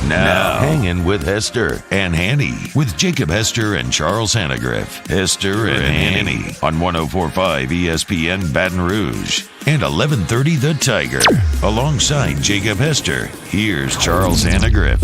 Now, Hangin with Hester and Hanny with Jacob Hester and Charles Hannegriff. Hester and Hanny on 104.5 ESPN Baton Rouge and 1130 The Tiger. Alongside Jacob Hester, here's Charles Hannegriff.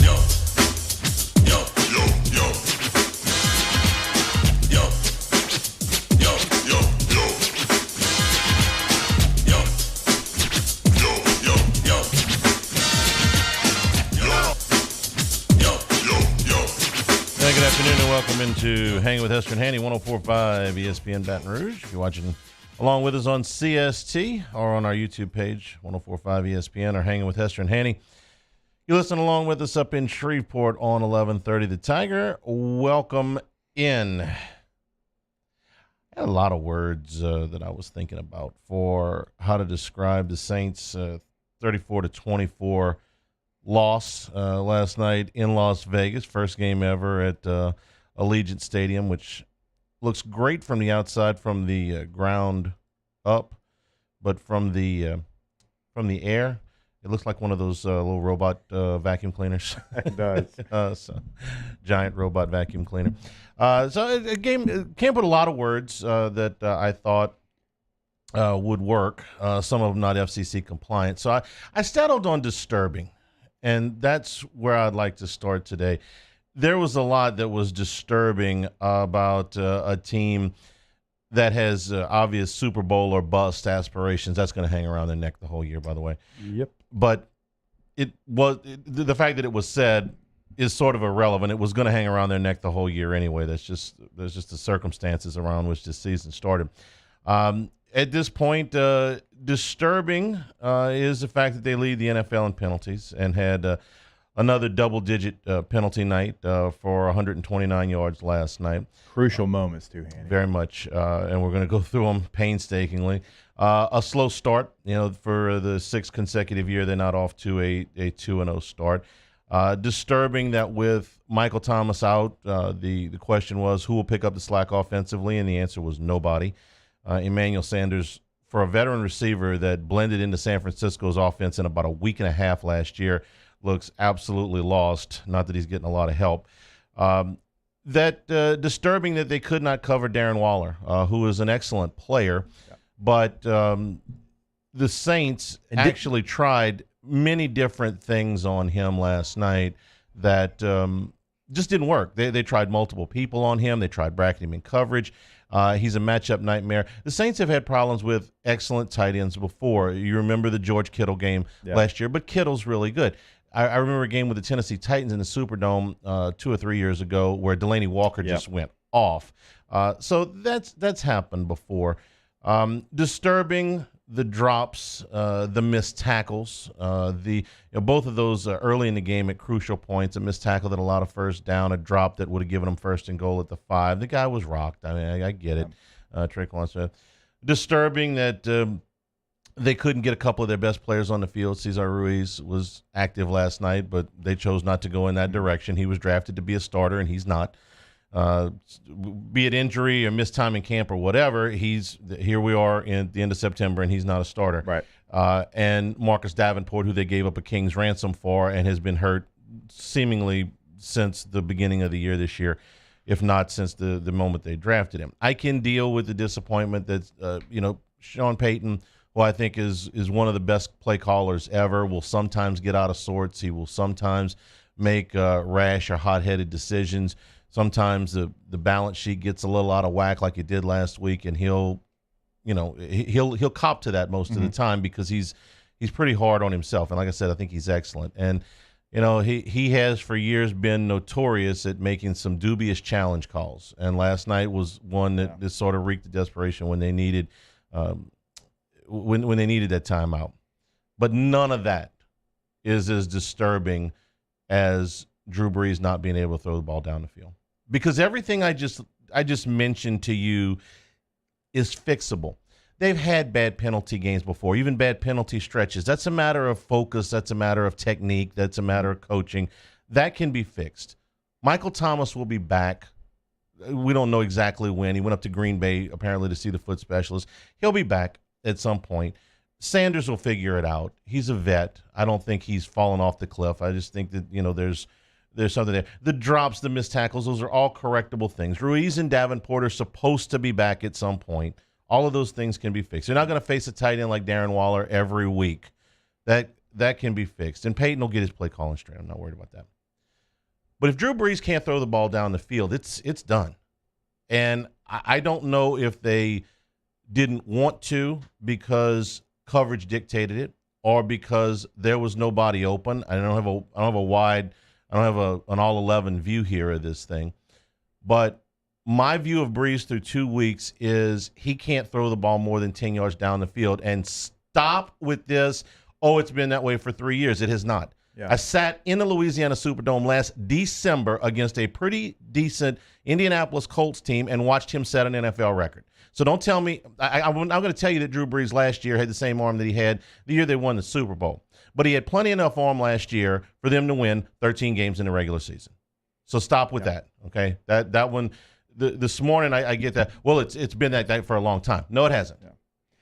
Good afternoon and welcome into Hanging with Hester and Hanny, 104.5 ESPN Baton Rouge. If you're watching along with us on CST or on our YouTube page, 104.5 ESPN or Hanging with Hester and Hanny, you listen along with us up in Shreveport on 1130 The Tiger. Welcome in. I had a lot of words that I was thinking about for how to describe the Saints' 34-24 loss last night in Las Vegas. First game ever at Allegiant Stadium, which looks great from the outside, from the ground up, but from the air, it looks like one of those little robot vacuum cleaners. It does. Giant robot vacuum cleaner. So a game can't put a lot of words that I thought would work. Some of them not FCC compliant. So I settled on disturbing. And that's where I'd like to start today. There was a lot that was disturbing about a team that has obvious Super Bowl or bust aspirations. That's going to hang around their neck the whole year, by the way. Yep. But the fact that it was said is sort of irrelevant. It was going to hang around their neck the whole year anyway. There's just the circumstances around which this season started. At this point, disturbing is the fact that they lead the NFL in penalties and had another double-digit penalty night for 129 yards last night. Crucial moments, too, Hanny. Very much, and we're going to go through them painstakingly. A slow start, for the sixth consecutive year, they're not off to a 2-0 start. Disturbing that with Michael Thomas out, the question was who will pick up the slack offensively, and the answer was nobody. Emmanuel Sanders, for a veteran receiver that blended into San Francisco's offense in about a week and a half last year, looks absolutely lost. Not that he's getting a lot of help. Disturbing that they could not cover Darren Waller, who is an excellent player, but the Saints actually tried many different things on him last night that just didn't work. They tried multiple people on him. They tried bracketing him in coverage. He's a matchup nightmare. The Saints have had problems with excellent tight ends before. You remember the George Kittle game last year, but Kittle's really good. I remember a game with the Tennessee Titans in the Superdome 2 or 3 years ago where Delaney Walker just went off. So that's happened before. Disturbing, the drops, the missed tackles, both of those early in the game at crucial points. A missed tackle that allowed a first down, a drop that would have given them first and goal at the 5. The guy was rocked. I mean, I get it. Traquan Smith. Disturbing that they couldn't get a couple of their best players on the field. Cesar Ruiz was active last night, but they chose not to go in that direction. He was drafted to be a starter, and he's not. Be it injury or missed time in camp or whatever, here we are in the end of September, and he's not a starter. Right. And Marcus Davenport, who they gave up a king's ransom for and has been hurt seemingly since the beginning of the year this year, if not since the moment they drafted him. I can deal with the disappointment that, Sean Payton, who I think is one of the best play callers ever, will sometimes get out of sorts. He will sometimes make rash or hot-headed decisions. Sometimes the balance sheet gets a little out of whack like it did last week, and he'll cop to that most of the time because he's pretty hard on himself. And like I said, I think he's excellent. And he has for years been notorious at making some dubious challenge calls. And last night was one that sort of reeked of desperation when they needed when they needed that timeout. But none of that is as disturbing as Drew Brees not being able to throw the ball down the field. Because everything I just mentioned to you is fixable. They've had bad penalty games before, even bad penalty stretches. That's a matter of focus. That's a matter of technique. That's a matter of coaching. That can be fixed. Michael Thomas will be back. We don't know exactly when. He went up to Green Bay apparently to see the foot specialist. He'll be back at some point. Sanders will figure it out. He's a vet. I don't think he's fallen off the cliff. I just think that, there's something there. The drops, the missed tackles, those are all correctable things. Ruiz and Davenport are supposed to be back at some point. All of those things can be fixed. They're not going to face a tight end like Darren Waller every week. That can be fixed. And Peyton will get his play calling straight. I'm not worried about that. But if Drew Brees can't throw the ball down the field, it's done. And I don't know if they didn't want to because coverage dictated it, or because there was nobody open. I don't have an all 11 view here of this thing, but my view of Brees through 2 weeks is he can't throw the ball more than 10 yards down the field. And stop with this. Oh, it's been that way for 3 years. It has not. Yeah. I sat in the Louisiana Superdome last December against a pretty decent Indianapolis Colts team and watched him set an NFL record. So don't tell me – I'm going to tell you that Drew Brees last year had the same arm that he had the year they won the Super Bowl. But he had plenty enough arm last year for them to win 13 games in the regular season. So stop with that, okay? That one this morning I get that. Well, it's been that for a long time. No, it hasn't. Yeah.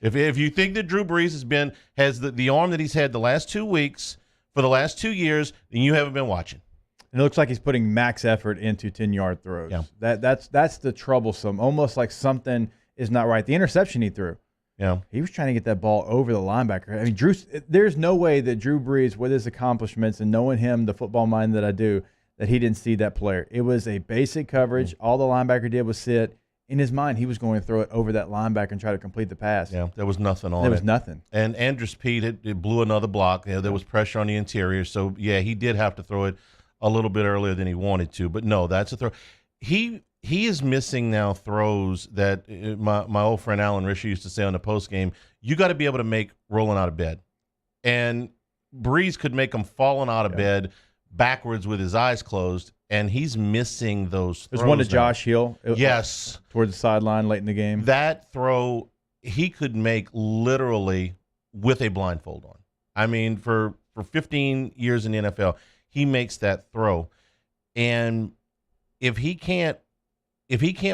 If you think that Drew Brees has the arm that he's had the last 2 weeks for the last 2 years, then you haven't been watching. And it looks like he's putting max effort into 10-yard throws. Yeah. That's the troublesome. Almost like something is not right. The interception he threw. Yeah. He was trying to get that ball over the linebacker. I mean, there's no way that Drew Brees, with his accomplishments and knowing him, the football mind that I do, that he didn't see that player. It was a basic coverage. All the linebacker did was sit. In his mind, he was going to throw it over that linebacker and try to complete the pass. Yeah, there was nothing on it. There was nothing. And Andrus Peat, it blew another block. There was pressure on the interior. So, yeah, he did have to throw it a little bit earlier than he wanted to. But, no, that's a throw. He is missing now throws that my old friend Alan Risher used to say on the postgame, you got to be able to make rolling out of bed. And Brees could make him falling out of bed backwards with his eyes closed, and he's missing those throws. There's one to Josh Hill. Yes. Towards the sideline late in the game. That throw he could make literally with a blindfold on. I mean, for 15 years in the NFL, he makes that throw. And if he can't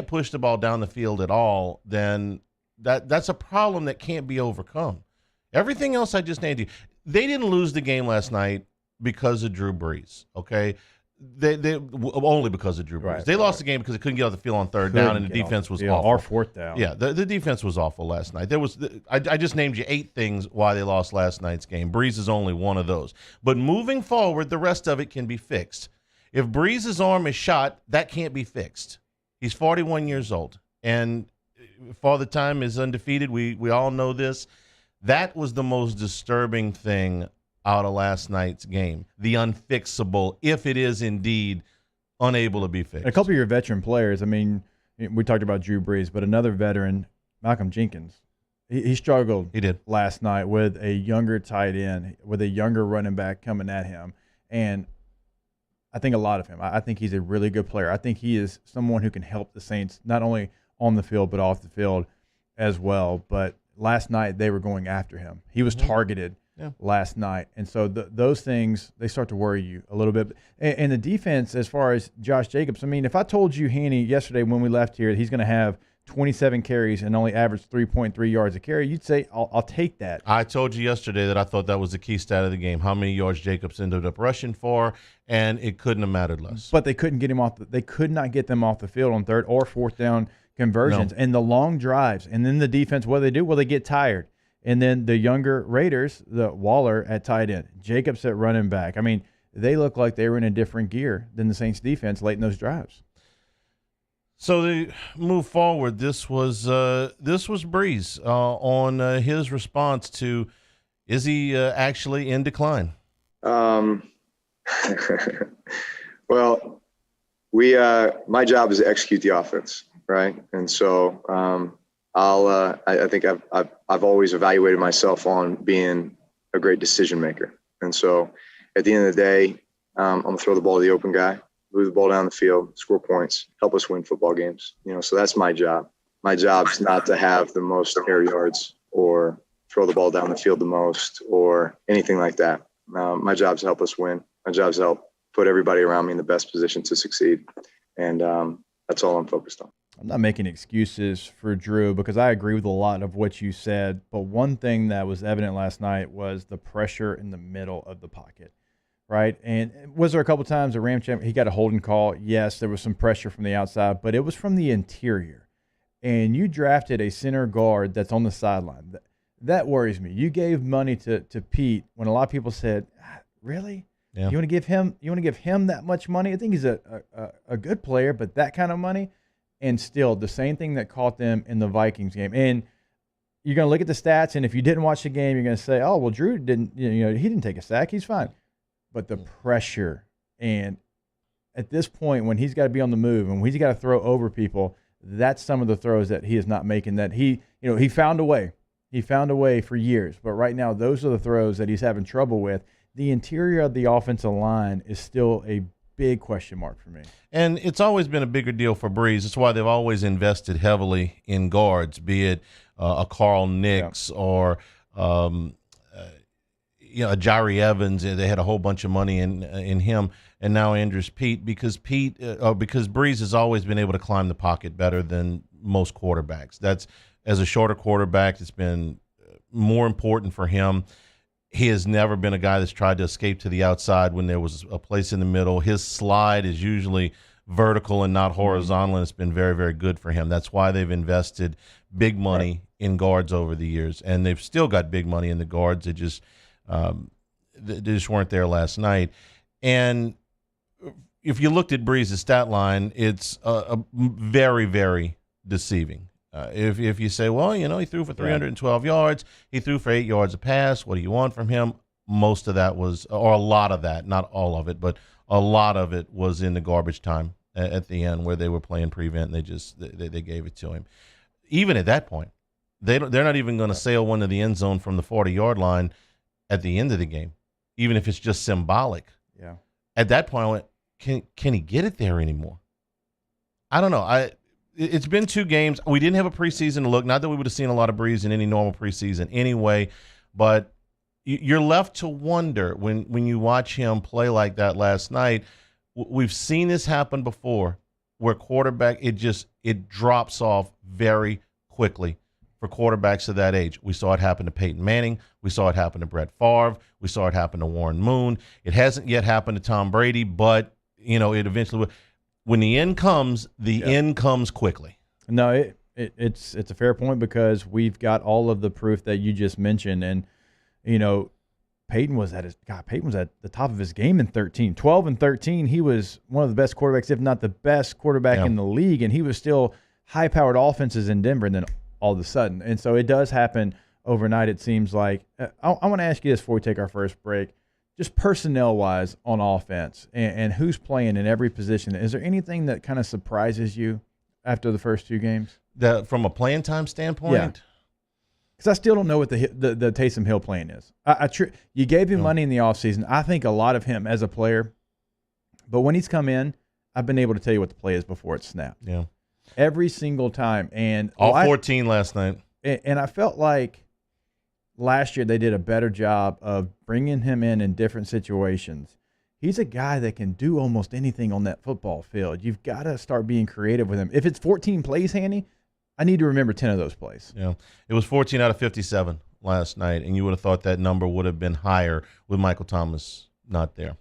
push the ball down the field at all, then that's a problem that can't be overcome. Everything else I just named you. They didn't lose the game last night because of Drew Brees, okay? They only because of Drew Brees. Right, they lost the game because they couldn't get off the field on third down, and the defense was awful. Or fourth down. Yeah, the defense was awful last night. I just named you 8 things why they lost last night's game. Brees is only one of those. But moving forward, the rest of it can be fixed. If Brees' arm is shot, that can't be fixed. He's 41 years old, and Father Time is undefeated. We all know this. That was the most disturbing thing out of last night's game, the unfixable, if it is indeed unable to be fixed. A couple of your veteran players, I mean, we talked about Drew Brees, but another veteran, Malcolm Jenkins, he struggled last night with a younger tight end, with a younger running back coming at him. And I think a lot of him. I think he's a really good player. I think he is someone who can help the Saints not only on the field but off the field as well. But last night they were going after him. He was targeted last night. And so those things, they start to worry you a little bit. And the defense, as far as Josh Jacobs, I mean, if I told you, Hanny, yesterday when we left here, he's going to have 27 carries and only average 3.3 yards a carry, you'd say, I'll take that. I told you yesterday that I thought that was the key stat of the game, how many yards Jacobs ended up rushing for, and it couldn't have mattered less. But they couldn't get him off. They could not get them off the field on third or fourth down conversions. And the long drives. And then the defense, what do they do? Well, they get tired. And then the younger Raiders, the Waller at tight end, Jacobs at running back. I mean, they look like they were in a different gear than the Saints defense late in those drives. So they move forward. This was Brees on his response to, is he actually in decline? Well, my job is to execute the offense, right? And so I think I've always evaluated myself on being a great decision maker. And so at the end of the day, I'm gonna throw the ball to the open guy, move the ball down the field, score points, help us win football games. So that's my job. My job is not to have the most air yards or throw the ball down the field the most or anything like that. My job is to help us win. My job is to help put everybody around me in the best position to succeed. And that's all I'm focused on. I'm not making excuses for Drew because I agree with a lot of what you said. But one thing that was evident last night was the pressure in the middle of the pocket, right? And was there a couple times that Ramczyk, he got a holding call? Yes, there was some pressure from the outside, but it was from the interior. And you drafted a center guard that's on the sideline. That worries me. You gave money to Pete when a lot of people said, really? Yeah. You want to give him that much money? I think he's a good player, but that kind of money. And still, the same thing that caught them in the Vikings game. And you're going to look at the stats, and if you didn't watch the game, you're going to say, "Oh, well, Drew didn't. He didn't take a sack. He's fine." But the pressure, and at this point, when he's got to be on the move and when he's got to throw over people, that's some of the throws that he is not making. That he found a way. He found a way for years, but right now, those are the throws that he's having trouble with. The interior of the offensive line is still a big question mark for me. And it's always been a bigger deal for Breeze. That's why they've always invested heavily in guards, be it a Carl Nix or a Jari Evans. They had a whole bunch of money in him, and now Andrews Pete because Breeze has always been able to climb the pocket better than most quarterbacks. That's as a shorter quarterback, it's been more important for him. He has never been a guy that's tried to escape to the outside when there was a place in the middle. His slide is usually vertical and not horizontal, and it's been very, very good for him. That's why they've invested big money in guards over the years, and they've still got big money in the guards. They just weren't there last night. And if you looked at Breeze's stat line, it's a very, very deceiving. If you say, well, he threw for 312 yards, he threw for 8 yards a pass, what do you want from him? Most of that was, or a lot of that, not all of it, but a lot of it was in the garbage time at the end where they were playing prevent and they gave it to him. Even at that point, they're not even going to sail one to the end zone from the 40-yard line at the end of the game, even if it's just symbolic. Yeah. At that point, I went, can he get it there anymore? I don't know. It's been 2 games. We didn't have a preseason look. Not that we would have seen a lot of Breeze in any normal preseason anyway, but you're left to wonder when you watch him play like that last night. We've seen this happen before where quarterback, it drops off very quickly for quarterbacks of that age. We saw it happen to Peyton Manning. We saw it happen to Brett Favre. We saw it happen to Warren Moon. It hasn't yet happened to Tom Brady, but, it eventually will. When the end comes, end comes quickly. No, it's a fair point because we've got all of the proof that you just mentioned. And, Peyton was at the top of his game in 13. 12 and 13, he was one of the best quarterbacks, if not the best quarterback in the league, and he was still high-powered offenses in Denver, and then all of a sudden. And so it does happen overnight, it seems like. I want to ask you this before we take our first break. Just personnel-wise on offense and who's playing in every position, is there anything that kind of surprises you after the first 2 games? From a playing time standpoint? Yeah. Because I still don't know what the Taysom Hill plan is. You gave him money in the offseason. I think a lot of him as a player. But when he's come in, I've been able to tell you what the play is before it's snapped. Yeah. Every single time. And all 14 last night. And I felt like last year they did a better job of bringing him in different situations. He's a guy that can do almost anything on that football field. You've got to start being creative with him. If it's 14 plays, Hanny, I need to remember 10 of those plays. Yeah, it was 14 out of 57 last night, and you would have thought that number would have been higher with Michael Thomas not there.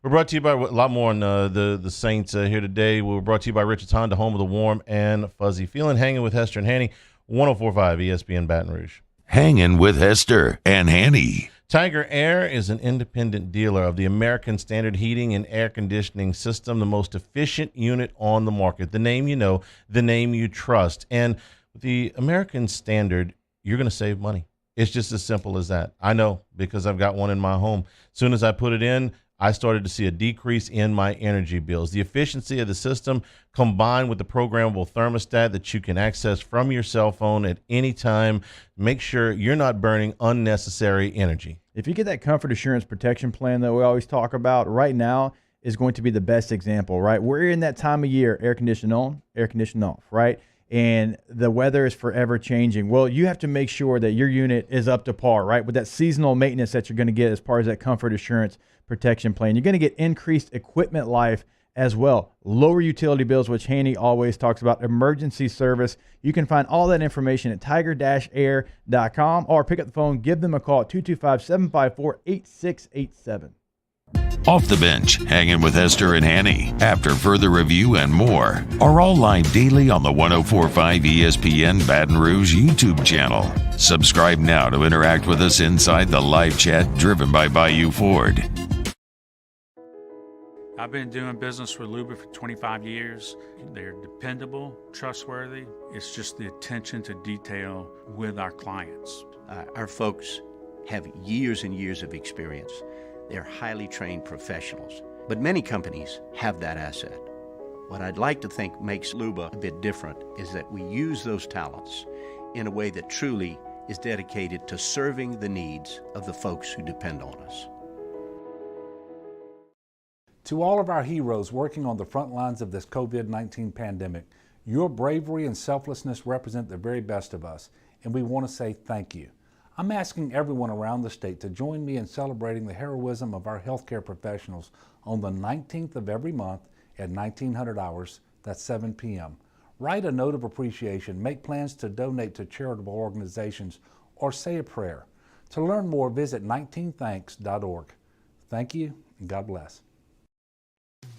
We're brought to you by a lot more on the Saints here today. We're brought to you by Richards Honda, home of the warm and fuzzy feeling. Hanging with Hester and Hanny, 104.5 ESPN Baton Rouge. Hangin' with Hester and Hanny. Tiger Air is an independent dealer of the American Standard Heating and Air Conditioning System, the most efficient unit on the market. The name you know, the name you trust. And with the American Standard, you're going to save money. It's just as simple as that. I know because I've got one in my home. As soon as I put it in, I started to see a decrease in my energy bills. The efficiency of the system combined with the programmable thermostat that you can access from your cell phone at any time, make sure you're not burning unnecessary energy. If you get that Comfort Assurance Protection Plan that we always talk about, right now is going to be the best example, right? We're in that time of year, air condition on, air condition off, right? And the weather is forever changing. Well, you have to make sure that your unit is up to par, right? With that seasonal maintenance that you're going to get as part of that Comfort Assurance Protection Plan. You're going to get increased equipment life as well. Lower utility bills, which Hanny always talks about. Emergency service. You can find all that information at tiger-air.com or pick up the phone, give them a call at 225-754-8687. Off the Bench, Hanging with Hester and Hanny. After further review and more are all live daily on the 104.5 ESPN Baton Rouge YouTube channel. Subscribe now to interact with us inside the live chat driven by Bayou Ford. I've been doing business with Luba for 25 years. They're dependable, trustworthy. It's just the attention to detail with our clients. Our folks have years and years of experience. They're highly trained professionals, but many companies have that asset. What I'd like to think makes Luba a bit different is that we use those talents in a way that truly is dedicated to serving the needs of the folks who depend on us. To all of our heroes working on the front lines of this COVID-19 pandemic, your bravery and selflessness represent the very best of us, and we want to say thank you. I'm asking everyone around the state to join me in celebrating the heroism of our healthcare professionals on the 19th of every month at 1900 hours, that's 7 p.m. Write a note of appreciation, make plans to donate to charitable organizations, or say a prayer. To learn more, visit 19thanks.org. Thank you, and God bless.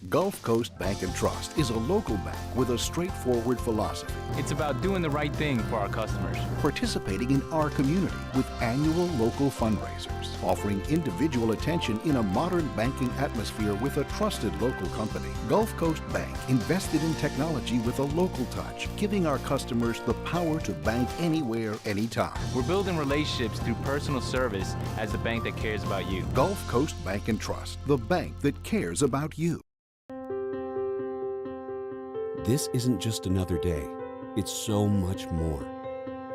Gulf Coast Bank and Trust is a local bank with a straightforward philosophy. It's about doing the right thing for our customers. Participating in our community with annual local fundraisers. Offering individual attention in a modern banking atmosphere with a trusted local company. Gulf Coast Bank invested in technology with a local touch, giving our customers the power to bank anywhere, anytime. We're building relationships through personal service as the bank that cares about you. Gulf Coast Bank and Trust, the bank that cares about you. This isn't just another day. It's so much more.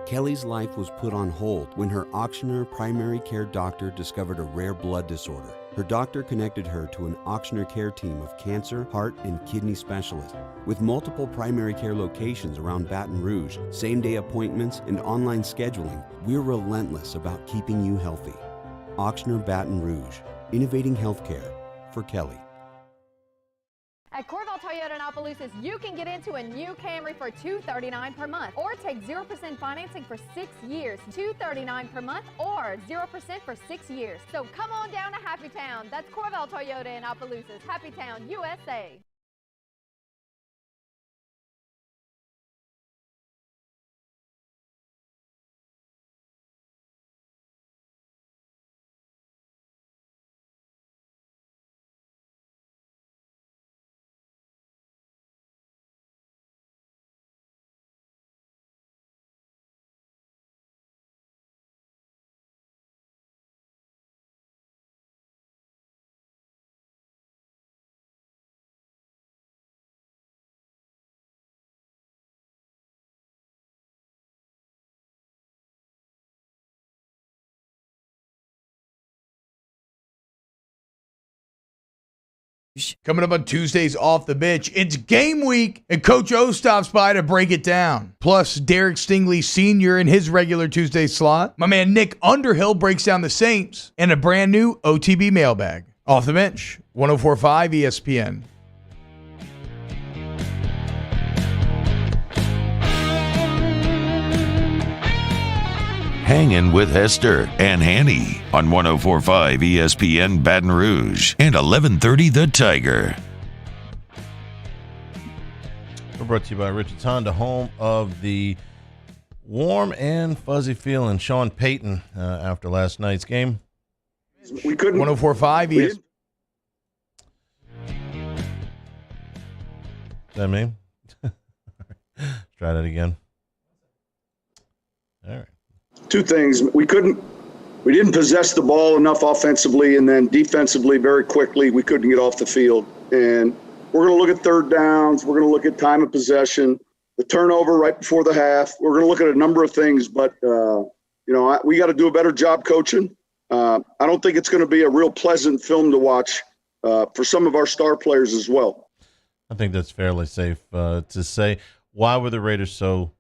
Kelly's life was put on hold when her auctioneer primary care doctor discovered a rare blood disorder. Her doctor connected her to an auctioneer care team of cancer, heart, and kidney specialists. With multiple primary care locations around Baton Rouge, same-day appointments, and online scheduling, we're relentless about keeping you healthy. Auctioneer Baton Rouge, innovating healthcare for Kelly. At Corval Toyota in Opelousas, you can get into a new Camry for $239 per month or take 0% financing for 6 years. $239 per month or 0% for 6 years. So come on down to Happy Town. That's Corval Toyota in Opelousas. Happy Town, USA. Coming up on Tuesdays Off the Bench, it's game week, and Coach O stops by to break it down. Plus, Derek Stingley Sr. in his regular Tuesday slot. My man Nick Underhill breaks down the Saints, and a brand new OTB mailbag. Off the Bench, 104.5 ESPN. Hangin' with Hester and Hanny on 104.5 ESPN Baton Rouge and 1130 The Tiger. We're brought to you by Richard's Honda, home of the warm and fuzzy feeling. Sean Payton after last night's game. We couldn't. 104.5 ESPN. Is that me? Let's try that again. All right. Two things. We didn't possess the ball enough offensively, and then defensively very quickly we couldn't get off the field. And we're going to look at third downs. We're going to look at time of possession, the turnover right before the half. We're going to look at a number of things, but we got to do a better job coaching. I don't think it's going to be a real pleasant film to watch for some of our star players as well. I think that's fairly safe to say. Why were the Raiders so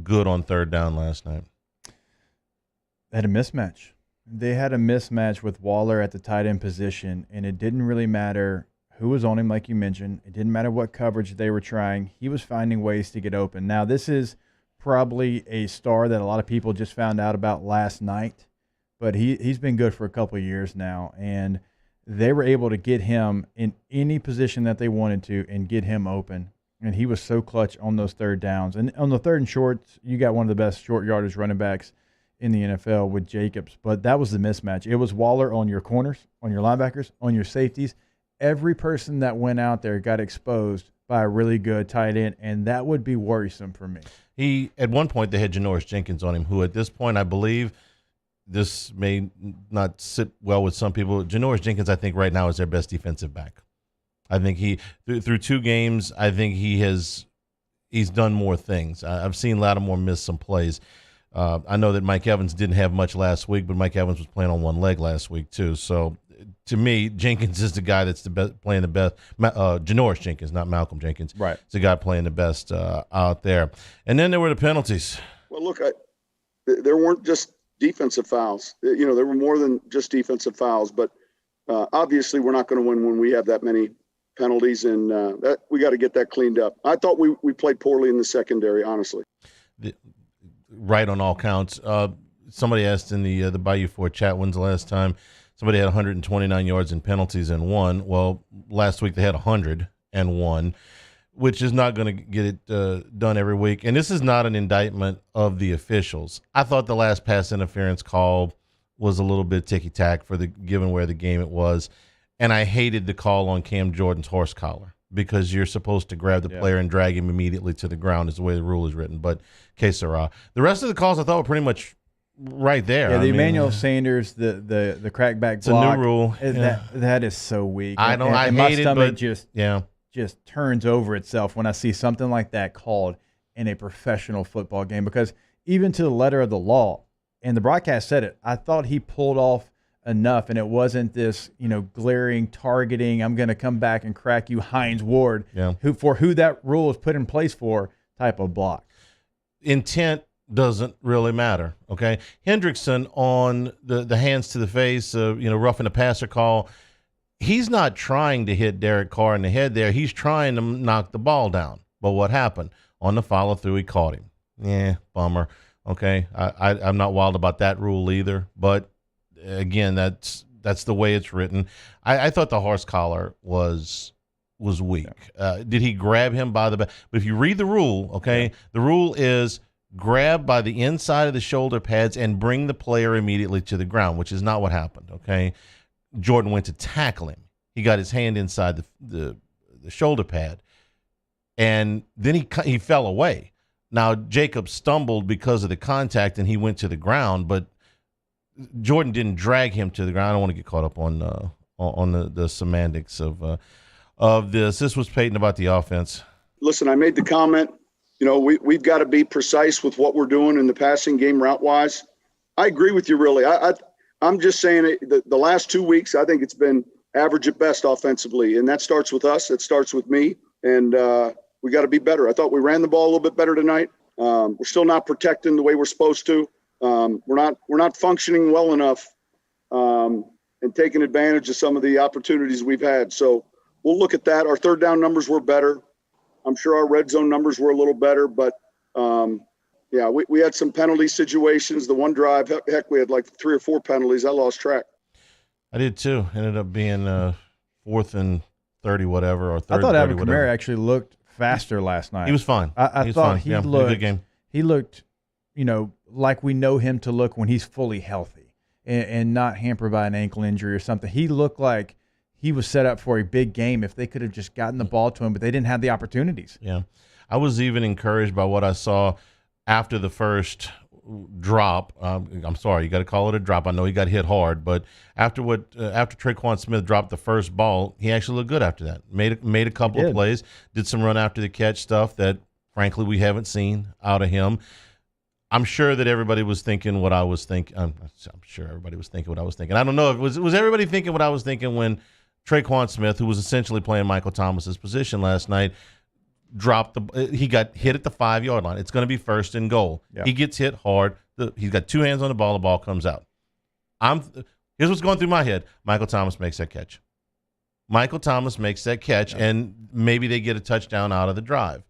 good on third down last night? They had a mismatch. They had a mismatch with Waller at the tight end position, and it didn't really matter who was on him, like you mentioned. It didn't matter what coverage they were trying. He was finding ways to get open. Now, this is probably a star that a lot of people just found out about last night, but he's been good for a couple of years now, and they were able to get him in any position that they wanted to and get him open. And he was so clutch on those third downs. And on the third and shorts, you got one of the best short yardage running backs in the NFL with Jacobs. But that was the mismatch. It was Waller on your corners, on your linebackers, on your safeties. Every person that went out there got exposed by a really good tight end, and that would be worrisome for me. At one point, they had Janoris Jenkins on him, who at this point, I believe, this may not sit well with some people. Janoris Jenkins, I think, right now is their best defensive back. I think he through 2 games, I think he's done more things. I've seen Lattimore miss some plays. I know that Mike Evans didn't have much last week, but Mike Evans was playing on one leg last week too. So to me, Jenkins is the guy that's the best, playing the best. Janoris Jenkins, not Malcolm Jenkins. Right. It's the guy playing the best out there. And then there were the penalties. Well, look, there weren't just defensive fouls. There were more than just defensive fouls, but obviously we're not going to win when we have that many penalties, and that we got to get that cleaned up. I thought we played poorly in the secondary, honestly. Right on all counts. Somebody asked in the Bayou 4 chat, when's the last time somebody had 129 yards in penalties and won? Well, last week they had 100 and won, which is not going to get it done every week. And this is not an indictment of the officials. I thought the last pass interference call was a little bit ticky-tack for given where the game it was. And I hated the call on Cam Jordan's horse collar, because you're supposed to grab the player and drag him immediately to the ground is the way the rule is written. But que sera. The rest of the calls I thought were pretty much right there. Yeah, Emmanuel Sanders, the crackback it's block. It's a new rule. That is so weak. I know. I hate my it, stomach but just turns over itself when I see something like that called in a professional football game, because even to the letter of the law, and the broadcast said it, I thought he pulled off enough, and it wasn't this, glaring targeting, I'm going to come back and crack you, Hines Ward, who that rule is put in place for type of block. Intent doesn't really matter, okay? Hendrickson on the hands to the face, roughing the passer call, he's not trying to hit Derek Carr in the head there. He's trying to knock the ball down. But what happened? On the follow-through, he caught him. Yeah, bummer. Okay, I'm not wild about that rule either, but again, that's the way it's written. I thought the horse collar was weak. Did he grab him by the back? But if you read the rule, okay, the rule is grab by the inside of the shoulder pads and bring the player immediately to the ground, which is not what happened, okay? Jordan went to tackle him. He got his hand inside the shoulder pad, and then he fell away. Now, Jacob stumbled because of the contact, and he went to the ground, but Jordan didn't drag him to the ground. I don't want to get caught up on the semantics of this. This was Peyton about the offense. Listen, I made the comment, we've got to be precise with what we're doing in the passing game route-wise. I agree with you, really. I'm just saying the last 2 weeks, I think it's been average at best offensively, and that starts with us. It starts with me, and we got to be better. I thought we ran the ball a little bit better tonight. We're still not protecting the way we're supposed to. We're not functioning well enough and taking advantage of some of the opportunities we've had. So we'll look at that. Our third down numbers were better. I'm sure our red zone numbers were a little better, but we had some penalty situations. The one drive, heck, we had like 3 or 4 penalties. I lost track. I did too. Ended up being 4th and 30, whatever, or 3rd. I thought Alvin Kamara actually looked faster last night. He was fine. I thought he looked good game. He looked, like we know him to look when he's fully healthy and not hampered by an ankle injury or something. He looked like he was set up for a big game if they could have just gotten the ball to him, but they didn't have the opportunities. Yeah. I was even encouraged by what I saw after the first drop. I'm sorry, you got to call it a drop. I know he got hit hard, but after Traquan Smith dropped the first ball, he actually looked good after that. Made a couple of plays, did some run after the catch stuff that, frankly, we haven't seen out of him. I'm sure that everybody was thinking what I was thinking. I'm sure everybody was thinking what I was thinking. I don't know if was everybody thinking what I was thinking when Traquan Smith, who was essentially playing Michael Thomas's position last night, he got hit at the 5-yard line. It's going to be 1st and goal. Yeah. He gets hit hard. He's got 2 hands on the ball comes out. Here's what's going through my head. Michael Thomas makes that catch. Michael Thomas makes that catch, and maybe they get a touchdown out of the drive,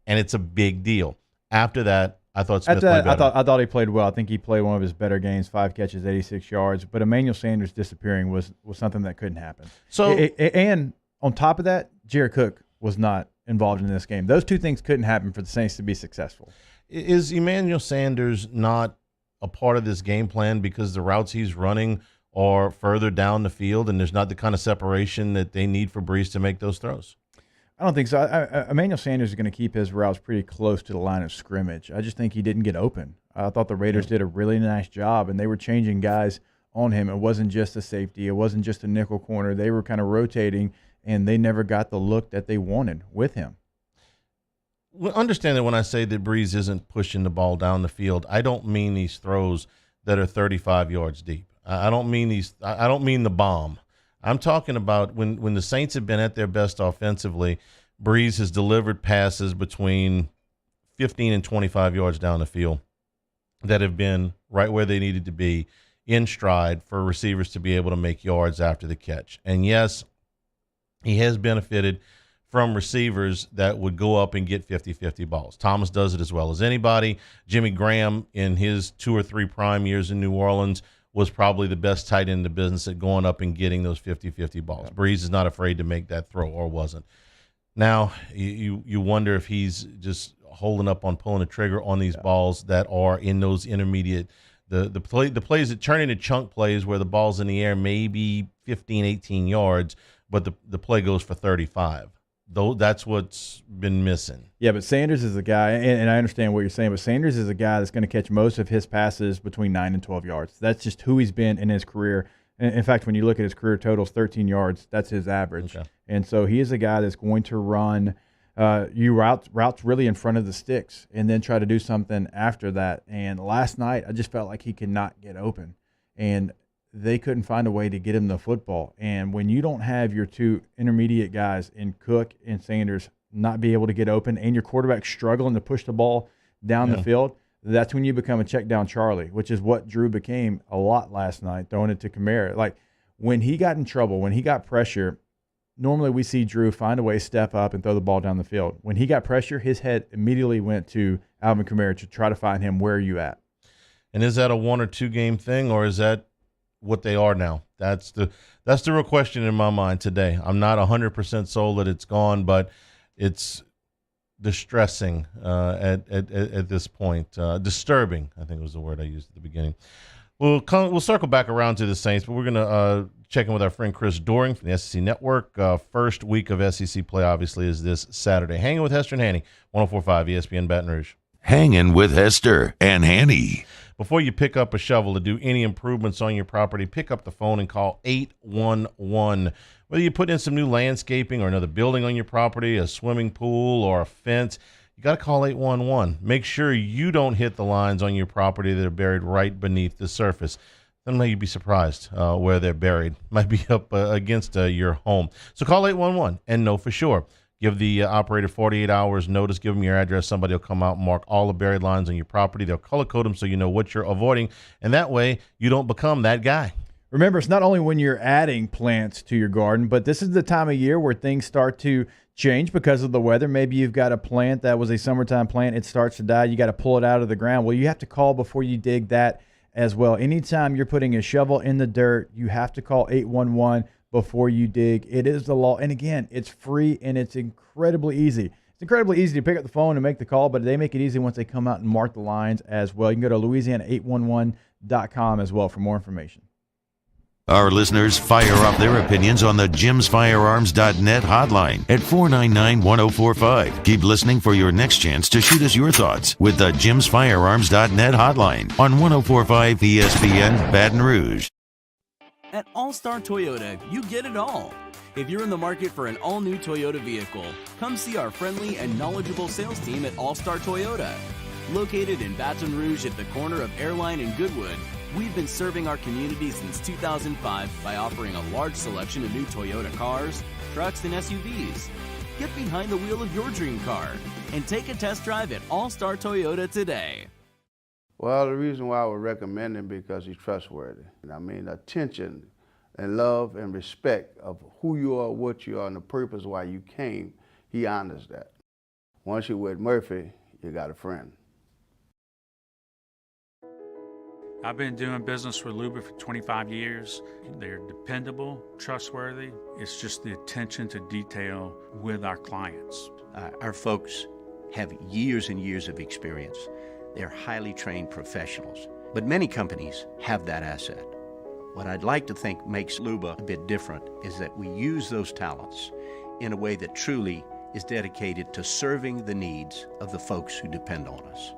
and it's a big deal. After that, I thought Smith played better. I thought he played well. I think he played one of his better games, 5 catches, 86 yards. But Emmanuel Sanders disappearing was something that couldn't happen. So, and on top of that, Jared Cook was not involved in this game. Those two things couldn't happen for the Saints to be successful. Is Emmanuel Sanders not a part of this game plan because the routes he's running are further down the field and there's not the kind of separation that they need for Brees to make those throws? I don't think so. Emmanuel Sanders is going to keep his routes pretty close to the line of scrimmage. I just think he didn't get open. I thought the Raiders did a really nice job, and they were changing guys on him. It wasn't just a safety. It wasn't just a nickel corner. They were kind of rotating, and they never got the look that they wanted with him. Well, understand that when I say that Brees isn't pushing the ball down the field, I don't mean these throws that are 35 yards deep. I don't mean the bomb. I'm talking about when the Saints have been at their best offensively, Brees has delivered passes between 15 and 25 yards down the field that have been right where they needed to be in stride for receivers to be able to make yards after the catch. And yes, he has benefited from receivers that would go up and get 50-50 balls. Thomas does it as well as anybody. Jimmy Graham, in his 2 or 3 prime years in New Orleans, was probably the best tight end in the business at going up and getting those 50-50 balls. Brees is not afraid to make that throw, or wasn't. Now, you wonder if he's just holding up on pulling the trigger on these balls that are in those intermediate, the plays that turn into chunk plays where the ball's in the air maybe 15, 18 yards, but the play goes for 35. Though that's what's been missing. Yeah, but Sanders is a guy, and I understand what you're saying, but Sanders is a guy that's going to catch most of his passes between 9 and 12 yards. That's just who he's been in his career. In fact, when you look at his career totals, 13 yards, that's his average. Okay. And so he is a guy that's going to run routes really in front of the sticks and then try to do something after that. And last night, I just felt like he could not get open. And they couldn't find a way to get him the football. And when you don't have your 2 intermediate guys in Cook and Sanders not be able to get open and your quarterback struggling to push the ball down the field, that's when you become a check down Charlie, which is what Drew became a lot last night, throwing it to Kamara. Like when he got in trouble, when he got pressure, normally we see Drew find a way, step up, and throw the ball down the field. When he got pressure, his head immediately went to Alvin Kamara to try to find him, where are you at? And is that a 1 or 2 game thing, or is that what they are now? That's the real question in my mind today. I'm not 100% sold that it's gone, but it's distressing at this point. Disturbing, I think was the word I used at the beginning. We'll circle back around to the Saints, but we're going to check in with our friend Chris Doring from the SEC Network. First week of SEC play, obviously, is this Saturday. Hanging with Hester and Hanny, 104.5 ESPN Baton Rouge. Hanging with Hester and Hanny. Before you pick up a shovel to do any improvements on your property, pick up the phone and call 811. Whether you put in some new landscaping or another building on your property, a swimming pool or a fence, you got to call 811. Make sure you don't hit the lines on your property that are buried right beneath the surface. Then you'd be surprised where they're buried. Might be up against your home. So call 811 and know for sure. Give the operator 48 hours notice. Give them your address. Somebody will come out and mark all the buried lines on your property. They'll color code them so you know what you're avoiding, and that way you don't become that guy. Remember, it's not only when you're adding plants to your garden, but this is the time of year where things start to change because of the weather. Maybe you've got a plant that was a summertime plant. It starts to die. You got to pull it out of the ground. Well, you have to call before you dig that as well. Anytime you're putting a shovel in the dirt, you have to call 811 before you dig. It is the law. And again, it's free and it's incredibly easy. It's incredibly easy to pick up the phone and make the call, but they make it easy once they come out and mark the lines as well. You can go to Louisiana811.com as well for more information. Our listeners fire up their opinions on the jimsfirearms.net hotline at 499-1045. Keep listening for your next chance to shoot us your thoughts with the jimsfirearms.net hotline on 1045 ESPN Baton Rouge. At All-Star Toyota, you get it all. If you're in the market for an all-new Toyota vehicle, come see our friendly and knowledgeable sales team at All-Star Toyota. Located in Baton Rouge at the corner of Airline and Goodwood, we've been serving our community since 2005 by offering a large selection of new Toyota cars, trucks, and SUVs. Get behind the wheel of your dream car and take a test drive at All-Star Toyota today. Well, the reason why I would recommend him because he's trustworthy. I mean, attention and love and respect of who you are, what you are, and the purpose why you came, he honors that. Once you're with Murphy, you got a friend. I've been doing business with Luba for 25 years. They're dependable, trustworthy. It's just the attention to detail with our clients. Our folks have years and years of experience. They're highly trained professionals. But many companies have that asset. What I'd like to think makes Luba a bit different is that we use those talents in a way that truly is dedicated to serving the needs of the folks who depend on us.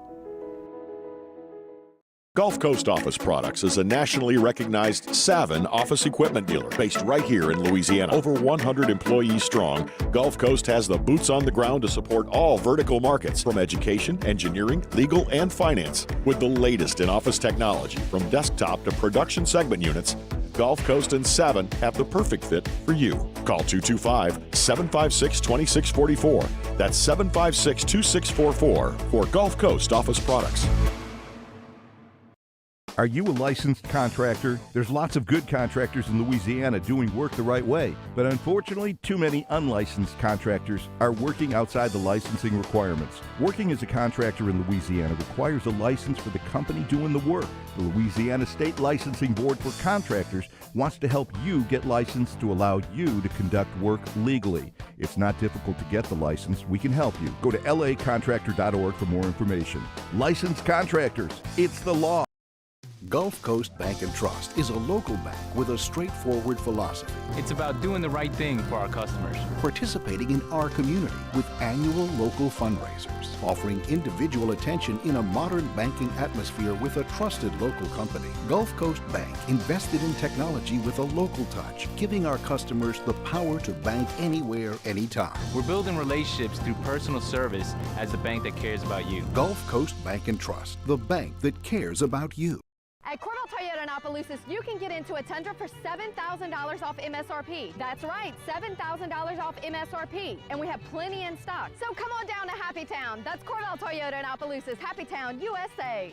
Gulf Coast Office Products is a nationally recognized Savin office equipment dealer based right here in Louisiana. Over 100 employees strong, Gulf Coast has the boots on the ground to support all vertical markets from education, engineering, legal, and finance. With the latest in office technology from desktop to production segment units, Gulf Coast and Savin have the perfect fit for you. Call 225-756-2644. That's 756-2644 for Gulf Coast Office Products. Are you a licensed contractor? There's lots of good contractors in Louisiana doing work the right way, but unfortunately, too many unlicensed contractors are working outside the licensing requirements. Working as a contractor in Louisiana requires a license for the company doing the work. The Louisiana State Licensing Board for Contractors wants to help you get licensed to allow you to conduct work legally. It's not difficult to get the license. We can help you. Go to lacontractor.org for more information. Licensed contractors, it's the law. Gulf Coast Bank and Trust is a local bank with a straightforward philosophy. It's about doing the right thing for our customers. Participating in our community with annual local fundraisers. Offering individual attention in a modern banking atmosphere with a trusted local company. Gulf Coast Bank invested in technology with a local touch, giving our customers the power to bank anywhere, anytime. We're building relationships through personal service as the bank that cares about you. Gulf Coast Bank and Trust, the bank that cares about you. At Corval Toyota in Opelousas, you can get into a Tundra for $7,000 off MSRP. That's right, $7,000 off MSRP. And we have plenty in stock. So come on down to Happy Town. That's Corval Toyota in Opelousas, Happy Town, USA.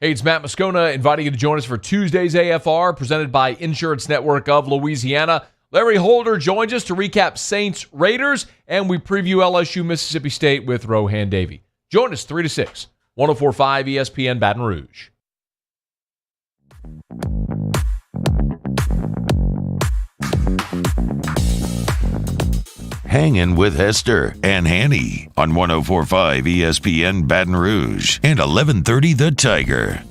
Hey, it's Matt Moscona inviting you to join us for Tuesday's AFR, presented by Insurance Network of Louisiana. Larry Holder joins us to recap Saints Raiders, and we preview LSU Mississippi State with Rohan Davey. Join us 3 to 6, 104.5 ESPN Baton Rouge. Hangin with Hester and Hanny on 104.5 ESPN Baton Rouge and 1130 The Tiger.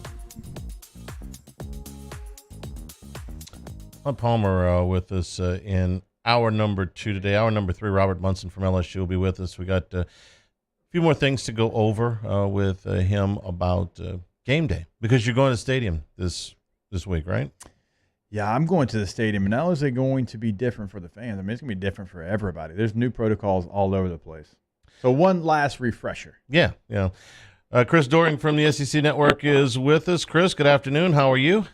Palmer with us in hour number 2 today. Hour number 3, Robert Munson from LSU will be with us. We got a few more things to go over with him about game day, because you're going to the stadium this week, right? Yeah, I'm going to the stadium, and not only is it going to be different for the fans, I mean, it's going to be different for everybody. There's new protocols all over the place. So one last refresher. Yeah. Chris Doring from the SEC Network is with us. Chris, good afternoon. How are you?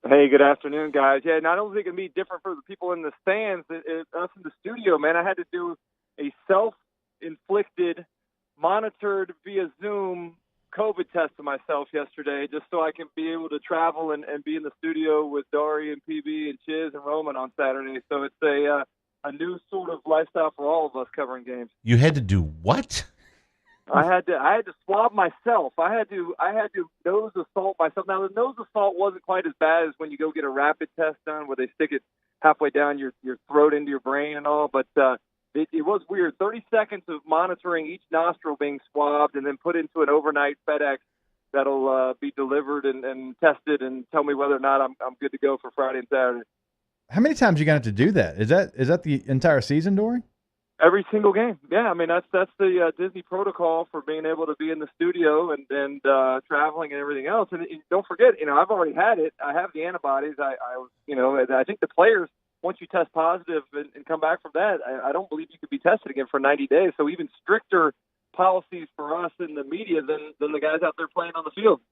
Hey, good afternoon, guys. Yeah, not only is it going to be different for the people in the stands, us in the studio, man, I had to do a self-inflicted, monitored via Zoom COVID test to myself yesterday, just so I can be able to travel and be in the studio with Dory and PB and Chiz and Roman on Saturday. So it's a new sort of lifestyle for all of us covering games. You had to do what? I had to swab myself. I had to nose assault myself. Now the nose assault wasn't quite as bad as when you go get a rapid test done, where they stick it halfway down your throat into your brain and all. But it was weird. 30 seconds of monitoring each nostril being swabbed and then put into an overnight FedEx that'll be delivered and tested and tell me whether or not I'm good to go for Friday and Saturday. How many times are you going to have to do that? Is that the entire season, Dory? Every single game. Yeah, I mean, that's the Disney protocol for being able to be in the studio and traveling and everything else. And don't forget, I've already had it. I have the antibodies. I think the players, once you test positive and come back from that, I don't believe you could be tested again for 90 days. So even stricter policies for us in the media than the guys out there playing on the field.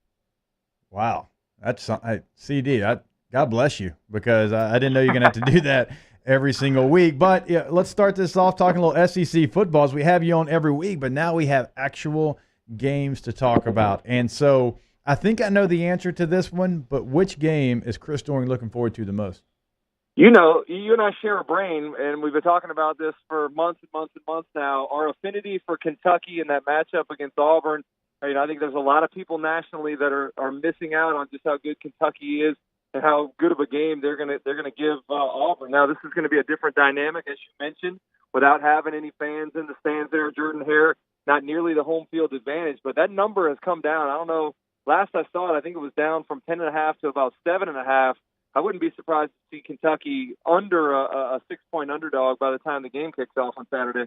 Wow. That's CD. God bless you, because I didn't know you're going to have to do that every single week. But yeah, let's start this off talking a little SEC football, as we have you on every week, but now we have actual games to talk about. And so I think I know the answer to this one, but which game is Chris Doring looking forward to the most? You know, you and I share a brain, and we've been talking about this for months and months and months now. Our affinity for Kentucky and that matchup against Auburn, I think there's a lot of people nationally that are missing out on just how good Kentucky is and how good of a game they're gonna give Auburn. Now, this is going to be a different dynamic, as you mentioned, without having any fans in the stands there. Jordan Hare, not nearly the home field advantage, but that number has come down. I don't know. Last I saw it, I think it was down from 10.5 to about 7.5. I wouldn't be surprised to see Kentucky under a 6-point underdog by the time the game kicks off on Saturday.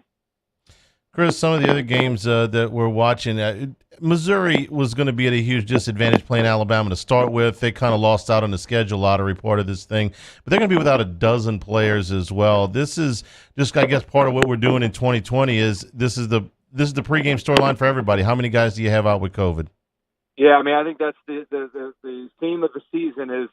Chris, some of the other games that we're watching, Missouri was going to be at a huge disadvantage playing Alabama to start with. They kind of lost out on the schedule lottery part of this thing, but they're going to be without a dozen players as well. This is just, I guess, part of what we're doing in 2020 is this is the pregame storyline for everybody. How many guys do you have out with COVID? Yeah, I mean, I think that's the theme of the season is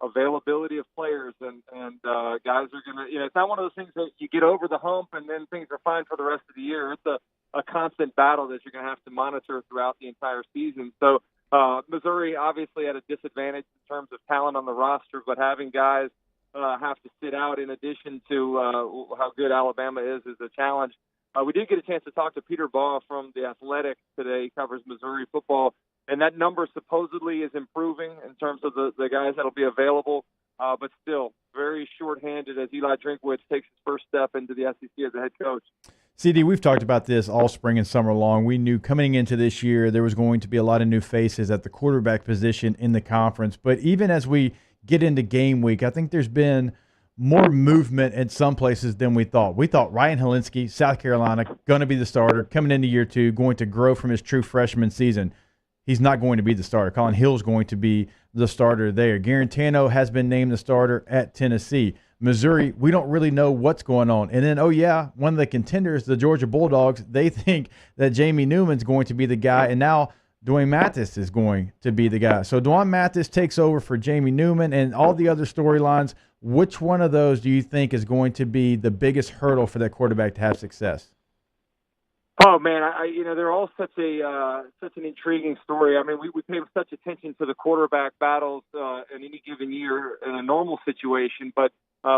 availability of players and guys are gonna. It's not one of those things that you get over the hump and then things are fine for the rest of the year. It's a constant battle that you're gonna have to monitor throughout the entire season. So Missouri obviously at a disadvantage in terms of talent on the roster, but having guys have to sit out in addition to how good Alabama is a challenge. We did get a chance to talk to Peter Baugh from The Athletic today. He covers Missouri football, and that number supposedly is improving in terms of the guys that will be available, but still very shorthanded as Eli Drinkwitz takes his first step into the SEC as a head coach. CD, we've talked about this all spring and summer long. We knew coming into this year there was going to be a lot of new faces at the quarterback position in the conference, but even as we get into game week, I think there's been more movement in some places than we thought. We thought Ryan Helinski, South Carolina, going to be the starter, coming into year two, going to grow from his true freshman season. He's not going to be the starter. Colin Hill's going to be the starter there. Garantano has been named the starter at Tennessee. Missouri, we don't really know what's going on. And then, one of the contenders, the Georgia Bulldogs, they think that Jamie Newman's going to be the guy, and now Dwayne Mathis is going to be the guy. So Dwayne Mathis takes over for Jamie Newman and all the other storylines. Which one of those do you think is going to be the biggest hurdle for that quarterback to have success? Oh man, they're all such an intriguing story. I mean, we pay such attention to the quarterback battles in any given year in a normal situation, but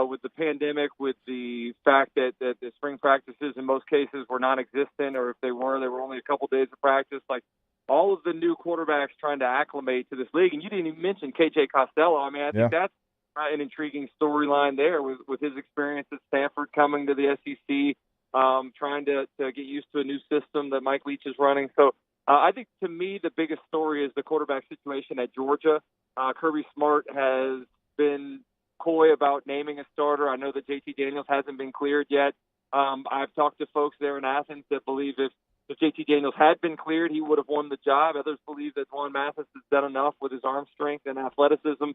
with the pandemic, with the fact that the spring practices in most cases were non-existent, or if they were only a couple days of practice. Like all of the new quarterbacks trying to acclimate to this league, and you didn't even mention KJ Costello. I mean, I think that's an intriguing storyline there with his experience at Stanford coming to the SEC, trying to get used to a new system that Mike Leach is running. So I think to me the biggest story is the quarterback situation at Georgia. Kirby Smart has been coy about naming a starter. I know that JT Daniels hasn't been cleared yet. I've talked to folks there in Athens that believe if JT Daniels had been cleared, he would have won the job. Others believe that Dwayne Mathis has done enough with his arm strength and athleticism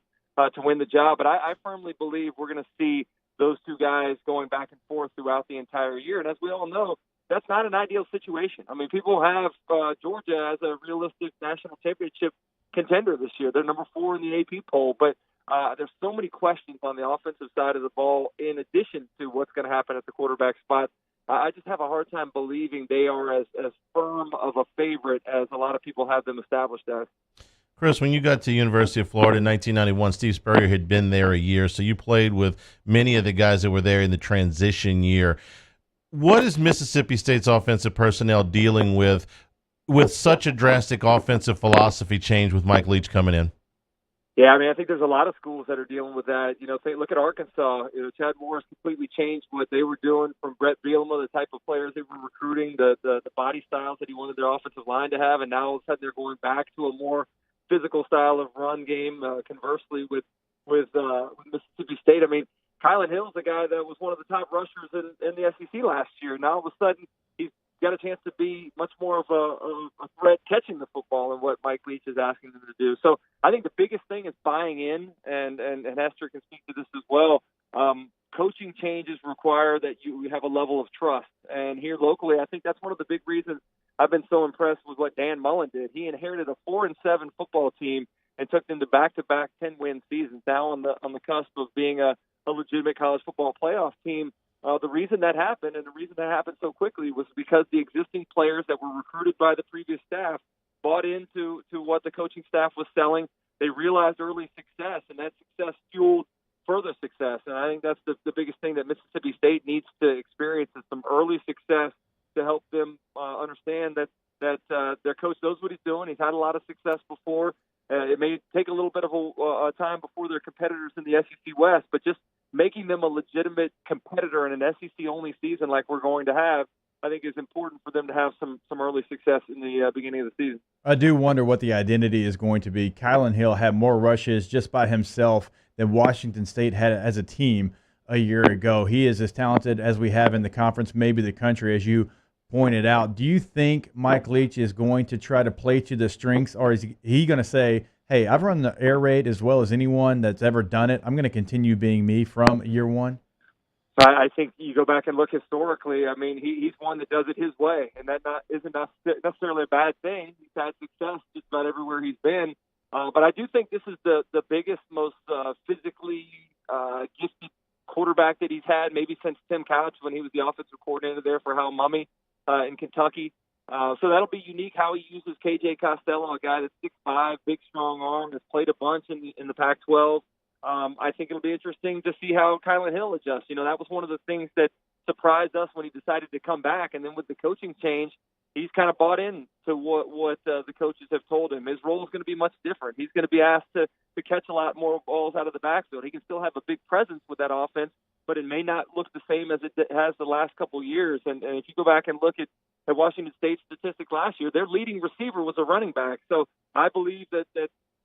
to win the job. But I firmly believe we're going to see those two guys going back and forth throughout the entire year. And as we all know, that's not an ideal situation. I mean, people have Georgia as a realistic national championship contender this year. They're number 4 in the AP poll. But there's so many questions on the offensive side of the ball in addition to what's going to happen at the quarterback spot. I just have a hard time believing they are as firm of a favorite as a lot of people have them established as. Chris, when you got to the University of Florida in 1991, Steve Spurrier had been there a year, so you played with many of the guys that were there in the transition year. What is Mississippi State's offensive personnel dealing with such a drastic offensive philosophy change with Mike Leach coming in? Yeah, I mean, I think there's a lot of schools that are dealing with that. Look at Arkansas. Chad Morris completely changed what they were doing from Brett Bielema, the type of players they were recruiting, the body styles that he wanted their offensive line to have, and now all of a sudden they're going back to a more physical style of run game. Conversely, with Mississippi State, I mean, Kylan Hill's a guy that was one of the top rushers in the SEC last year. Now all of a sudden he's got a chance to be much more of a threat catching the football than what Mike Leach is asking them to do. So I think the biggest thing is buying in, and Hester can speak to this as well. Coaching changes require that you have a level of trust. And here locally, I think that's one of the big reasons I've been so impressed with what Dan Mullen did. He inherited a 4-7 football team and took them to back-to-back 10-win seasons. Now on the cusp of being a legitimate college football playoff team. The reason that happened, and the reason that happened so quickly, was because the existing players that were recruited by the previous staff bought into what the coaching staff was selling. They realized early success, and that success fueled further success. And I think that's the biggest thing that Mississippi State needs to experience is some early success to help them understand that their coach knows what he's doing. He's had a lot of success before. It may take a little bit of a time before they're competitors in the SEC West, but just making them a legitimate competitor in an SEC-only season like we're going to have, I think is important for them to have some early success in the beginning of the season. I do wonder what the identity is going to be. Kylan Hill had more rushes just by himself than Washington State had as a team a year ago. He is as talented as we have in the conference, maybe the country, as you pointed out. Do you think Mike Leach is going to try to play to the strengths, or is he going to say, hey, I've run the air raid as well as anyone that's ever done it. I'm going to continue being me from year one? I think you go back and look historically. I mean, he's one that does it his way, and that isn't necessarily a bad thing. He's had success just about everywhere he's been. But I do think this is the biggest, most physically gifted quarterback that he's had, maybe since Tim Couch when he was the offensive coordinator there for Hal Mumme in Kentucky. So that'll be unique how he uses KJ Costello, a guy that's 6'5", big, strong arm, has played a bunch in the Pac-12. I think it'll be interesting to see how Kylan Hill adjusts. You know, that was one of the things that surprised us when he decided to come back. And then with the coaching change, he's kind of bought in to what the coaches have told him. His role is going to be much different. He's going to be asked to catch a lot more balls out of the backfield. He can still have a big presence with that offense, but it may not look the same as it has the last couple of years. And if you go back and look at Washington State's statistics last year, their leading receiver was a running back. So I believe that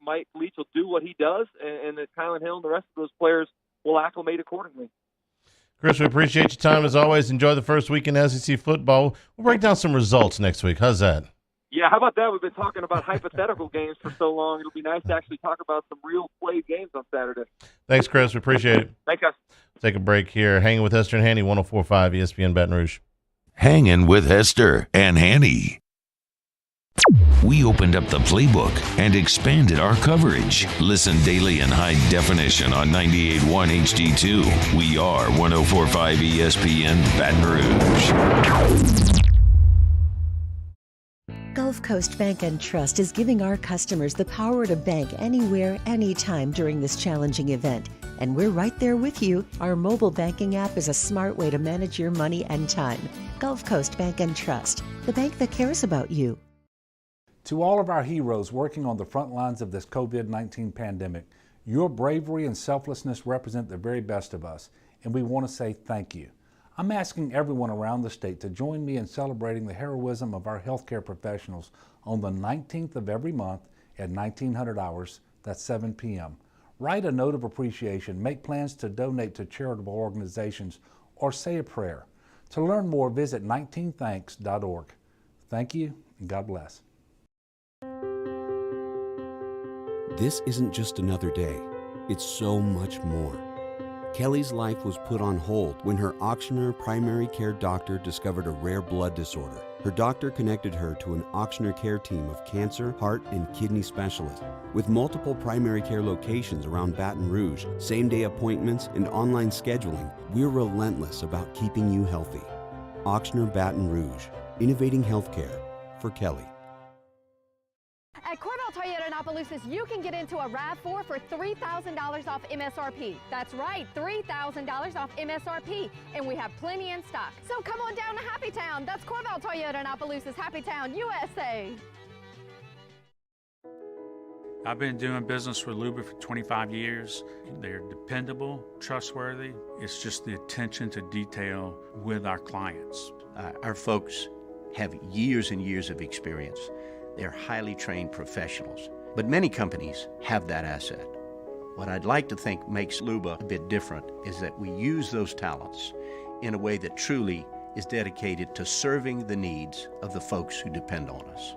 Mike Leach will do what he does, and that Kylan Hill and the rest of those players will acclimate accordingly. Chris, we appreciate your time as always. Enjoy the first week in SEC football. We'll break down some results next week. How's that? Yeah, how about that? We've been talking about hypothetical games for so long. It'll be nice to actually talk about some real play games on Saturday. Thanks, Chris. We appreciate it. Thanks, guys. Take a break here. Hanging with Hester and Hanny, 104.5 ESPN Baton Rouge. Hanging with Hester and Hanny. We opened up the playbook and expanded our coverage. Listen daily in high definition on 98.1 HD2. We are 104.5 ESPN Baton Rouge. Gulf Coast Bank and Trust is giving our customers the power to bank anywhere, anytime during this challenging event. And we're right there with you. Our mobile banking app is a smart way to manage your money and time. Gulf Coast Bank and Trust, the bank that cares about you. To all of our heroes working on the front lines of this COVID-19 pandemic, your bravery and selflessness represent the very best of us, and we want to say thank you. I'm asking everyone around the state to join me in celebrating the heroism of our healthcare professionals on the 19th of every month at 1900 hours, that's 7 p.m. Write a note of appreciation, make plans to donate to charitable organizations, or say a prayer. To learn more, visit 19thanks.org. Thank you, and God bless. This isn't just another day. It's so much more. Kelly's life was put on hold when her auctioneer primary care doctor discovered a rare blood disorder. Her doctor connected her to an auctioneer care team of cancer, heart, and kidney specialists. With multiple primary care locations around Baton Rouge, same-day appointments, and online scheduling, we're relentless about keeping you healthy. Auctioneer Baton Rouge, innovating healthcare for Kelly. At Corval Toyota in Opelousas, you can get into a RAV4 for $3,000 off MSRP. That's right, $3,000 off MSRP. And we have plenty in stock. So come on down to Happy Town. That's Corval Toyota in Opelousas, Happy Town, USA. I've been doing business with Luba for 25 years. They're dependable, trustworthy. It's just the attention to detail with our clients. Our folks have years and years of experience. They're highly trained professionals, but many companies have that asset. What I'd like to think makes Luba a bit different is that we use those talents in a way that truly is dedicated to serving the needs of the folks who depend on us.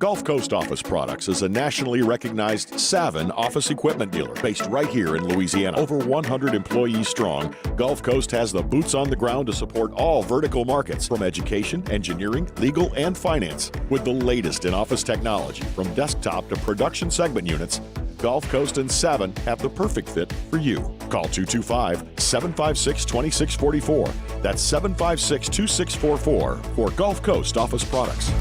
Gulf Coast Office Products is a nationally recognized Savin office equipment dealer based right here in Louisiana. Over 100 employees strong, Gulf Coast has the boots on the ground to support all vertical markets, from education, engineering, legal, and finance. With the latest in office technology, from desktop to production segment units, Gulf Coast and Savin have the perfect fit for you. Call 225-756-2644. That's 756-2644 for Gulf Coast Office Products.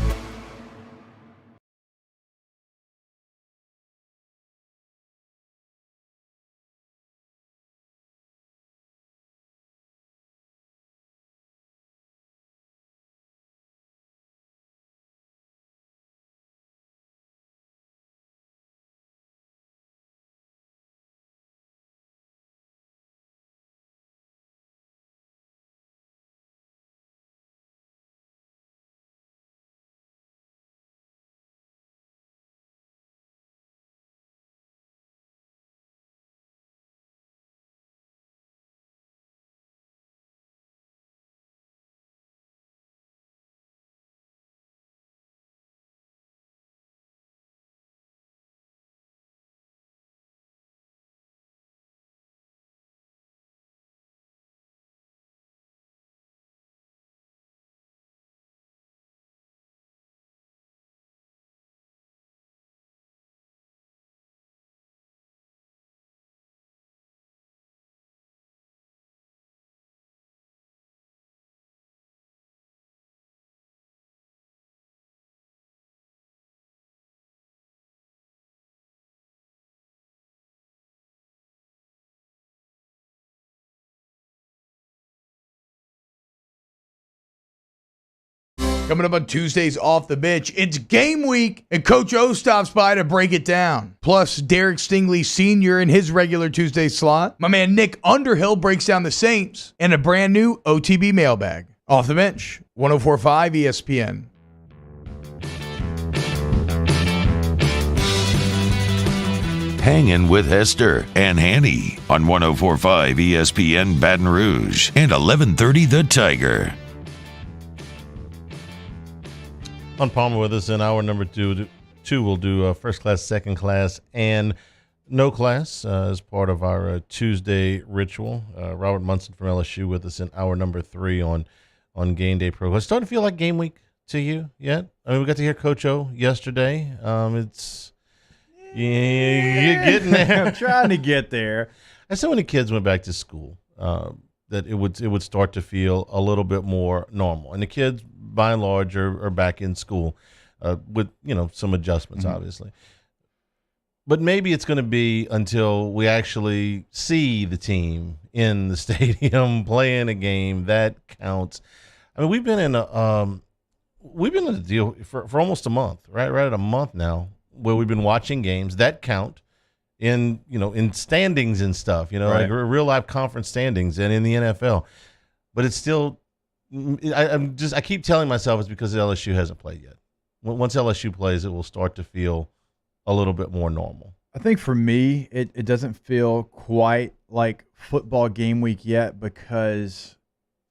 Coming up on Tuesdays Off the Bench, it's game week, and Coach O stops by to break it down. Plus, Derek Stingley Sr. in his regular Tuesday slot. My man Nick Underhill breaks down the Saints, and a brand new OTB mailbag. Off the Bench, 104.5 ESPN. Hangin' with Hester and Hanny on 104.5 ESPN Baton Rouge and 1130 The Tiger. On Palmer with us in hour number two. We'll do first class, second class, and no class as part of our Tuesday ritual. Robert Munson from LSU with us in hour number 3 on Game Day Pro. It's starting to feel like game week to you yet? I mean, we got to hear Coach O yesterday. It's you're getting there. I'm trying to get there. I said when the kids went back to school that it would start to feel a little bit more normal, and the kids by and large are back in school with some adjustments, obviously. But maybe it's going to be until we actually see the team in the stadium playing a game that counts. I mean, we've been in a deal for almost a month, right at a month now, where we've been watching games that count in standings and stuff, Right. like real life conference standings and in the NFL. But it's still, I keep telling myself it's because LSU hasn't played yet. Once LSU plays, it will start to feel a little bit more normal. I think for me, it doesn't feel quite like football game week yet, because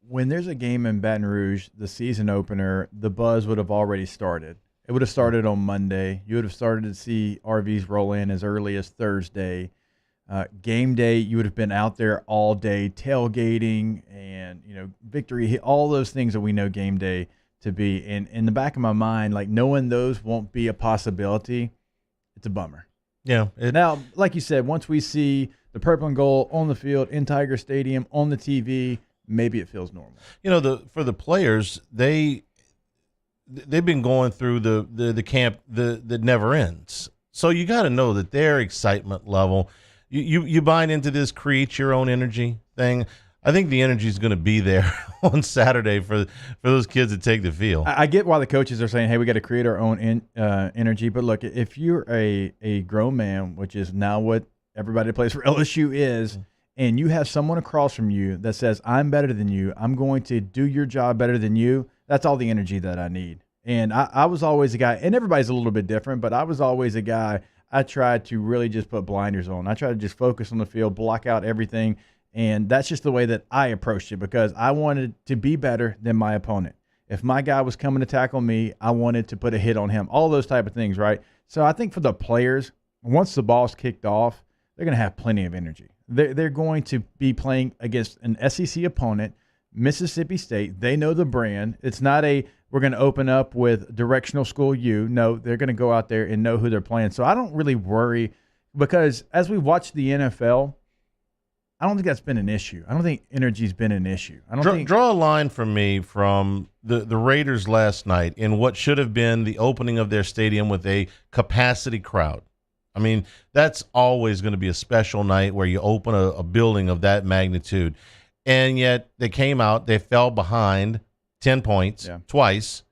when there's a game in Baton Rouge, the season opener, the buzz would have already started. It would have started on Monday. You would have started to see RVs roll in as early as Thursday. Game day, you would have been out there all day tailgating and, victory, all those things that we know game day to be. And in the back of my mind, like knowing those won't be a possibility, it's a bummer. Yeah. Now, like you said, once we see the purple and gold on the field, in Tiger Stadium, on the TV, maybe it feels normal. For the players, they've been going through the camp that never ends. So you got to know that their excitement level, you buying into this create your own energy thing. I think the energy is going to be there on Saturday for those kids to take the field. I get why the coaches are saying, hey, we got to create our own energy. But look, if you're a grown man, which is now what everybody that plays for LSU is, and you have someone across from you that says, I'm better than you, I'm going to do your job better than you, that's all the energy that I need. And I was always a guy, and everybody's a little bit different, but I was always a guy, I tried to really just put blinders on. I tried to just focus on the field, block out everything. And that's just the way that I approached it, because I wanted to be better than my opponent. If my guy was coming to tackle me, I wanted to put a hit on him, all those type of things, right? So I think for the players, once the ball's kicked off, they're going to have plenty of energy. They're going to be playing against an SEC opponent, Mississippi State. They know the brand. It's not we're going to open up with directional school U. No, they're going to go out there and know who they're playing. So I don't really worry, because as we watch the NFL, I don't think that's been an issue. I don't think energy's been an issue. I don't draw a line for me from the Raiders last night in what should have been the opening of their stadium with a capacity crowd. I mean, that's always going to be a special night where you open a building of that magnitude. And yet they came out, they fell behind 10 points twice,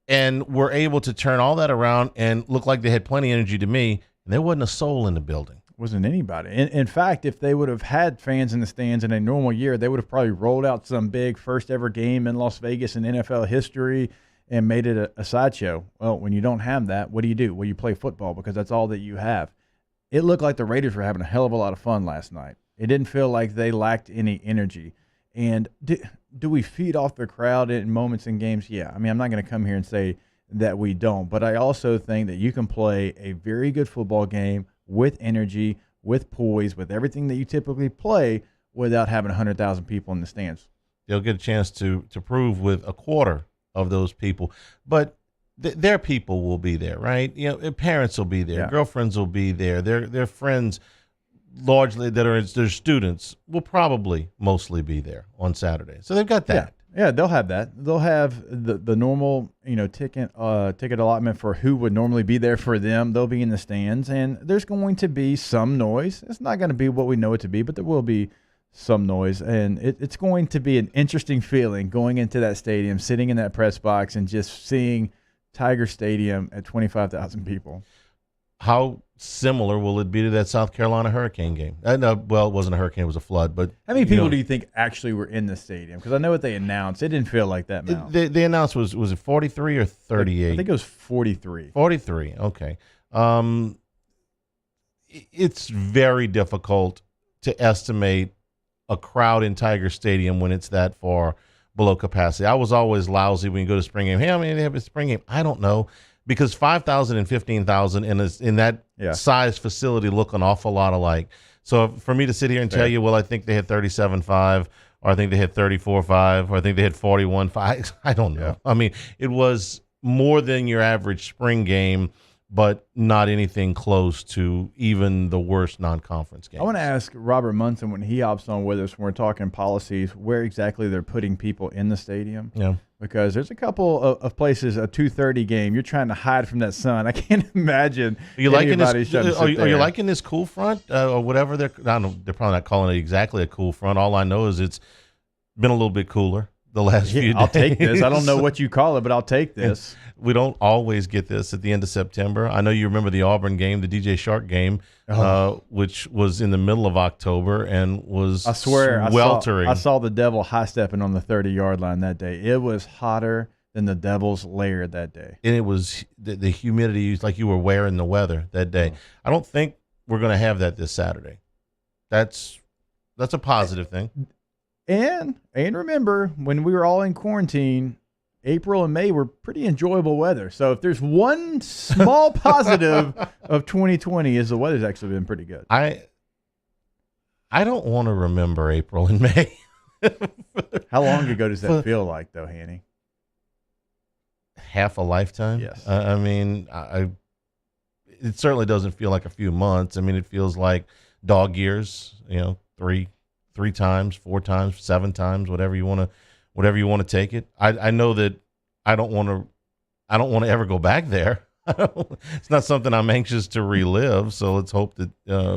and were able to turn all that around and look like they had plenty of energy to me, and there wasn't a soul in the building. Wasn't anybody. In fact, if they would have had fans in the stands in a normal year, they would have probably rolled out some big first ever game in Las Vegas in NFL history and made it a sideshow. Well, when you don't have that, what do? Well, you play football, because that's all that you have. It looked like the Raiders were having a hell of a lot of fun last night. It didn't feel like they lacked any energy. And do we feed off the crowd in moments in games? Yeah. I mean, I'm not going to come here and say that we don't, but I also think that you can play a very good football game with energy, with poise, with everything that you typically play without having 100,000 people in the stands. They'll get a chance to prove with a quarter of those people. But their people will be there, right? Parents will be there. Girlfriends will be there. Their friends, largely that are their students, will probably mostly be there on Saturday. So they've got that. Yeah, they'll have that. They'll have the normal, ticket allotment for who would normally be there for them. They'll be in the stands, and there's going to be some noise. It's not going to be what we know it to be, but there will be some noise. And it's going to be an interesting feeling going into that stadium, sitting in that press box, and just seeing Tiger Stadium at 25,000 people. How similar will it be to that South Carolina hurricane game? Well, it wasn't a hurricane; it was a flood. But how many people do you think actually were in the stadium? Because I know what they announced. It didn't feel like that amount. They announced was it 43 or 38? I think it was 43. 43. Okay. It's very difficult to estimate a crowd in Tiger Stadium when it's that far below capacity. I was always lousy when you go to spring game. Hey, I mean, they have a spring game. I don't know. Because 5,000 and 15,000 in that size facility look an awful lot alike. So for me to sit here and tell you, well, I think they had 37.5, or I think they had 34.5, or I think they had 41.5, I don't know. Yeah. I mean, it was more than your average spring game, but not anything close to even the worst non-conference games. I want to ask Robert Munson, when he hops on with us when we're talking policies, where exactly they're putting people in the stadium. Yeah. Because there's a couple of places, a 2:30 game, you're trying to hide from that sun. I can't imagine. Are you liking this? Are you liking this cool front or whatever they're? I don't know. They're probably not calling it exactly a cool front. All I know is it's been a little bit cooler the last few days. I'll take this. I don't know what you call it, but I'll take this. We don't always get this at the end of September. I know you remember the Auburn game, the DJ Shark game, which was in the middle of October and was sweltering. I saw the Devil high-stepping on the 30-yard line that day. It was hotter than the Devil's lair that day. And it was the humidity, like you were wearing the weather that day. I don't think we're going to have that this Saturday. That's a positive thing. And remember, when we were all in quarantine, April and May were pretty enjoyable weather. So if there's one small positive of 2020 is the weather's actually been pretty good. I don't want to remember April and May. How long ago does that feel like, though, Hanny? Half a lifetime? Yes. I mean, it certainly doesn't feel like a few months. I mean, it feels like dog years, three times, 4 times, 7 times, whatever you want to take it. I know that I don't want to ever go back there. It's not something I'm anxious to relive. So let's hope that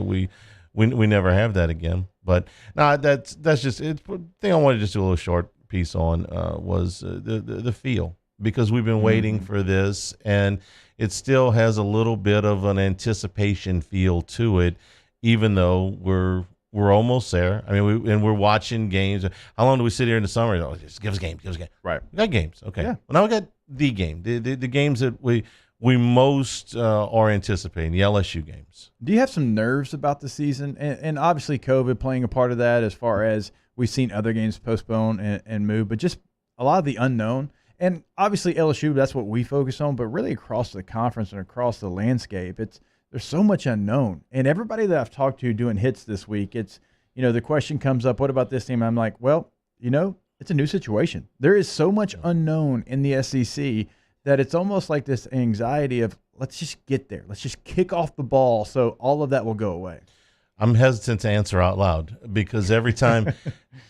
we never have that again. But no, that's just it. The thing I wanted to just do a little short piece on was the feel, because we've been waiting for this, and it still has a little bit of an anticipation feel to it, even though we're almost there. I mean, we're watching games. How long do we sit here in the summer? Oh, just give us a game. Right. We got games. Okay. Yeah. Well, now we got the game, the games that we most are anticipating, the LSU games. Do you have some nerves about the season? And obviously COVID playing a part of that, as far as we've seen other games postpone and move, but just a lot of the unknown. And obviously LSU, that's what we focus on, but really across the conference and across the landscape, there's so much unknown. And everybody that I've talked to doing hits this week, it's, the question comes up, what about this team? I'm like, well, it's a new situation. There is so much unknown in the SEC that it's almost like this anxiety of, let's just get there. Let's just kick off the ball so all of that will go away. I'm hesitant to answer out loud, because every time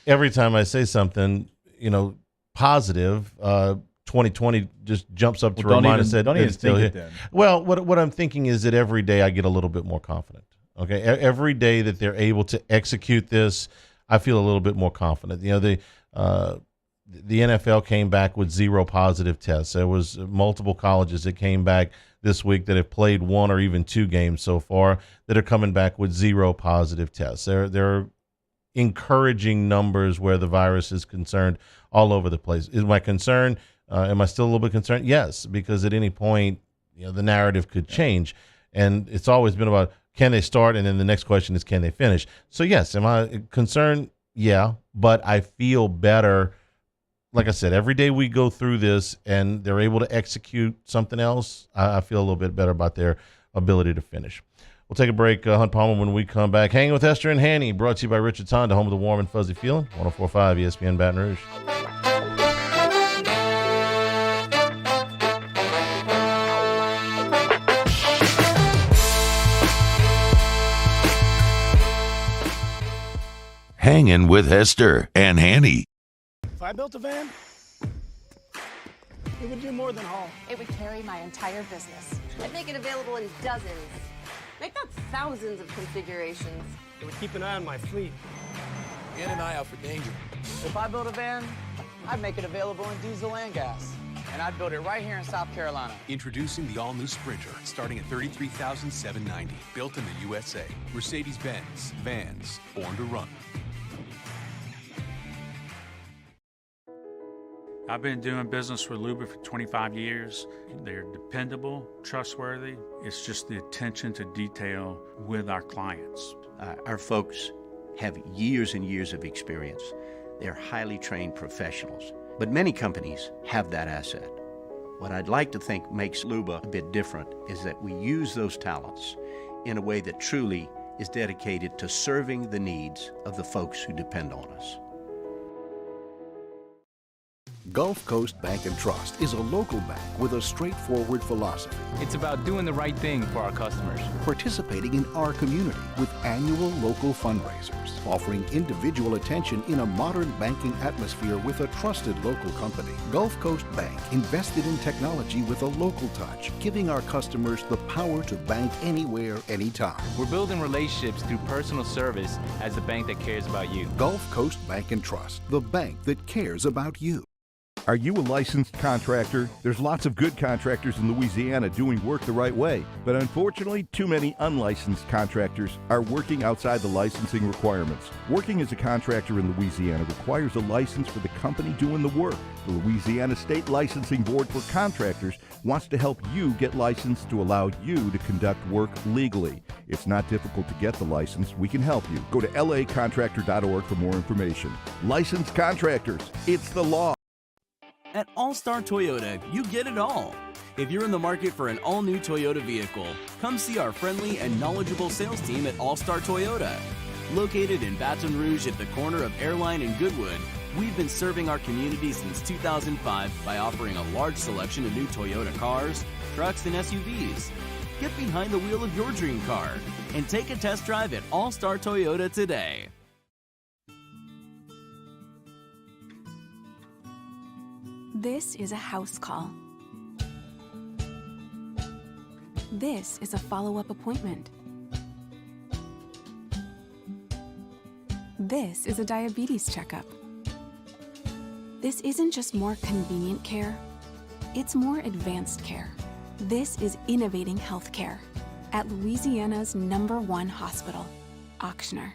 I say something, positive, 2020 just jumps up to remind us that it's still here. Well, what I'm thinking is that every day I get a little bit more confident. Okay, every day that they're able to execute this, I feel a little bit more confident. The NFL came back with 0 positive tests. There was multiple colleges that came back this week that have played 1 or even 2 games so far that are coming back with 0 positive tests. There are encouraging numbers where the virus is concerned all over the place. Is my concern? Am I still a little bit concerned? Yes, because at any point, the narrative could change. And it's always been about, can they start? And then the next question is, can they finish? So yes, am I concerned? Yeah, but I feel better. Like I said, every day we go through this and they're able to execute something else, I feel a little bit better about their ability to finish. We'll take a break, Hunt Palmer, when we come back. Hanging with Hester and Hanny, brought to you by Richard's Honda, home of the warm and fuzzy feeling. 104.5 ESPN Baton Rouge. Hanging with Hester and Hanny. If I built a van, it would do more than haul. It would carry my entire business. I'd make it available in dozens, make not thousands of configurations. It would keep an eye on my fleet. and an eye out for danger. If I build a van, I'd make it available in diesel and gas. And I'd build it right here in South Carolina. Introducing the all-new Sprinter, starting at $33,790. Built in the USA. Mercedes-Benz. Vans. Born to run. I've been doing business with Luba for 25 years. They're dependable, trustworthy. It's just the attention to detail with our clients. Our folks have years and years of experience. They're highly trained professionals. But many companies have that asset. What I'd like to think makes Luba a bit different is that we use those talents in a way that truly is dedicated to serving the needs of the folks who depend on us. Gulf Coast Bank and Trust is a local bank with a straightforward philosophy. It's about doing the right thing for our customers. Participating in our community with annual local fundraisers, offering individual attention in a modern banking atmosphere with a trusted local company. Gulf Coast Bank invested in technology with a local touch, giving our customers the power to bank anywhere, anytime. We're building relationships through personal service as the bank that cares about you. Gulf Coast Bank and Trust, the bank that cares about you. Are you a licensed contractor? There's lots of good contractors in Louisiana doing work the right way, but unfortunately, too many unlicensed contractors are working outside the licensing requirements. Working as a contractor in Louisiana requires a license for the company doing the work. The Louisiana State Licensing Board for Contractors wants to help you get licensed to allow you to conduct work legally. It's not difficult to get the license. We can help you. Go to lacontractor.org for more information. Licensed contractors, it's the law. At All-Star Toyota, you get it all. If you're in the market for an all-new Toyota vehicle, come see our friendly and knowledgeable sales team at All-Star Toyota. Located in Baton Rouge at the corner of Airline and Goodwood, we've been serving our community since 2005 by offering a large selection of new Toyota cars, trucks, and SUVs. Get behind the wheel of your dream car and take a test drive at All-Star Toyota today. This is a house call. This is a follow-up appointment. This is a diabetes checkup. This isn't just more convenient care, it's more advanced care. This is innovating healthcare at Louisiana's #1 hospital, Ochsner.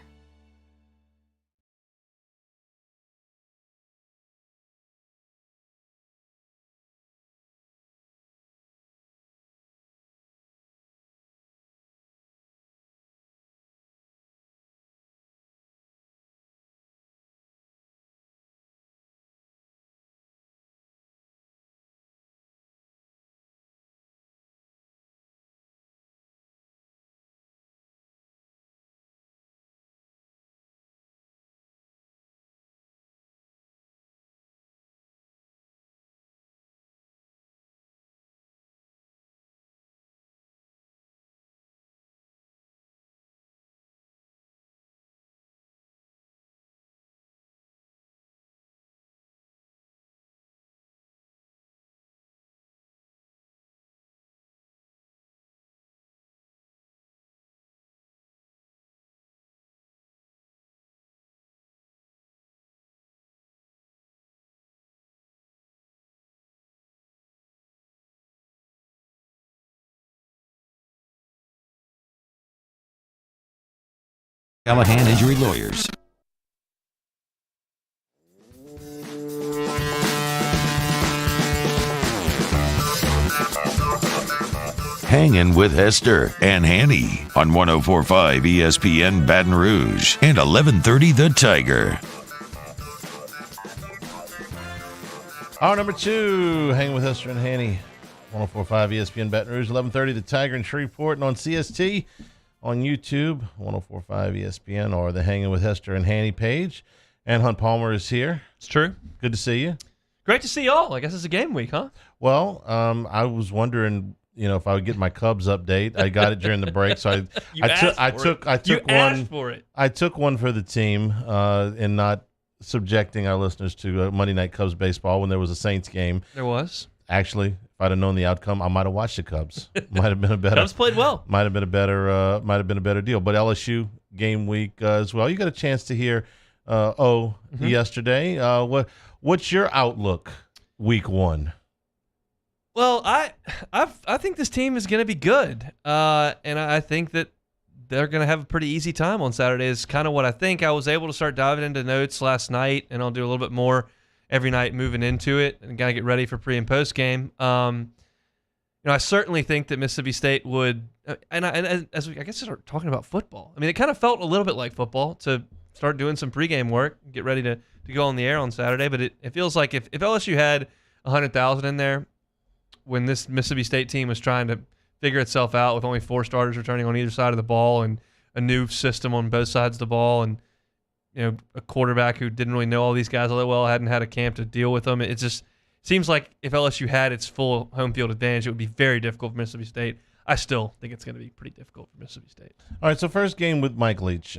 Callahan Injury Lawyers. Hangin' with Hester and Hanny on 104.5 ESPN Baton Rouge and 1130 The Tiger. Hour number 2, Hanging with Hester and Hanny, 104.5 ESPN Baton Rouge, 1130 The Tiger in Shreveport, and on CST on YouTube, 104.5 ESPN, or the Hanging with Hester and Hanny page. And Hunt Palmer is here. It's true. Good to see you. Great to see y'all. I guess it's a game week, huh? Well, I was wondering, if I would get my Cubs update. I got it during the break, so I took one for the team, and not subjecting our listeners to Monday Night Cubs baseball when there was a Saints game. There was. Actually, if I'd have known the outcome, I might have watched the Cubs. Might have been a better. Cubs played well. Might have been a better deal. But LSU game week as well. You got a chance to hear yesterday. What's your outlook week one? Well, I think this team is going to be good, and I think that they're going to have a pretty easy time on Saturday is kind of what I think. I was able to start diving into notes last night, and I'll do a little bit more every night moving into it and got to get ready for pre and post game. I certainly think that Mississippi State would, and as we, I guess, start talking about football. I mean, it kind of felt a little bit like football to start doing some pregame work, get ready to go on the air on Saturday. But it feels like if LSU had 100,000 in there when this Mississippi State team was trying to figure itself out with only 4 starters returning on either side of the ball and a new system on both sides of the ball, and a quarterback who didn't really know all these guys all that well, hadn't had a camp to deal with them. It just seems like if LSU had its full home field advantage, it would be very difficult for Mississippi State. I still think it's going to be pretty difficult for Mississippi State. All right, so first game with Mike Leach,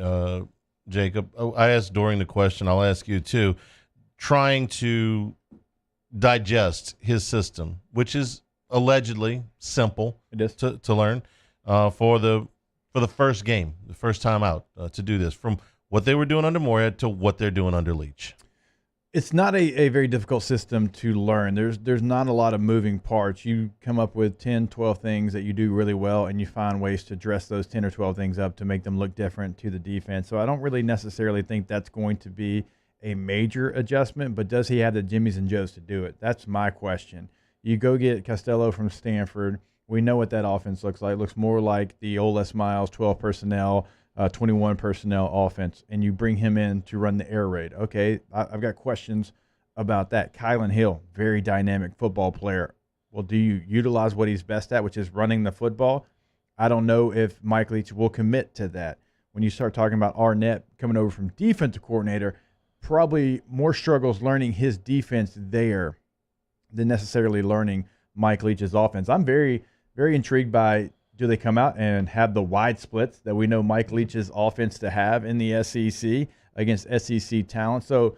Jacob. I asked during the question, I'll ask you too, trying to digest his system, which is allegedly simple to learn for the first game, the first time out to do this, from what they were doing under Moorhead to what they're doing under Leach. It's not a very difficult system to learn. There's not a lot of moving parts. You come up with 10, 12 things that you do really well, and you find ways to dress those 10 or 12 things up to make them look different to the defense. So I don't really necessarily think that's going to be a major adjustment, but does he have the Jimmies and Joes to do it? That's my question. You go get Costello from Stanford. We know what that offense looks like. It looks more like the old Les Miles 12 personnel, 21 personnel offense, and you bring him in to run the air raid. Okay, I've got questions about that. Kylan Hill, very dynamic football player. Well, do you utilize what he's best at, which is running the football? I don't know if Mike Leach will commit to that. When you start talking about Arnett coming over from defensive coordinator, probably more struggles learning his defense there than necessarily learning Mike Leach's offense. I'm very, very intrigued by, do they come out and have the wide splits that we know Mike Leach's offense to have in the SEC against SEC talent? So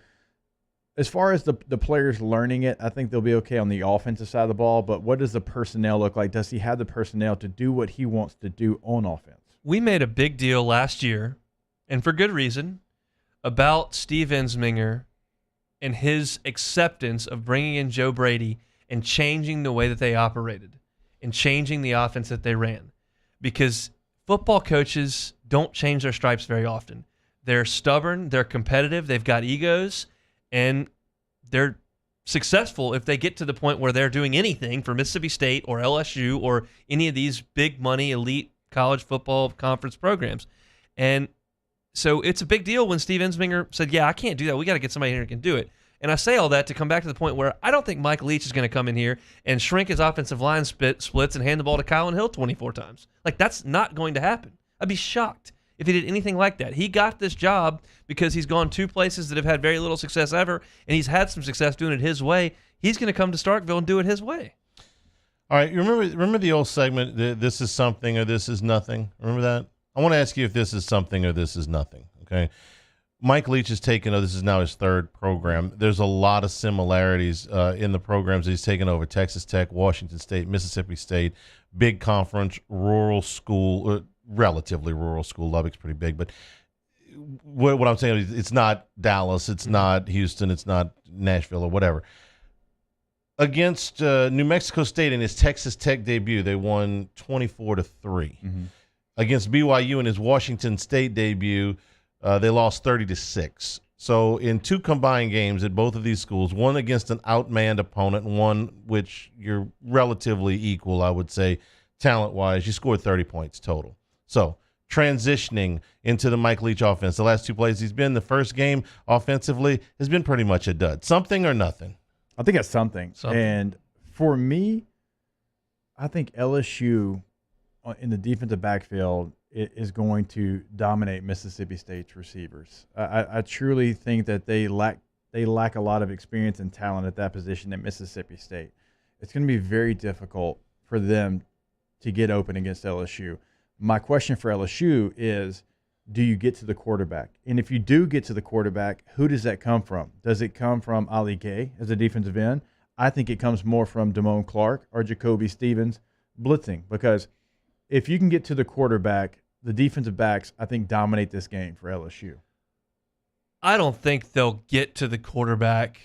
as far as the players learning it, I think they'll be okay on the offensive side of the ball. But what does the personnel look like? Does he have the personnel to do what he wants to do on offense? We made a big deal last year, and for good reason, about Steve Ensminger and his acceptance of bringing in Joe Brady and changing the way that they operated and changing the offense that they ran. Because football coaches don't change their stripes very often. They're stubborn, they're competitive, they've got egos, and they're successful if they get to the point where they're doing anything for Mississippi State or LSU or any of these big money elite college football conference programs. And so it's a big deal when Steve Ensminger said, yeah, I can't do that. We got to get somebody here who can do it. And I say all that to come back to the point where I don't think Mike Leach is going to come in here and shrink his offensive line splits and hand the ball to Kylan Hill 24 times. Like, that's not going to happen. I'd be shocked if he did anything like that. He got this job because he's gone 2 places that have had very little success ever, and he's had some success doing it his way. He's going to come to Starkville and do it his way. All right, you remember the old segment, this is something or this is nothing? Remember that? I want to ask you if this is something or this is nothing, okay? Mike Leach has taken, this is now his 3rd program. There's a lot of similarities in the programs that he's taken over: Texas Tech, Washington State, Mississippi State, big conference, rural school, relatively rural school. Lubbock's pretty big, but what I'm saying is it's not Dallas, it's not Houston, it's not Nashville or whatever. Against New Mexico State in his Texas Tech debut, they won 24-3. Mm-hmm. Against BYU in his Washington State debut, they lost 30-6. So in 2 combined games at both of these schools, one against an outmanned opponent and one which you're relatively equal, I would say, talent-wise, you scored 30 points total. So transitioning into the Mike Leach offense, the last 2 plays he's been, the first game offensively has been pretty much a dud. Something or nothing? I think it's something. And for me, I think LSU in the defensive backfield is going to dominate Mississippi State's receivers. I truly think that they lack a lot of experience and talent at that position at Mississippi State. It's going to be very difficult for them to get open against LSU. My question for LSU is, do you get to the quarterback? And if you do get to the quarterback, who does that come from? Does it come from Ali Gay as a defensive end? I think it comes more from Damone Clark or Jacoby Stevens blitzing, because if you can get to the quarterback, the defensive backs, I think, dominate this game for LSU. I don't think they'll get to the quarterback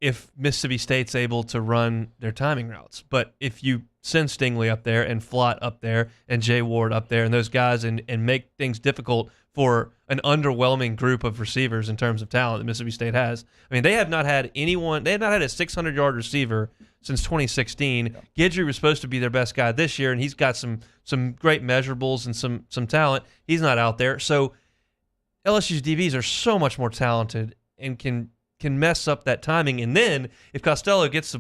if Mississippi State's able to run their timing routes. But if you send Stingley up there and Flott up there and Jay Ward up there and those guys and make things difficult for an underwhelming group of receivers in terms of talent that Mississippi State has. I mean, they have not had a 600-yard receiver since 2016. Yeah. Guidry was supposed to be their best guy this year, and he's got some great measurables and some talent. He's not out there. So LSU's DBs are so much more talented and can mess up that timing. And then if Costello takes the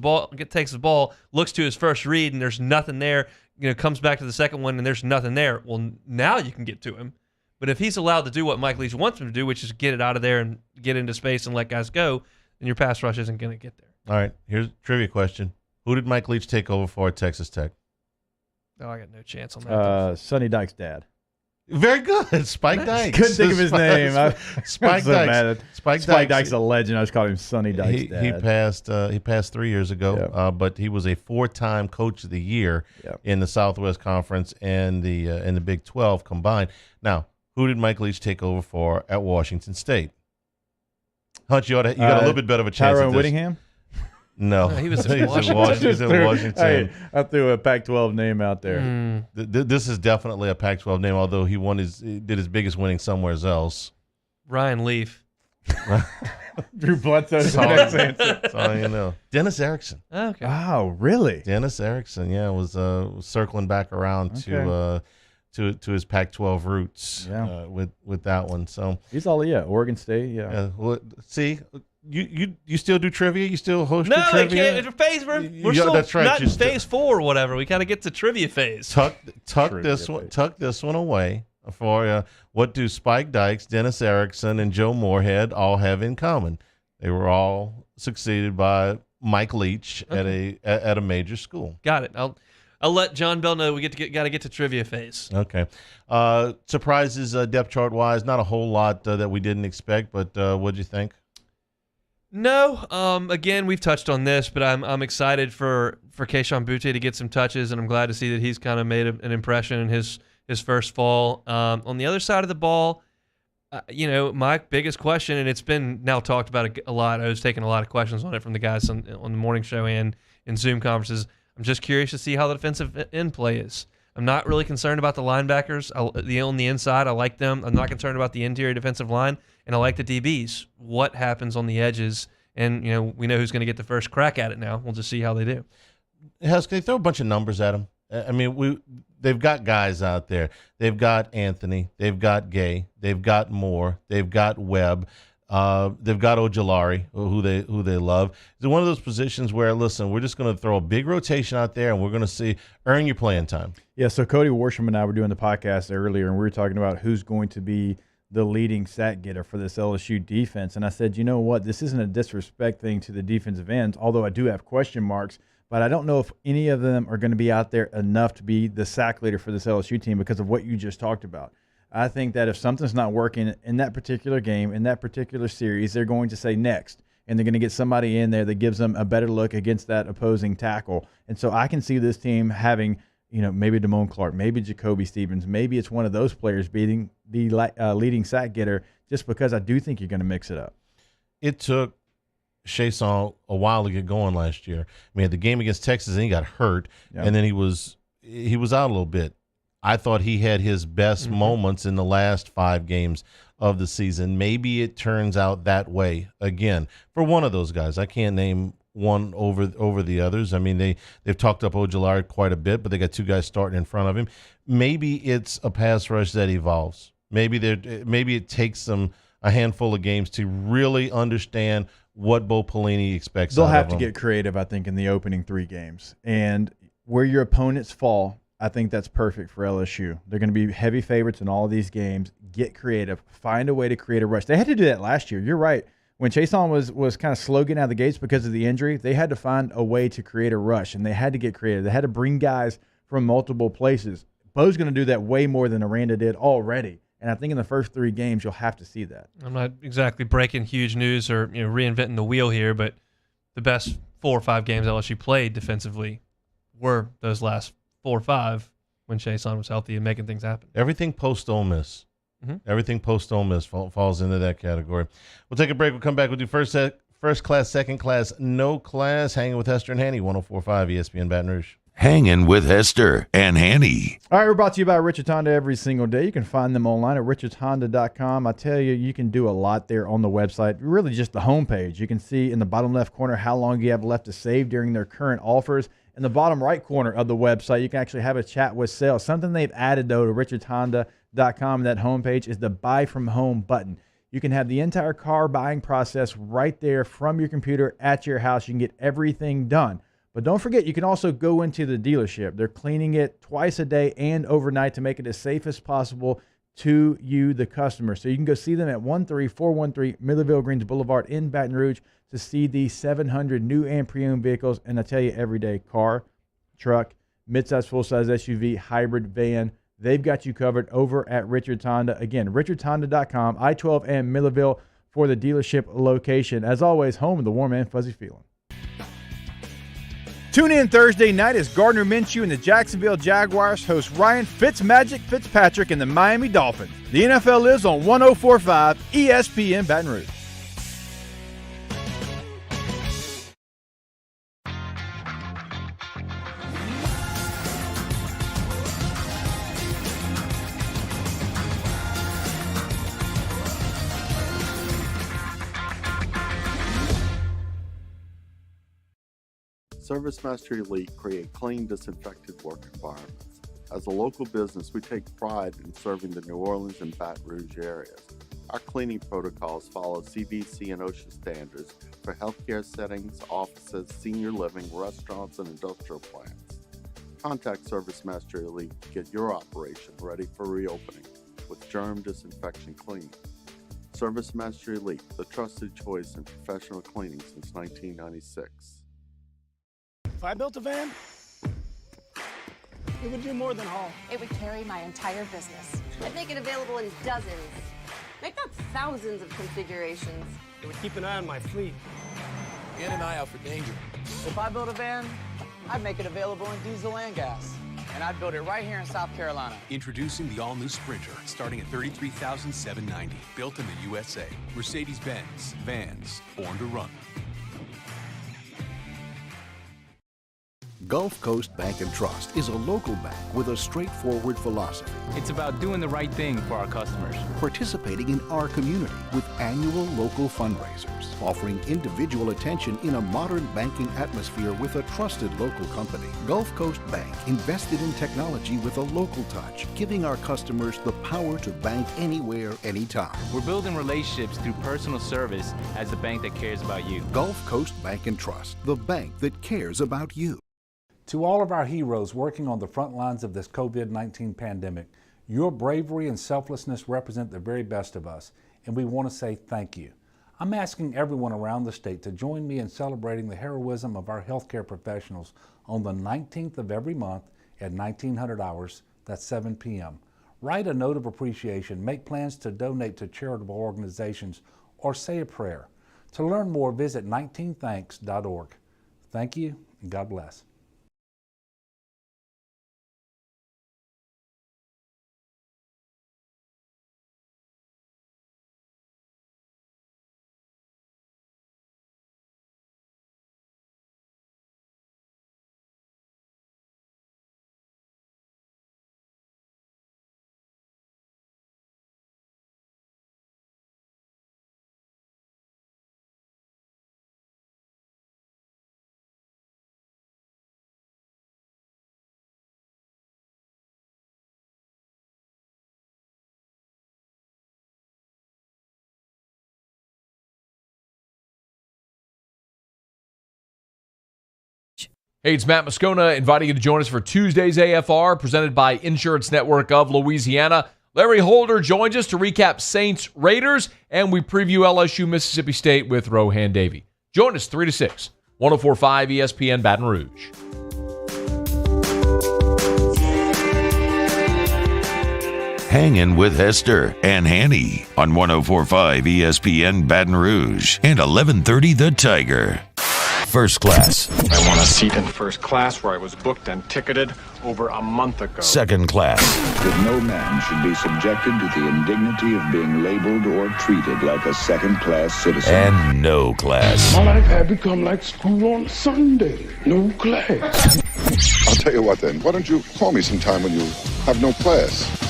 ball, looks to his first read, and there's nothing there, comes back to the second one, and there's nothing there, well, now you can get to him. But if he's allowed to do what Mike Leach wants him to do, which is get it out of there and get into space and let guys go, then your pass rush isn't going to get there. All right, here's a trivia question. Who did Mike Leach take over for at Texas Tech? Oh, I got no chance on that. Sonny Dykes' dad. Very good. Spike Dykes. Couldn't think of his name. Spike Dykes. Spike Dykes is a legend. I was calling him Sonny Dykes' dad. He passed 3 years ago, but he was a 4-time Coach of the Year in the Southwest Conference and the Big 12 combined. Now, who did Mike Leach take over for at Washington State? Hunch, you got a little bit better of a chance Tyrone at this. Whittingham? No, he was in Washington. He's in Washington. Hey, I threw a Pac-12 name out there. This is definitely a Pac-12 name, although he did his biggest winning somewhere else. Ryan Leaf. Drew Bledsoe's the next answer. That's all you know. Dennis Erickson. Okay. Wow, really? Dennis Erickson, was circling back around to his Pac-12 roots with that one. So he's all Oregon State. Yeah. See, you still do trivia? You still host no, the trivia? No, we're still that's right, not in phase 4 or whatever. We got to get to trivia phase. Tuck this one away for what do Spike Dykes, Dennis Erickson, and Joe Moorhead all have in common? They were all succeeded by Mike Leach at a major school. Got it. I'll let John Bell know we got to get to trivia phase. Okay. Surprises depth chart wise, not a whole lot that we didn't expect, but what'd you think? No. Again, we've touched on this, but I'm excited for Keishon Butte to get some touches, and I'm glad to see that he's kind of made an impression in his first fall. On the other side of the ball, my biggest question, and it's been now talked about a lot. I was taking a lot of questions on it from the guys on the morning show and in Zoom conferences. I'm just curious to see how the defensive end play is. I'm not really concerned about the linebackers. On the inside, I like them. I'm not concerned about the interior defensive line, and I like the DBs. What happens on the edges? And, we know who's going to get the first crack at it now. We'll just see how they do. Can they throw a bunch of numbers at them? I mean, they've got guys out there. They've got Anthony. They've got Gay. They've got Moore. They've got Webb. They've got Ojolari, who they love. It's one of those positions where, listen, we're just going to throw a big rotation out there, and we're going to earn your playing time. Yeah, so Cody Worsham and I were doing the podcast earlier, and we were talking about who's going to be the leading sack getter for this LSU defense. And I said, you know what, this isn't a disrespect thing to the defensive ends, although I do have question marks, but I don't know if any of them are going to be out there enough to be the sack leader for this LSU team because of what you just talked about. I think that if something's not working in that particular game, in that particular series, they're going to say next, and they're going to get somebody in there that gives them a better look against that opposing tackle. And so I can see this team having, maybe Damone Clark, maybe Jacoby Stevens, maybe it's one of those players beating the leading sack getter, just because I do think you're going to mix it up. It took Chason a while to get going last year. I mean, the game against Texas, and he got hurt, and then he was out a little bit. I thought he had his best moments in the last 5 games of the season. Maybe it turns out that way again for one of those guys. I can't name one over the others. I mean, they've talked up Ojolari quite a bit, but they got 2 guys starting in front of him. Maybe it's a pass rush that evolves. Maybe it takes them a handful of games to really understand what Bo Pelini expects. They'll have to get creative, I think, in the opening 3 games. And where your opponents fall, I think that's perfect for LSU. They're going to be heavy favorites in all of these games. Get creative. Find a way to create a rush. They had to do that last year. You're right. When Chason was kind of slow getting out of the gates because of the injury, they had to find a way to create a rush, and they had to get creative. They had to bring guys from multiple places. Bo's going to do that way more than Aranda did already. And I think in the first 3 games, you'll have to see that. I'm not exactly breaking huge news or reinventing the wheel here, but the best 4 or 5 games LSU played defensively were those last 4 or 5 when Chason was healthy and making things happen. Everything post Ole Miss. Everything post Ole Miss falls into that category. We'll take a break. We'll come back. We'll do first class, second class, no class. Hanging with Hester and Hanny, 104.5 ESPN Baton Rouge. Hanging with Hester and Hanny. All right, we're brought to you by Richards Honda every single day. You can find them online at richardshonda.com. I tell you, you can do a lot there on the website. Really just the homepage. You can see in the bottom left corner how long you have left to save during their current offers. In the bottom right corner of the website, you can actually have a chat with sales. Something they've added, though, to richardshonda.com, that homepage, is the Buy From Home button. You can have the entire car buying process right there from your computer at your house. You can get everything done. But don't forget, you can also go into the dealership. They're cleaning it twice a day and overnight to make it as safe as possible to you, the customer. So you can go see them at 13413 Millerville Greens Boulevard in Baton Rouge to see these 700 new and pre-owned vehicles. And I tell you, every day, car, truck, midsize, full-size SUV, hybrid, van, they've got you covered over at Richards Honda. Again, richardshonda.com, I-12 and Millerville for the dealership location. As always, home of the warm and fuzzy feeling. Tune in Thursday night as Gardner Minshew and the Jacksonville Jaguars host Ryan Fitzpatrick and the Miami Dolphins. The NFL lives on 104.5 ESPN Baton Rouge. Service Mastery Elite create clean, disinfected work environments. As a local business, we take pride in serving the New Orleans and Baton Rouge areas. Our cleaning protocols follow CDC and OSHA standards for healthcare settings, offices, senior living, restaurants, and industrial plants. Contact Service Mastery Elite to get your operation ready for reopening with germ disinfection cleaning. Service Mastery Elite, the trusted choice in professional cleaning since 1996. If I built a van, it would do more than haul. It would carry my entire business. I'd make it available in dozens, if not thousands of configurations. It would keep an eye on my fleet. And an eye out for danger. If I built a van, I'd make it available in diesel and gas. And I'd build it right here in South Carolina. Introducing the all-new Sprinter, starting at $33,790. Built in the USA. Mercedes-Benz. Vans. Born to run. Gulf Coast Bank and Trust is a local bank with a straightforward philosophy. It's about doing the right thing for our customers. Participating in our community with annual local fundraisers, offering individual attention in a modern banking atmosphere with a trusted local company. Gulf Coast Bank invested in technology with a local touch, giving our customers the power to bank anywhere, anytime. We're building relationships through personal service as the bank that cares about you. Gulf Coast Bank and Trust, the bank that cares about you. To all of our heroes working on the front lines of this COVID-19 pandemic, your bravery and selflessness represent the very best of us, and we want to say thank you. I'm asking everyone around the state to join me in celebrating the heroism of our healthcare professionals on the 19th of every month at 1900 hours, that's 7 p.m. Write a note of appreciation, make plans to donate to charitable organizations, or say a prayer. To learn more, visit 19thanks.org. Thank you, and God bless. Hey, it's Matt Moscona inviting you to join us for Tuesday's AFR presented by Insurance Network of Louisiana. Larry Holder joins us to recap Saints Raiders, and we preview LSU Mississippi State with Rohan Davey. Join us 3 to 6, 104.5 ESPN Baton Rouge. Hangin' with Hester and Hanny on 104.5 ESPN Baton Rouge and 1130 The Tiger. First class. I want a seat in first class where I was booked and ticketed over a month ago. Second class. That no man should be subjected to the indignity of being labeled or treated like a second-class citizen. And no class. My life had become like school on Sunday. No class. I'll tell you what then. Why don't you call me sometime when you have no class?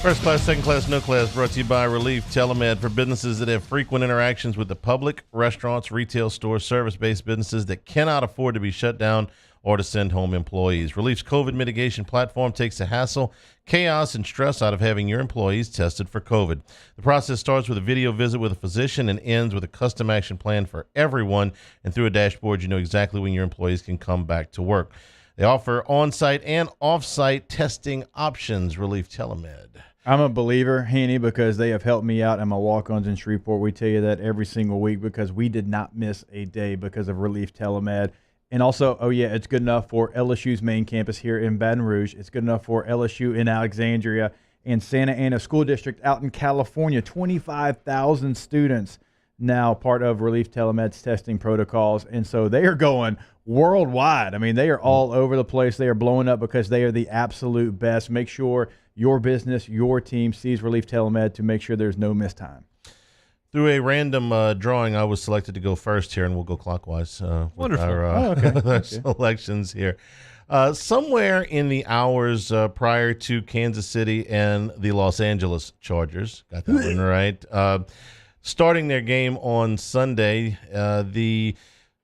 First class, second class, no class, brought to you by Relief Telemed for businesses that have frequent interactions with the public, restaurants, retail stores, service-based businesses that cannot afford to be shut down or to send home employees. Relief's COVID mitigation platform takes the hassle, chaos, and stress out of having your employees tested for COVID. The process starts with a video visit with a physician and ends with a custom action plan for everyone. And through a dashboard, you know exactly when your employees can come back to work. They offer on-site and off-site testing options. Relief Telemed. I'm a believer, Hanny, because they have helped me out in my walk-ons in Shreveport. We tell you that every single week because we did not miss a day because of Relief Telemed. And also, oh yeah, it's good enough for LSU's main campus here in Baton Rouge. It's good enough for LSU in Alexandria and Santa Ana School District out in California. 25,000 students now part of Relief Telemed's testing protocols. And so they are going worldwide. I mean, they are all over the place. They are blowing up because they are the absolute best. Make sure your business, your team sees Relief Telemed to make sure there's no missed time. Through a random drawing, I was selected to go first here, and we'll go clockwise with Wonderful. our selections here. Somewhere in the hours prior to Kansas City and the Los Angeles Chargers, got that one right, starting their game on Sunday, the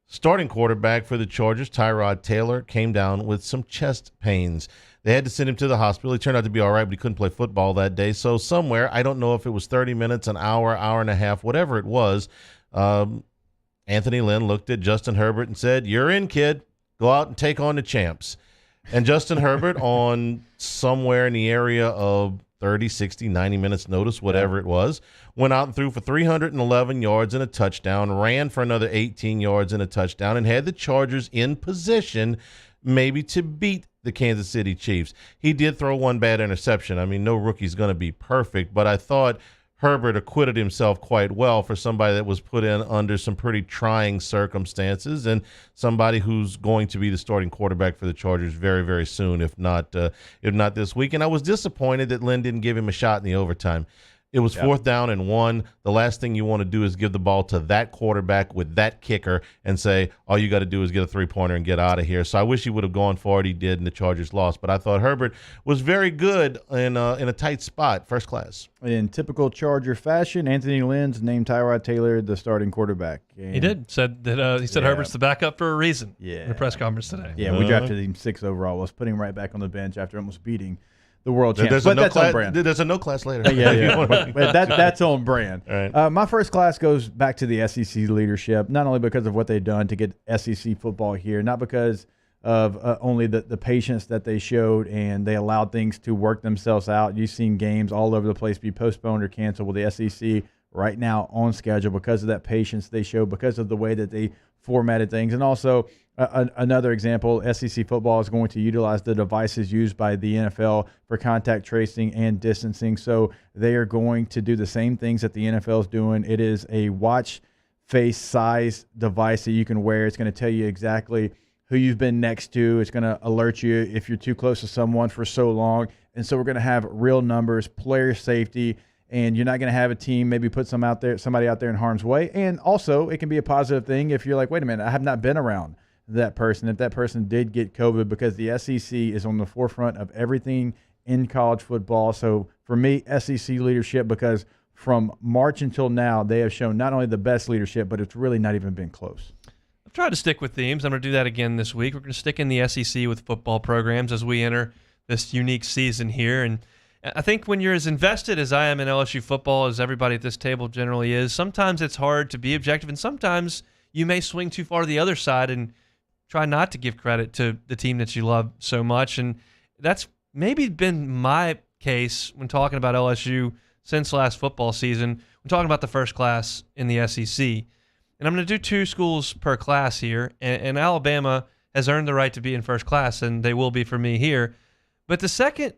starting quarterback for the Chargers, Tyrod Taylor, came down with some chest pains. They had to send him to the hospital. He turned out to be all right, but he couldn't play football that day. So somewhere, I don't know if it was 30 minutes, an hour, hour and a half, whatever it was, Anthony Lynn looked at Justin Herbert and said, "You're in, kid. Go out and take on the champs." And Justin Herbert, on somewhere in the area of 30, 60, 90 minutes notice, whatever it was, went out and threw for 311 yards and a touchdown, ran for another 18 yards and a touchdown, and had the Chargers in position maybe to beat the Kansas City Chiefs. He did throw one bad interception. I mean, no rookie's going to be perfect, but I thought Herbert acquitted himself quite well for somebody that was put in under some pretty trying circumstances and somebody who's going to be the starting quarterback for the Chargers very, very soon, if not this week. And I was disappointed that Lynn didn't give him a shot in the overtime. It was fourth down and one. The last thing you want to do is give the ball to that quarterback with that kicker and say, all you got to do is get a three-pointer and get out of here. So I wish he would have gone for it. He did, and the Chargers lost. But I thought Herbert was very good in a tight spot, first class. In typical Charger fashion, Anthony Lynn's named Tyrod Taylor the starting quarterback. And he did. Said that he said Herbert's the backup for a reason in the press conference today. Yeah, we drafted him 6th overall. Let's put him right back on the bench after almost beating the world champs. But that's on brand. There's a no class later. Yeah. but that's on brand. Right. My first class goes back to the SEC leadership, not only because of what they've done to get SEC football here, not because of only the patience that they showed and they allowed things to work themselves out. You've seen games all over the place be postponed or canceled with the SEC right now on schedule because of that patience they showed, because of the way that they formatted things. And also, another example, SEC football is going to utilize the devices used by the NFL for contact tracing and distancing. So they are going to do the same things that the NFL is doing. It is a watch face size device that you can wear. It's going to tell you exactly who you've been next to. It's going to alert you if you're too close to someone for so long. And so we're going to have real numbers, player safety, and you're not going to have a team maybe put somebody out there in harm's way. And also, it can be a positive thing if you're like, wait a minute, I have not been around that person, if that person did get COVID, because the SEC is on the forefront of everything in college football. So for me, SEC leadership, because from March until now, they have shown not only the best leadership, but it's really not even been close. I've tried to stick with themes. I'm going to do that again this week. We're going to stick in the SEC with football programs as we enter this unique season here. And I think when you're as invested as I am in LSU football, as everybody at this table generally is, sometimes it's hard to be objective, and sometimes you may swing too far to the other side and try not to give credit to the team that you love so much. And that's maybe been my case when talking about LSU since last football season. When talking about the first class in the SEC. And I'm going to do 2 schools per class here. And Alabama has earned the right to be in first class, and they will be for me here. But the second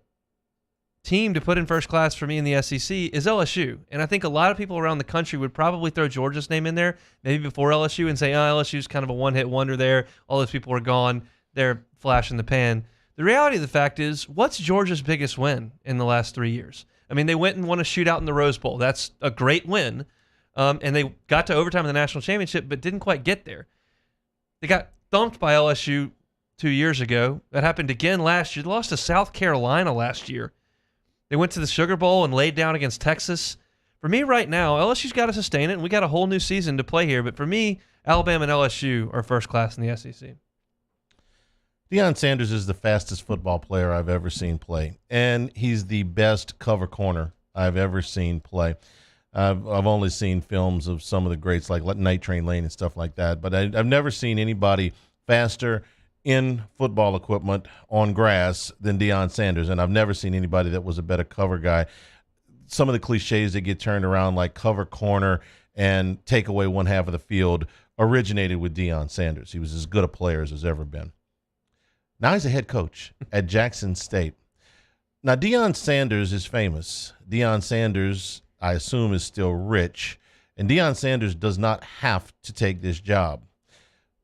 team to put in first class for me in the SEC is LSU. And I think a lot of people around the country would probably throw Georgia's name in there, maybe before LSU, and say, LSU's kind of a one-hit wonder there. All those people are gone. They're flash in the pan. The reality of the fact is, what's Georgia's biggest win in the last 3 years? I mean, they went and won a shootout in the Rose Bowl. That's a great win. And they got to overtime in the national championship, but didn't quite get there. They got thumped by LSU 2 years ago. That happened again last year. They lost to South Carolina last year. They went to the Sugar Bowl and laid down against Texas. For me right now, LSU's got to sustain it, and we got a whole new season to play here. But for me, Alabama and LSU are first class in the SEC. Deion Sanders is the fastest football player I've ever seen play, and he's the best cover corner I've ever seen play. I've only seen films of some of the greats like Night Train Lane and stuff like that, but I've never seen anybody faster in football equipment on grass than Deion Sanders, and I've never seen anybody that was a better cover guy. Some of the cliches that get turned around like cover corner and take away one half of the field originated with Deion Sanders. He was as good a player as has ever been. Now he's a head coach at Jackson State. Now Deion Sanders is famous. Deion Sanders, I assume, is still rich, and Deion Sanders does not have to take this job.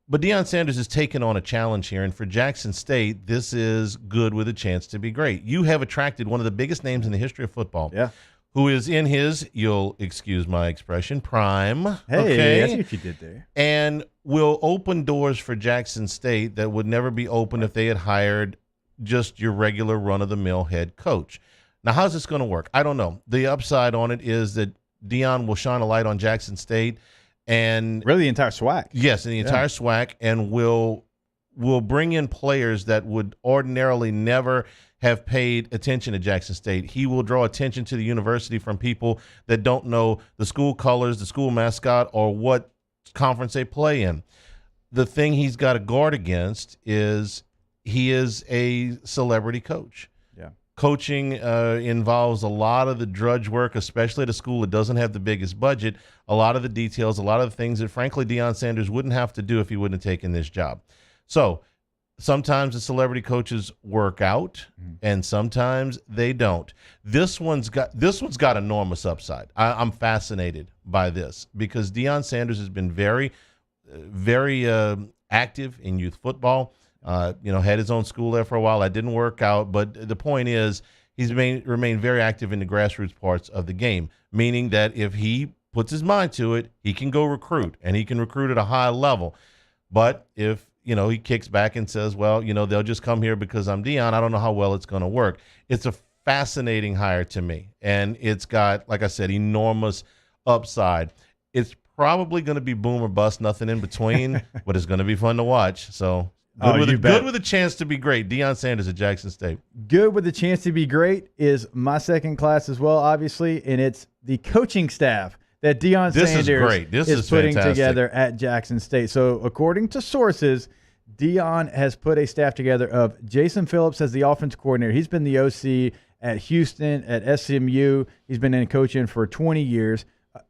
But Deion Sanders is taking on a challenge here, and for Jackson State, this is good with a chance to be great. You have attracted one of the biggest names in the history of football, who is in his, you'll excuse my expression, prime. Hey, I see what you did there. And will open doors for Jackson State that would never be open if they had hired just your regular run-of-the-mill head coach. Now, how's this going to work? I don't know. The upside on it is that Deion will shine a light on Jackson State, and really the entire SWAC. Yes, and the entire SWAC, and will bring in players that would ordinarily never have paid attention to Jackson State. He will draw attention to the university from people that don't know the school colors, the school mascot, or what conference they play in. The thing he's got to guard against is he is a celebrity coach. Coaching involves a lot of the drudge work, especially at a school that doesn't have the biggest budget, a lot of the details, a lot of the things that, frankly, Deion Sanders wouldn't have to do if he wouldn't have taken this job. So sometimes the celebrity coaches work out, and sometimes they don't. This one's got enormous upside. I'm fascinated by this because Deion Sanders has been very, very active in youth football. Had his own school there for a while. That didn't work out, but the point is he's remained very active in the grassroots parts of the game, meaning that if he puts his mind to it, he can go recruit, and he can recruit at a high level. But if he kicks back and says, well, they'll just come here because I'm Deion, I don't know how well it's going to work. It's a fascinating hire to me, and it's got, like I said, enormous upside. It's probably going to be boom or bust, nothing in between, but it's going to be fun to watch. So good with a chance to be great. Deion Sanders at Jackson State. Good with a chance to be great is my second class as well, obviously, and it's the coaching staff that Deion Sanders is putting together at Jackson State. So according to sources, Deion has put a staff together of Jason Phillips as the offense coordinator. He's been the OC at Houston, at SMU. He's been in coaching for 20 years.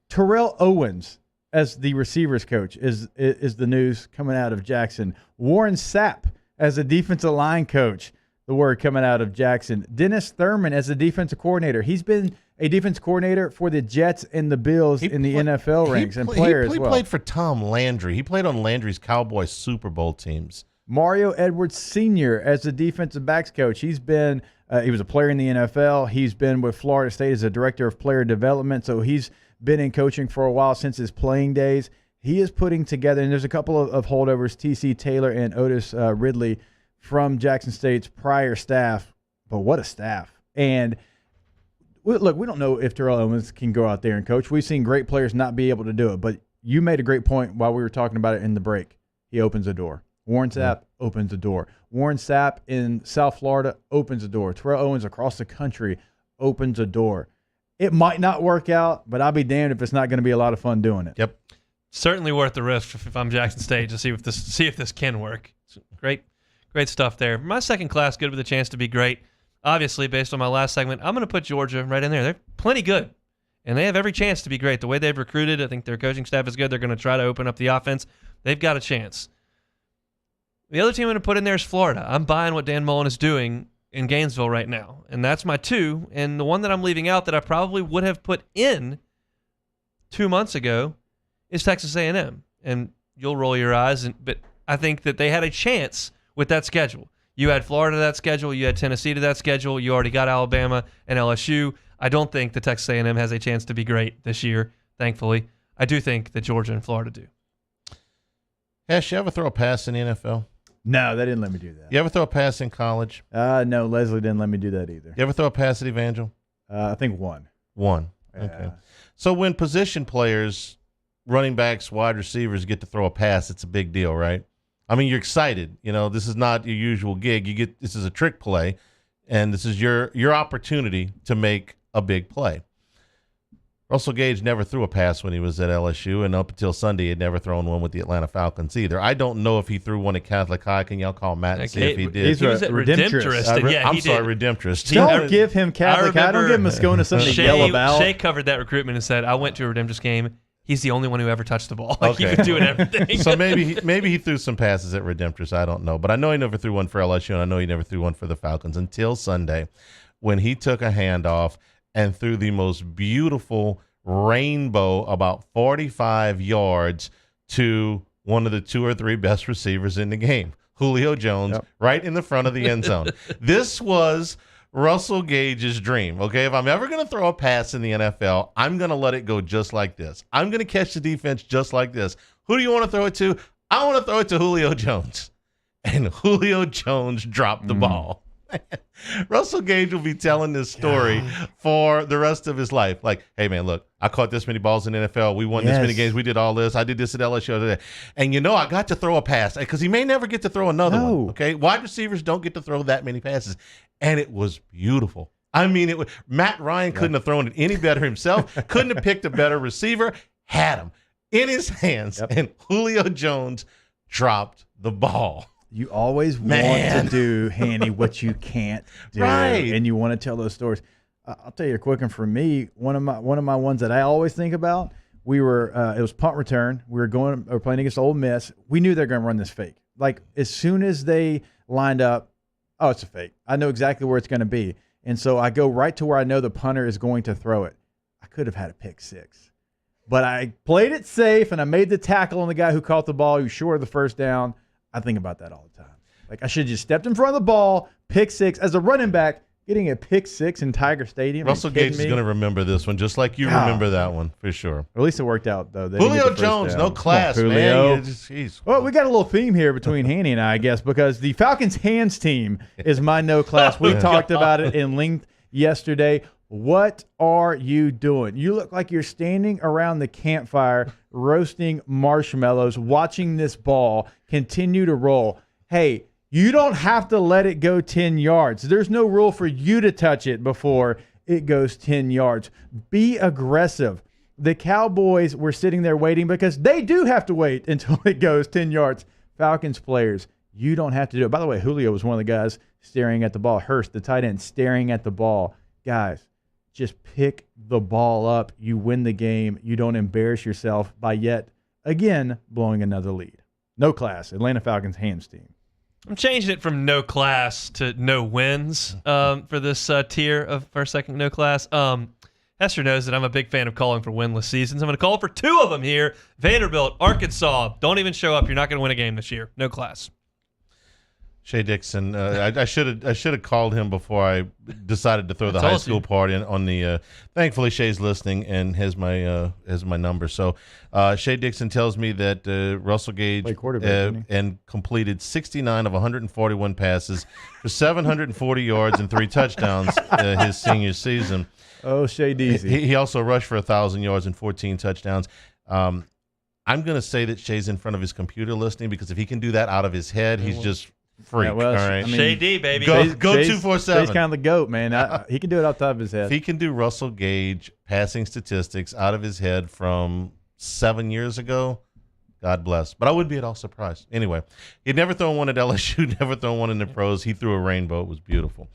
Terrell Owens as the receivers coach is the news coming out of Jackson. Warren Sapp as a defensive line coach, the word coming out of Jackson. Dennis Thurman as a defensive coordinator. He's been a defense coordinator for the Jets and the Bills in the NFL ranks and player as well. He played for Tom Landry. He played on Landry's Cowboys Super Bowl teams. Mario Edwards Sr. as the defensive backs coach. He's been he was a player in the NFL. He's been with Florida State as a director of player development, so he's been in coaching for a while since his playing days. He is putting together, and there's a couple of holdovers, T.C. Taylor and Otis Ridley from Jackson State's prior staff. But what a staff. And look, we don't know if Terrell Owens can go out there and coach. We've seen great players not be able to do it, but you made a great point while we were talking about it in the break. He opens a door. Warren Sapp opens the door. Warren Sapp in South Florida opens the door. Terrell Owens across the country opens a door. It might not work out, but I'll be damned if it's not going to be a lot of fun doing it. Yep. Certainly worth the risk if I'm Jackson State to see if this can work. Great stuff there. My second class, good with a chance to be great. Obviously, based on my last segment, I'm going to put Georgia right in there. They're plenty good, and they have every chance to be great. The way they've recruited, I think their coaching staff is good. They're going to try to open up the offense. They've got a chance. The other team I'm going to put in there is Florida. I'm buying what Dan Mullen is doing in Gainesville right now, and that's my 2. And the one that I'm leaving out that I probably would have put in 2 months ago is Texas A&M. And you'll roll your eyes, but I think that they had a chance with that schedule. You had Florida to that schedule. You had Tennessee to that schedule. You already got Alabama and LSU. I don't think that Texas A&M has a chance to be great this year, thankfully. I do think that Georgia and Florida do. Ash, you ever throw a pass in the NFL? No, they didn't let me do that. You ever throw a pass in college? No, Leslie didn't let me do that either. You ever throw a pass at Evangel? I think one. One. Yeah. Okay. So when position players, running backs, wide receivers get to throw a pass, it's a big deal, right? I mean, you're excited. You know, this is not your usual gig. This is a trick play, and this is your opportunity to make a big play. Russell Gage never threw a pass when he was at LSU, and up until Sunday, he had never thrown one with the Atlanta Falcons either. I don't know if he threw one at Catholic High. Can y'all call Matt and see if he did? He was at Redemptorist. I'm sorry, Redemptorist. Don't give him Catholic High. Don't give Moscona something to yell about. Shay covered that recruitment and said, I went to a Redemptorist game. He's the only one who ever touched the ball. Like, he was doing everything. So maybe he threw some passes at Redemptorist. I don't know. But I know he never threw one for LSU, and I know he never threw one for the Falcons until Sunday when he took a handoff and threw the most beautiful rainbow about 45 yards to one of the 2 or 3 best receivers in the game, Julio Jones, right in the front of the end zone. This was Russell Gage's dream, okay? If I'm ever going to throw a pass in the NFL, I'm going to let it go just like this. I'm going to catch the defense just like this. Who do you want to throw it to? I want to throw it to Julio Jones. And Julio Jones dropped the ball. Russell Gage will be telling this story for the rest of his life. Like, hey, man, look, I caught this many balls in the NFL. We won this many games. We did all this. I did this at LSU. And, I got to throw a pass because he may never get to throw another one, okay? Wide receivers don't get to throw that many passes. And it was beautiful. I mean, Matt Ryan couldn't have thrown it any better himself, couldn't have picked a better receiver, had him in his hands, and Julio Jones dropped the ball. You always want to do, Hanny, what you can't do, right? And you want to tell those stories. I'll tell you a quick one for me. One of my ones that I always think about. We were it was punt return. We were playing against Ole Miss. We knew they were going to run this fake. Like as soon as they lined up, oh, it's a fake. I know exactly where it's going to be, and so I go right to where I know the punter is going to throw it. I could have had a pick six, but I played it safe and I made the tackle on the guy who caught the ball, who short the first down. I think about that all the time. Like, I should have just stepped in front of the ball, pick six. As a running back, getting a pick six in Tiger Stadium. Russell Gage is going to remember this one, just like you remember that one, for sure. At least it worked out, though. Julio Jones, no class, man. Well, we got a little theme here between Hanny and I guess, because the Falcons hands team is my no class. We talked about it in length yesterday. What are you doing? You look like you're standing around the campfire roasting marshmallows, watching this ball continue to roll. Hey, you don't have to let it go 10 yards. There's no rule for you to touch it before it goes 10 yards. Be aggressive. The Cowboys were sitting there waiting because they do have to wait until it goes 10 yards. Falcons players, you don't have to do it. By the way, Julio was one of the guys staring at the ball. Hurst, the tight end, staring at the ball. Guys, just pick the ball up. You win the game. You don't embarrass yourself by yet again blowing another lead. No class. Atlanta Falcons hands team. I'm changing it from no class to no wins for this tier of first, second, no class. Hester knows that I'm a big fan of calling for winless seasons. I'm going to call for 2 of them here. Vanderbilt, Arkansas. Don't even show up. You're not going to win a game this year. No class. Shea Dixon, I should have called him before I decided to throw the high school party on the. Thankfully, Shay's listening and has my number. So, Shea Dixon tells me that Russell Gage and completed 69 of 141 passes for 740 yards and 3 touchdowns his senior season. Oh, Shea Deasy. He also rushed for 1,000 yards and 14 touchdowns. I'm going to say that Shay's in front of his computer listening, because if he can do that out of his head, he's just freak. Yeah, well, all right. Shea D, baby. Go 247. He's kind of the GOAT, man. He can do it off the top of his head. If he can do Russell Gage passing statistics out of his head from 7 years ago, God bless. But I wouldn't be at all surprised. Anyway, he'd never thrown one at LSU, never thrown one in the pros. He threw a rainbow. It was beautiful.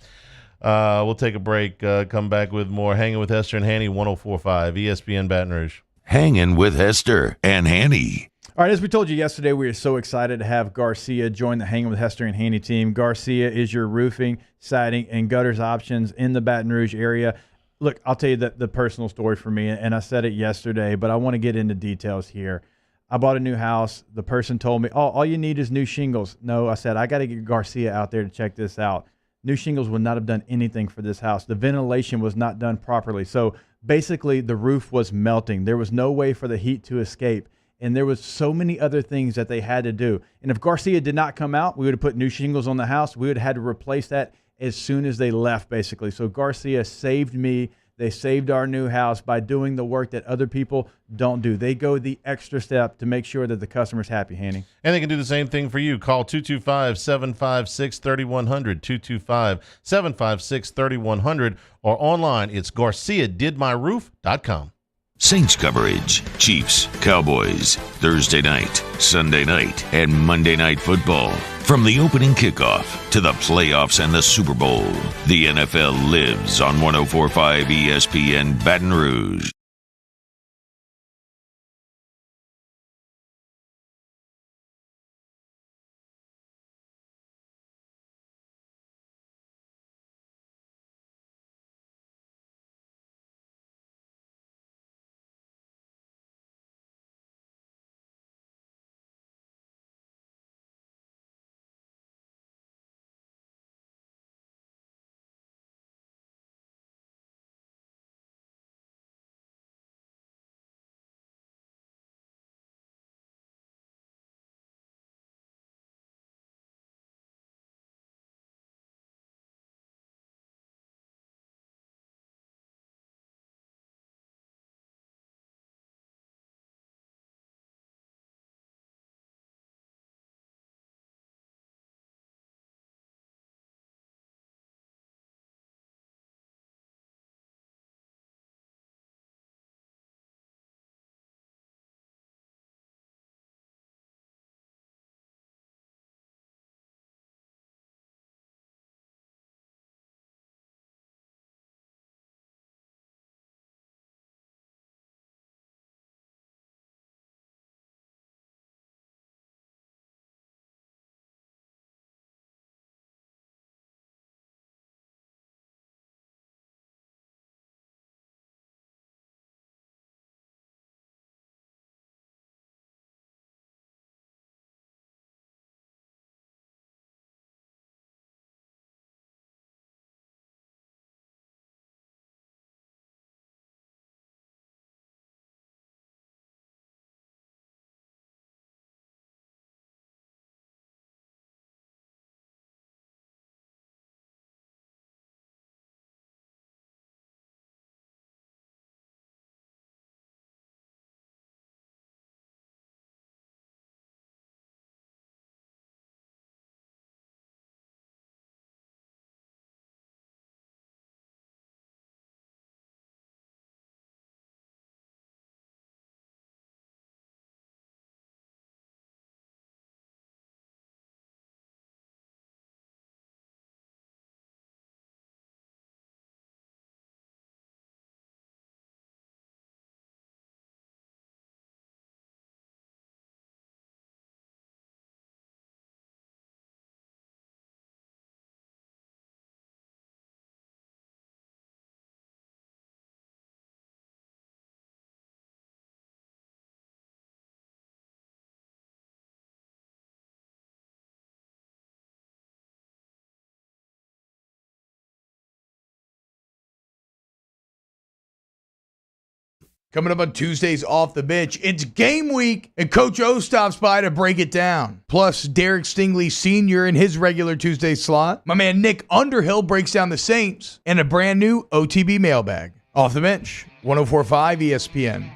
We'll take a break, come back with more Hanging with Hester and Hanny, 104.5 ESPN Baton Rouge. Hanging with Hester and Hanny. All right, as we told you yesterday, we are so excited to have Garcia join the Hangin with Hester and Hanny team. Garcia is your roofing, siding, and gutters options in the Baton Rouge area. Look, I'll tell you the personal story for me, and I said it yesterday, but I want to get into details here. I bought a new house. The person told me, oh, all you need is new shingles. No, I said, I got to get Garcia out there to check this out. New shingles would not have done anything for this house. The ventilation was not done properly. So basically, the roof was melting. There was no way for the heat to escape. And there was so many other things that they had to do. And if Garcia did not come out, we would have put new shingles on the house. We would have had to replace that as soon as they left, basically. So Garcia saved me. They saved our new house by doing the work that other people don't do. They go the extra step to make sure that the customer's happy, Hanny. And they can do the same thing for you. Call 225-756-3100, 225-756-3100, or online, it's GarciaDidMyRoof.com. Saints coverage, Chiefs, Cowboys, Thursday night, Sunday night, and Monday Night Football. From the opening kickoff to the playoffs and the Super Bowl, the NFL lives on 104.5 ESPN Baton Rouge. Coming up on Tuesdays Off the Bench, it's game week, and Coach O stops by to break it down. Plus, Derek Stingley Sr. in his regular Tuesday slot. My man Nick Underhill breaks down the Saints, and a brand new OTB mailbag. Off the Bench, 104.5 ESPN.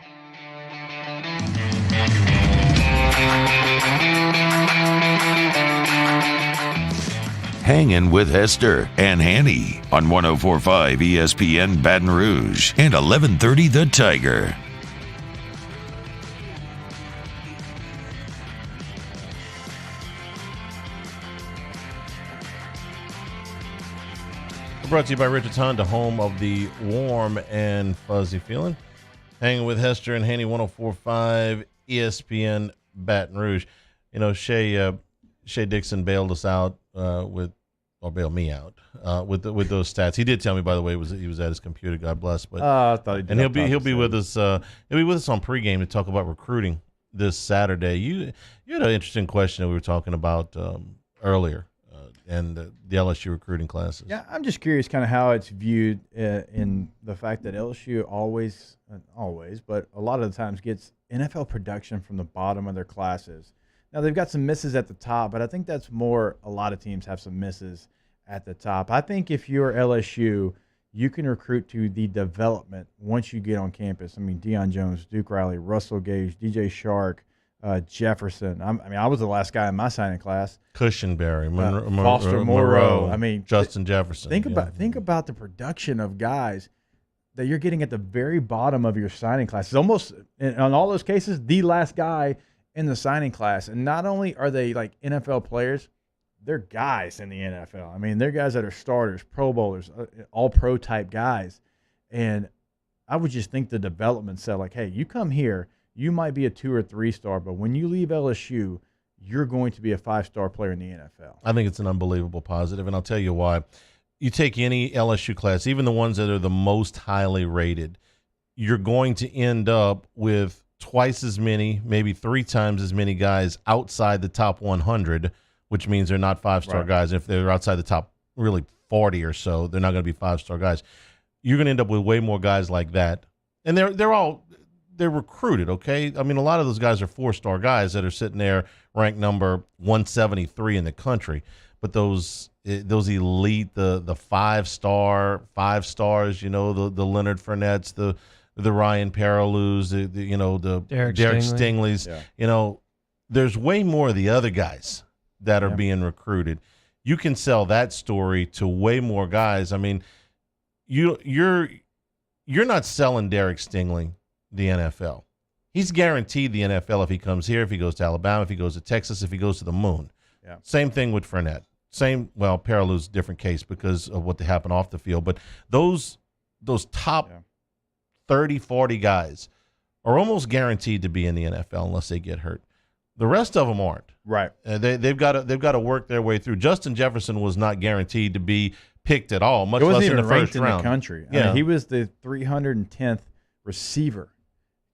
Hangin' with Hester and Hanny on 104.5 ESPN Baton Rouge and 1130 The Tiger. Brought to you by Richard's Honda, home of the warm and fuzzy feeling. Hanging with Hester and Hanny, 104.5 ESPN Baton Rouge. You know, Shea Dixon bailed us out bailed me out with those stats. He did tell me, by the way, he was at his computer. God bless. But I thought he did. And he'll be with us. He'll be with us on pregame to talk about recruiting this Saturday. You had an interesting question that we were talking about earlier, and the LSU recruiting classes. Yeah, I'm just curious, kind of how it's viewed in the fact that LSU not always, but a lot of the times gets NFL production from the bottom of their classes. Now, they've got some misses at the top, but I think that's more a lot of teams have some misses at the top. I think if you're LSU, you can recruit to the development once you get on campus. I mean, Deion Jones, Duke Riley, Russell Gage, DJ Shark, Jefferson. I was the last guy in my signing class. Cushenberry, Foster Moreau. I mean, Justin Jefferson. Think about the production of guys that you're getting at the very bottom of your signing class. It's almost, in all those cases, the last guy in the signing class. And not only are they like NFL players, they're guys in the NFL. I mean, they're guys that are starters, Pro Bowlers, all pro type guys. And I would just think the development said, like, hey, you come here, you might be a 2 or 3 star, but when you leave LSU, you're going to be a 5-star player in the NFL. I think it's an unbelievable positive, and I'll tell you why. You take any LSU class, even the ones that are the most highly rated, you're going to end up with twice as many, maybe 3 times as many guys outside the top 100, which means they're not 5-star guys. If they're outside the top really 40 or so, they're not going to be 5-star guys. You're going to end up with way more guys like that. And they're recruited, okay? I mean, a lot of those guys are 4-star guys that are sitting there ranked number 173 in the country. But those elite, the 5 stars, you know, the Leonard Fournettes, the Ryan Paralus, the Derek Stingley's. Yeah. You know, there's way more of the other guys that are being recruited. You can sell that story to way more guys. I mean, you're not selling Derek Stingley the NFL. He's guaranteed the NFL if he comes here, if he goes to Alabama, if he goes to Texas, if he goes to the moon. Yeah. Same thing with Fournette. Paralou's a different case because of what happened off the field. But those top 30, 40 guys are almost guaranteed to be in the NFL unless they get hurt. The rest of them aren't. Right. They've got to work their way through. Justin Jefferson was not guaranteed to be picked at all, much less in the first round. In the country. Yeah. I mean, he was the 310th receiver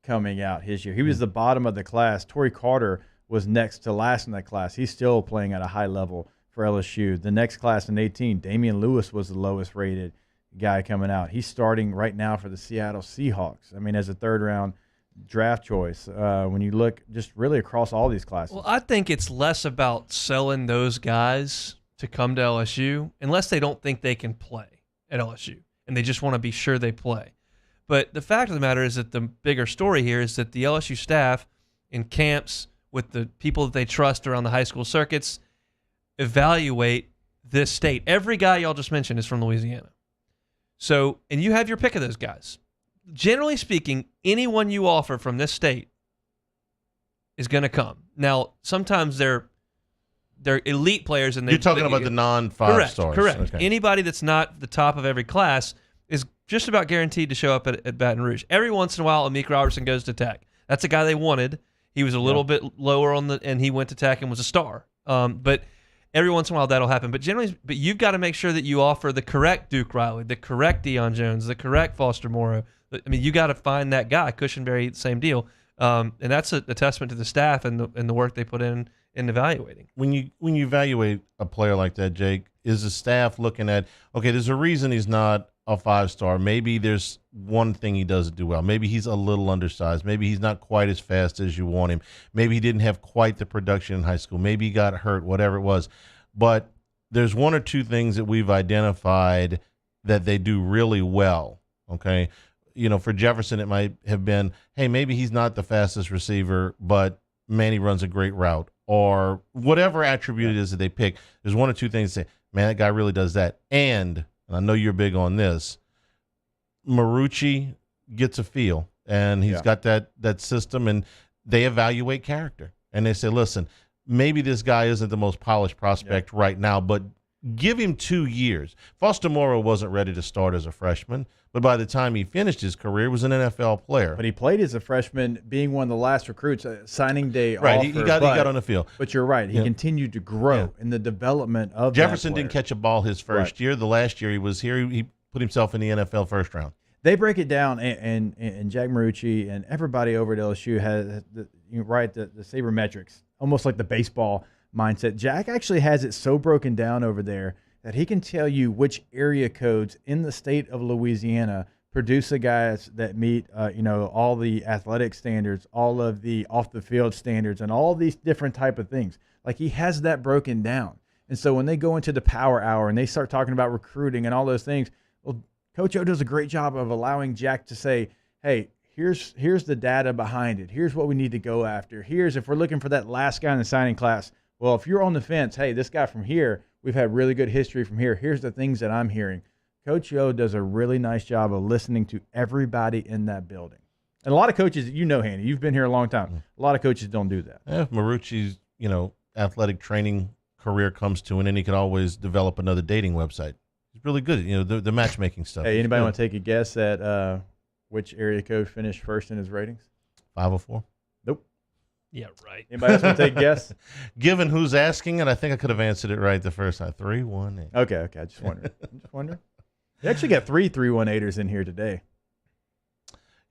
coming out his year. He was the bottom of the class. Torrey Carter was next to last in that class. He's still playing at a high level for LSU. The next class in 18, Damian Lewis was the lowest rated guy coming out. He's starting right now for the Seattle Seahawks. I mean, as a 3rd-round draft choice, when you look just really across all these classes. Well, I think it's less about selling those guys to come to LSU unless they don't think they can play at LSU and they just want to be sure they play. But the fact of the matter is that the bigger story here is that the LSU staff in camps with the people that they trust around the high school circuits evaluate this state. Every guy y'all just mentioned is from Louisiana. So, and you have your pick of those guys. Generally speaking, anyone you offer from this state is going to come. Now, sometimes they're elite players, and you're talking about the non-5 stars. Correct. Okay. Anybody that's not the top of every class is just about guaranteed to show up at Baton Rouge. Every once in a while, Amik Robertson goes to Tech. That's a guy they wanted. He was a little bit lower and he went to Tech and was a star. But every once in a while, that'll happen. But generally, you've got to make sure that you offer the correct Duke Riley, the correct Deion Jones, the correct Foster Moreau. I mean, you got to find that guy. Cushenberry, same deal. And that's a testament to the staff and the work they put in evaluating. When you evaluate a player like that, Jake, is the staff looking at, okay, there's a reason he's not a 5-star. Maybe there's one thing he doesn't do well. Maybe he's a little undersized. Maybe he's not quite as fast as you want him. Maybe he didn't have quite the production in high school. Maybe he got hurt, whatever it was. But there's 1 or 2 things that we've identified that they do really well, okay? You know, for Jefferson, it might have been, hey, maybe he's not the fastest receiver, but man, he runs a great route. Or whatever attribute it is that they pick, there's 1 or 2 things that say, man, that guy really does that. And I know you're big on this, Marucci gets a feel, and he's got that system, and they evaluate character. And they say, listen, maybe this guy isn't the most polished prospect right now, but give him 2 years. Foster Moreau wasn't ready to start as a freshman, but by the time he finished his career, was an NFL player. But he played as a freshman, being one of the last recruits, signing day Right, offer. he got on the field. But you're right. He continued to grow in the development of Jefferson that player. didn't catch a ball his first year. The last year he was here, he put himself in the NFL first round. They break it down, and Jack Marucci and everybody over at LSU has the sabermetrics, almost like the baseball mindset. Jack actually has it so broken down over there that he can tell you which area codes in the state of Louisiana produce the guys that meet, all the athletic standards, all of the off the field standards, and all these different type of things. Like, he has that broken down. And so when they go into the power hour and they start talking about recruiting and all those things, well, Coach O does a great job of allowing Jack to say, hey, here's the data behind it. Here's what we need to go after. Here's, if we're looking for that last guy in the signing class, well, if you're on the fence, hey, this guy from here, we've had really good history from here. Here's the things that I'm hearing. Coach O does a really nice job of listening to everybody in that building. And a lot of coaches, Hanny, you've been here a long time. A lot of coaches don't do that. If Marucci's, athletic training career comes to an end, he could always develop another dating website. He's really good at, the matchmaking stuff. Hey, anybody want to take a guess at which area code finished first in his ratings? 504. Nope. Yeah, right. Anybody else want to take a guess? Given who's asking it, I think I could have answered it right the first time. 318. Okay. I just wondering. They actually got 3 318ers in here today.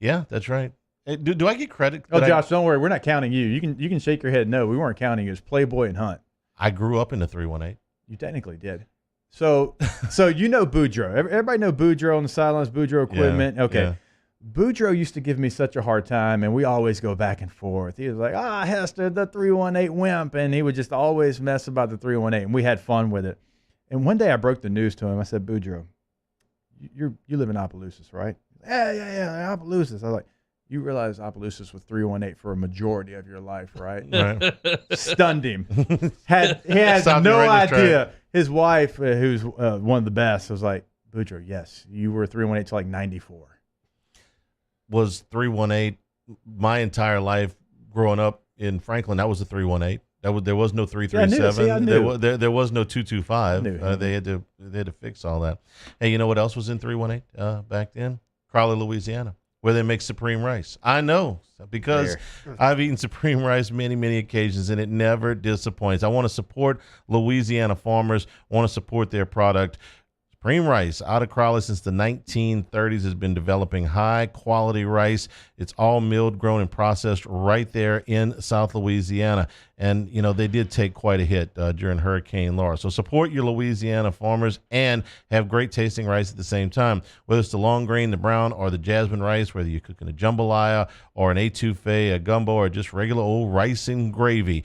Yeah, that's right. Hey, do I get credit? Oh, Josh, don't worry. We're not counting you. You can shake your head. No, we weren't counting you. It was Playboy and Hunt. I grew up in the 318. You technically did. So Boudreaux. Everybody know Boudreaux on the sidelines, Boudreaux equipment. Yeah, okay. yeah. Boudreaux used to give me such a hard time, and we always go back and forth. He was like, Hester, the 318 wimp, and he would just always mess about the 318, and we had fun with it. And one day I broke the news to him. I said, Boudreaux, you live in Opelousas, right? Yeah, Opelousas. I was like, you realize Opelousas was 318 for a majority of your life, right? Right. Stunned him. He has no idea. His wife, who's one of the best, was like, Boudreaux, yes, you were 318 to like 94. Was 318 my entire life growing up in Franklin? That was a 318. There was no 337. I knew. There was no 225. I knew. They had to fix all that. Hey, you know what else was in 318 back then? Crowley, Louisiana, where they make supreme rice. I know, because I've eaten supreme rice many, many occasions, and it never disappoints. I want to support Louisiana farmers. I want to support their product. Supreme Rice out of Crowley since the 1930s has been developing high-quality rice. It's all milled, grown, and processed right there in South Louisiana. And, they did take quite a hit during Hurricane Laura. So support your Louisiana farmers and have great tasting rice at the same time. Whether it's the long grain, the brown, or the jasmine rice, whether you're cooking a jambalaya or an etouffee, a gumbo, or just regular old rice and gravy,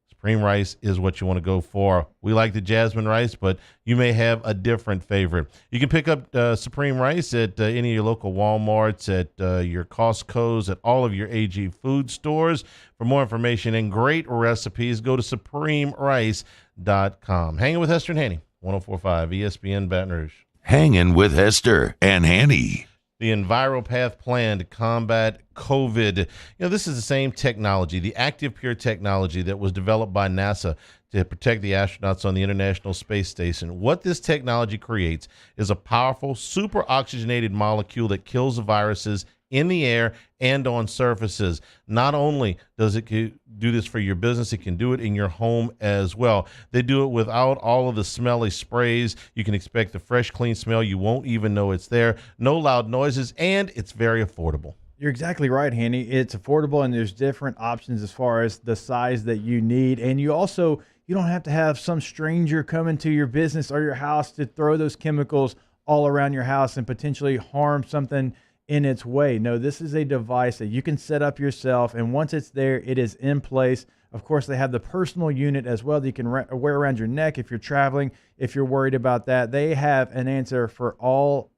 Supreme Rice is what you want to go for. We like the jasmine rice, but you may have a different favorite. You can pick up Supreme Rice at any of your local Walmarts, at your Costco's, at all of your AG food stores. For more information and great recipes, go to supremerice.com. Hanging with Hester and Hanny, 104.5 ESPN Baton Rouge. Hanging with Hester and Hanny. The EnviroPath plan to combat COVID. This is the same technology, the Active Pure technology that was developed by NASA to protect the astronauts on the International Space Station. What this technology creates is a powerful, super oxygenated molecule that kills the viruses in the air and on surfaces. Not only does it do this for your business, it can do it in your home as well. They do it without all of the smelly sprays. You can expect the fresh, clean smell. You won't even know it's there. No loud noises, and it's very affordable. You're exactly right, Hanny. It's affordable, and there's different options as far as the size that you need. And you don't have to have some stranger come into your business or your house to throw those chemicals all around your house and potentially harm something in its way. No, this is a device that you can set up yourself, and once it's there, it is in place. Of course, they have the personal unit as well that you can wear around your neck if you're traveling, if you're worried about that. They have an answer for all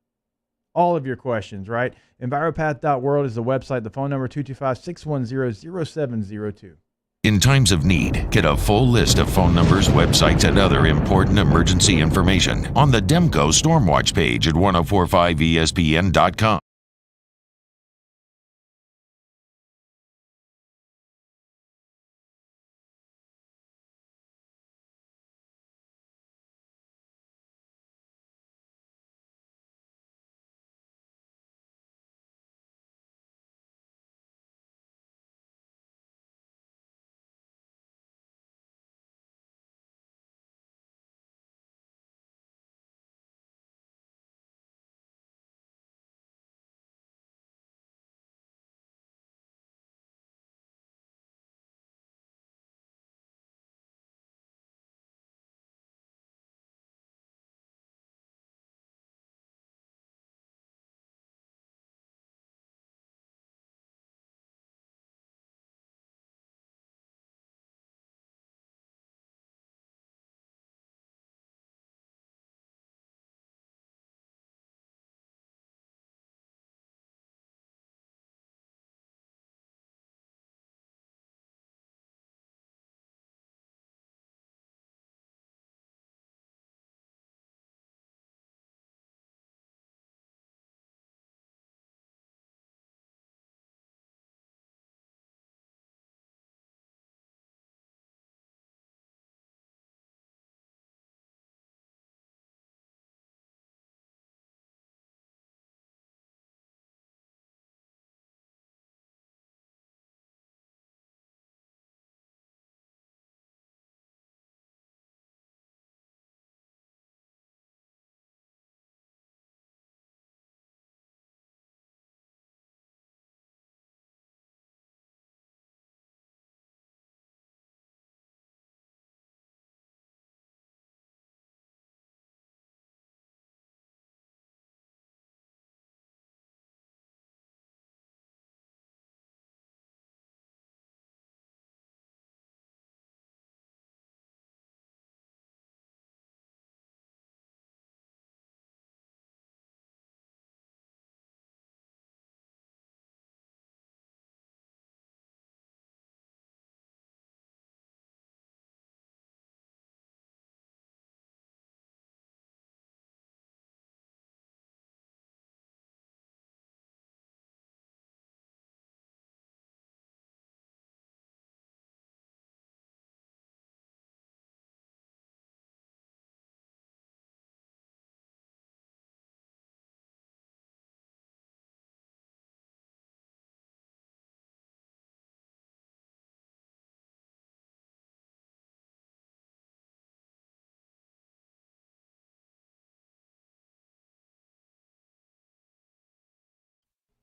of your questions, right? EnviroPath.world is the website. The phone number 225-610-0702. In times of need, get a full list of phone numbers, websites, and other important emergency information on the Demco Stormwatch page at 1045ESPN.com.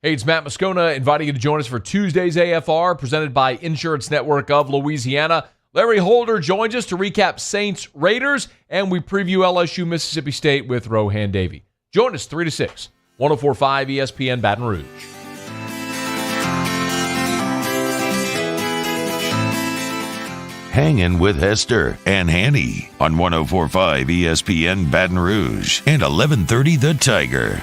Hey, it's Matt Moscona inviting you to join us for Tuesday's AFR, presented by Insurance Network of Louisiana. Larry Holder joins us to recap Saints Raiders, and we preview LSU Mississippi State with Rohan Davey. Join us 3 to 6, 104.5 ESPN Baton Rouge. Hangin' with Hester and Hanny on 104.5 ESPN Baton Rouge and 1130 The Tiger.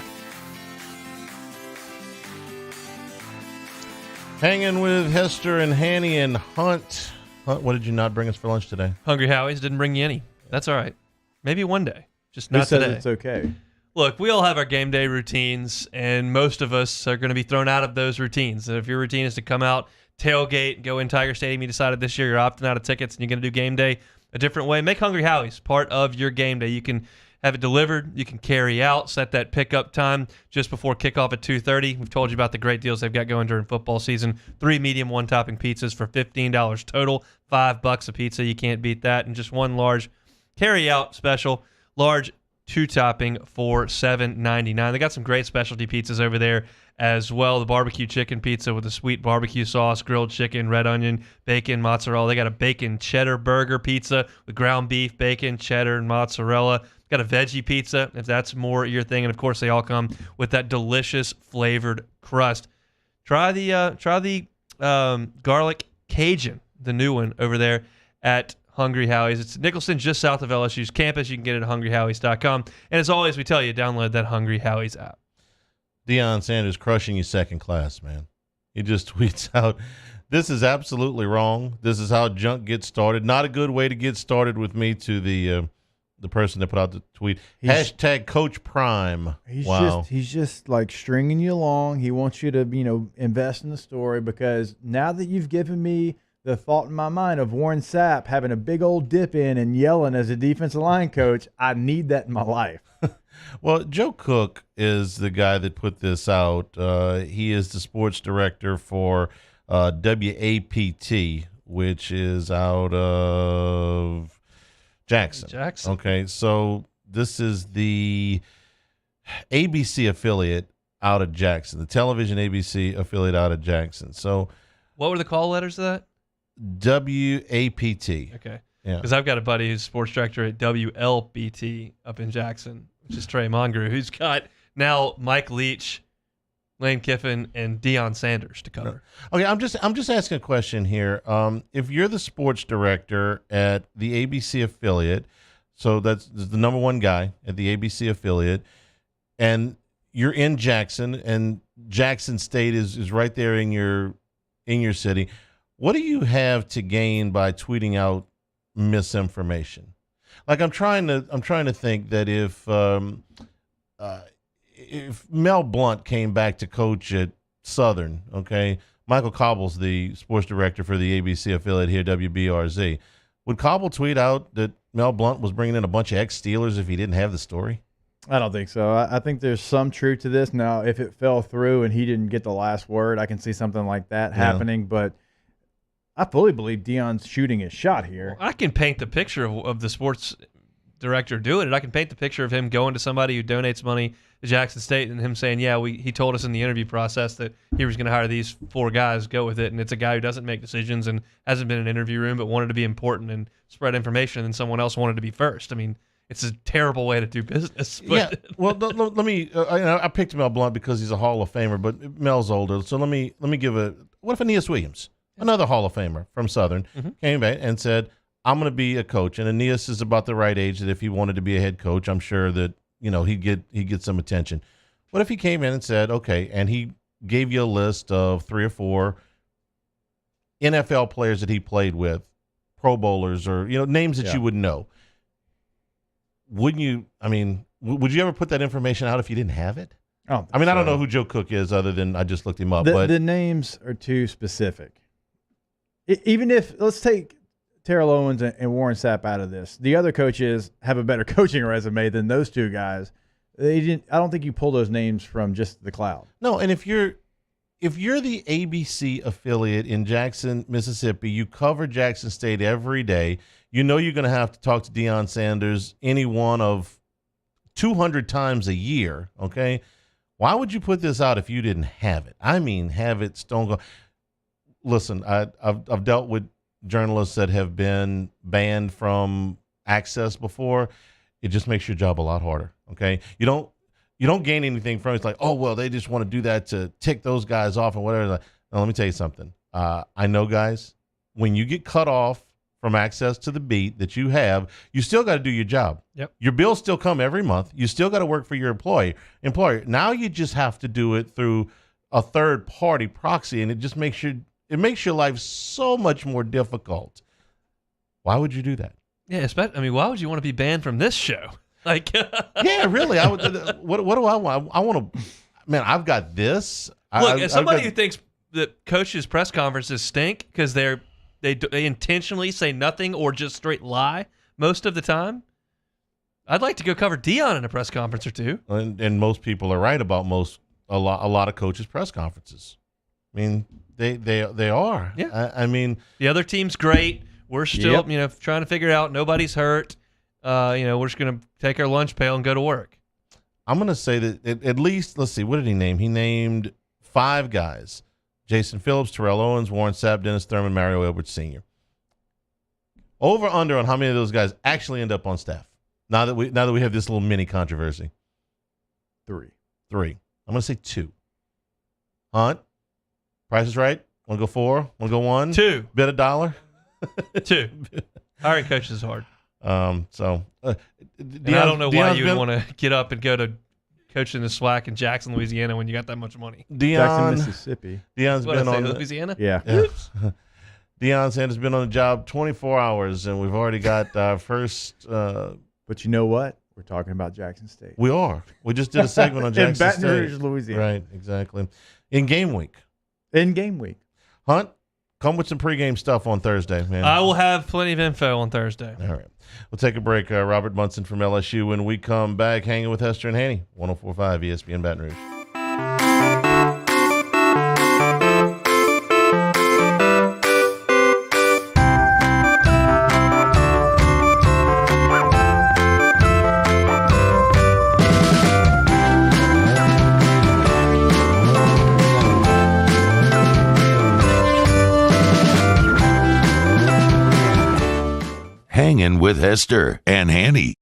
Hanging with Hester and Hanny and Hunt. Hunt, what did you not bring us for lunch today? Hungry Howie's didn't bring you any. That's all right. Maybe one day. Just Who not says today. it's okay? Look, we all have our game day routines, and most of us are going to be thrown out of those routines. And if your routine is to come out, tailgate, go in Tiger Stadium, you decided this year you're opting out of tickets and you're going to do game day a different way, make Hungry Howie's part of your game day. You can have it delivered. You can carry out, set that pickup time just before kickoff at 2:30. We've told you about the great deals they've got going during football season. 3 medium, 1-topping pizzas for $15 total. $5 a pizza. You can't beat that. And just one large carry out special, large 2-topping for $7.99. They got some great specialty pizzas over there as well. The barbecue chicken pizza with the sweet barbecue sauce, grilled chicken, red onion, bacon, mozzarella. They got a bacon cheddar burger pizza with ground beef, bacon, cheddar, and mozzarella. Got a veggie pizza if that's more your thing, and of course they all come with that delicious flavored crust. Try the garlic Cajun, the new one over there at Hungry Howie's. It's Nicholson, just south of LSU's campus. You can get it at hungryhowies.com. And as always, we tell you, download that Hungry Howie's app. Deion Sanders crushing you second class, man. He just tweets out, "This is absolutely wrong. This is how junk gets started. Not a good way to get started with me," to the person that put out the tweet. Hashtag Coach Prime. He's just like stringing you along. He wants you to, invest in the story, because now that you've given me the thought in my mind of Warren Sapp having a big old dip in and yelling as a defensive line coach, I need that in my life. Well, Joe Cook is the guy that put this out. He is the sports director for WAPT, which is out of Jackson. Okay, so this is the ABC affiliate out of Jackson, the television ABC affiliate out of Jackson. So, what were the call letters to that? WAPT. Okay. Yeah. Because I've got a buddy who's sports director at WLBT up in Jackson, which is Trey Mongeru, who's got now Mike Leach, Lane Kiffin, and Deion Sanders to cover. Okay, I'm just asking a question here. If you're the sports director at the ABC affiliate, so that's the number one guy at the ABC affiliate, and you're in Jackson, and Jackson State is right there in your city, what do you have to gain by tweeting out misinformation? Like, I'm trying to think that if Mel Blount came back to coach at Southern, okay, Michael Cobble's the sports director for the ABC affiliate here, WBRZ. Would Cobble tweet out that Mel Blount was bringing in a bunch of ex-Steelers if he didn't have the story? I don't think so. I think there's some truth to this. Now, if it fell through and he didn't get the last word, I can see something like that happening. But I fully believe Deion's shooting his shot here. Well, I can paint the picture of the sports director doing it. I can paint the picture of him going to somebody who donates money to Jackson State and him saying, yeah, he told us in the interview process that he was going to hire these 4 guys, go with it. And it's a guy who doesn't make decisions and hasn't been in an interview room but wanted to be important and spread information, and someone else wanted to be first. I mean, it's a terrible way to do business. But yeah. Well, let me. I picked Mel Blount because he's a Hall of Famer, but Mel's older. So let me give what if Aeneas Williams, another Hall of Famer from Southern, came back and said, "I'm going to be a coach," and Aeneas is about the right age that if he wanted to be a head coach, I'm sure that he'd get some attention. What if he came in and said, "Okay," and he gave you a list of 3 or 4 NFL players that he played with, Pro Bowlers, or names that you would know. Wouldn't you? I mean, would you ever put that information out if you didn't have it? Oh, I mean, I don't know who Joe Cook is other than I just looked him up. But the names are too specific. Even if, let's take Terrell Owens and Warren Sapp out of this, the other coaches have a better coaching resume than those 2 guys. I don't think you pull those names from just the cloud. No, and if you're the ABC affiliate in Jackson, Mississippi, you cover Jackson State every day. You're going to have to talk to Deion Sanders any one of 200 times a year, okay? Why would you put this out if you didn't have it? I mean, have it stone cold. Listen, I've dealt with journalists that have been banned from access before. It just makes your job a lot harder. Okay, you don't gain anything from it. It's like, oh well, they just want to do that to tick those guys off and whatever. Now, let me tell you something. I know, guys, when you get cut off from access to the beat that you have, you still got to do your job. Yep. Your bills still come every month. You still got to work for your employer. Now you just have to do it through a third party proxy, and it just makes your life so much more difficult. Why would you do that? Yeah, why would you want to be banned from this show? Like, yeah, really. I would. What do I want? I want to. Man, I've got this. Look, as somebody who thinks that coaches' press conferences stink because they intentionally say nothing or just straight lie most of the time, I'd like to go cover Deion in a press conference or two. And most people are right about a lot of coaches' press conferences. I mean, they are. Yeah. I mean, the other team's great. We're still trying to figure it out. Nobody's hurt. We're just going to take our lunch pail and go to work. I'm going to say that at least, let's see, what did he name? He named 5 guys: Jason Phillips, Terrell Owens, Warren Sapp, Dennis Thurman, Mario Edwards Sr. Over under on how many of those guys actually end up on staff. Now that we have this little mini controversy. 3. I'm going to say 2. Hunt, Price is Right. Want to go 4? Want to go 1? 2. Bet $1. 2. Hiring coaches is hard. And I don't know why you would want to get up and go to coach in the SWAC in Jackson, Louisiana when you got that much money. Jackson, Mississippi. Deion's been on Louisiana. Yeah. Deion Sanders has been on the job 24 hours, and we've already got our first. But you know what? We're talking about Jackson State. We are. We just did a segment on Jackson in Baton State. Rouge, Louisiana. Right, exactly. In game week. Hunt, come with some pregame stuff on Thursday, man. I will have plenty of info on Thursday. All right. We'll take a break. Robert Munson from LSU. When we come back, hanging with Hester and Hanny, 104.5 ESPN Baton Rouge. Hangin' with Hester and Hanny.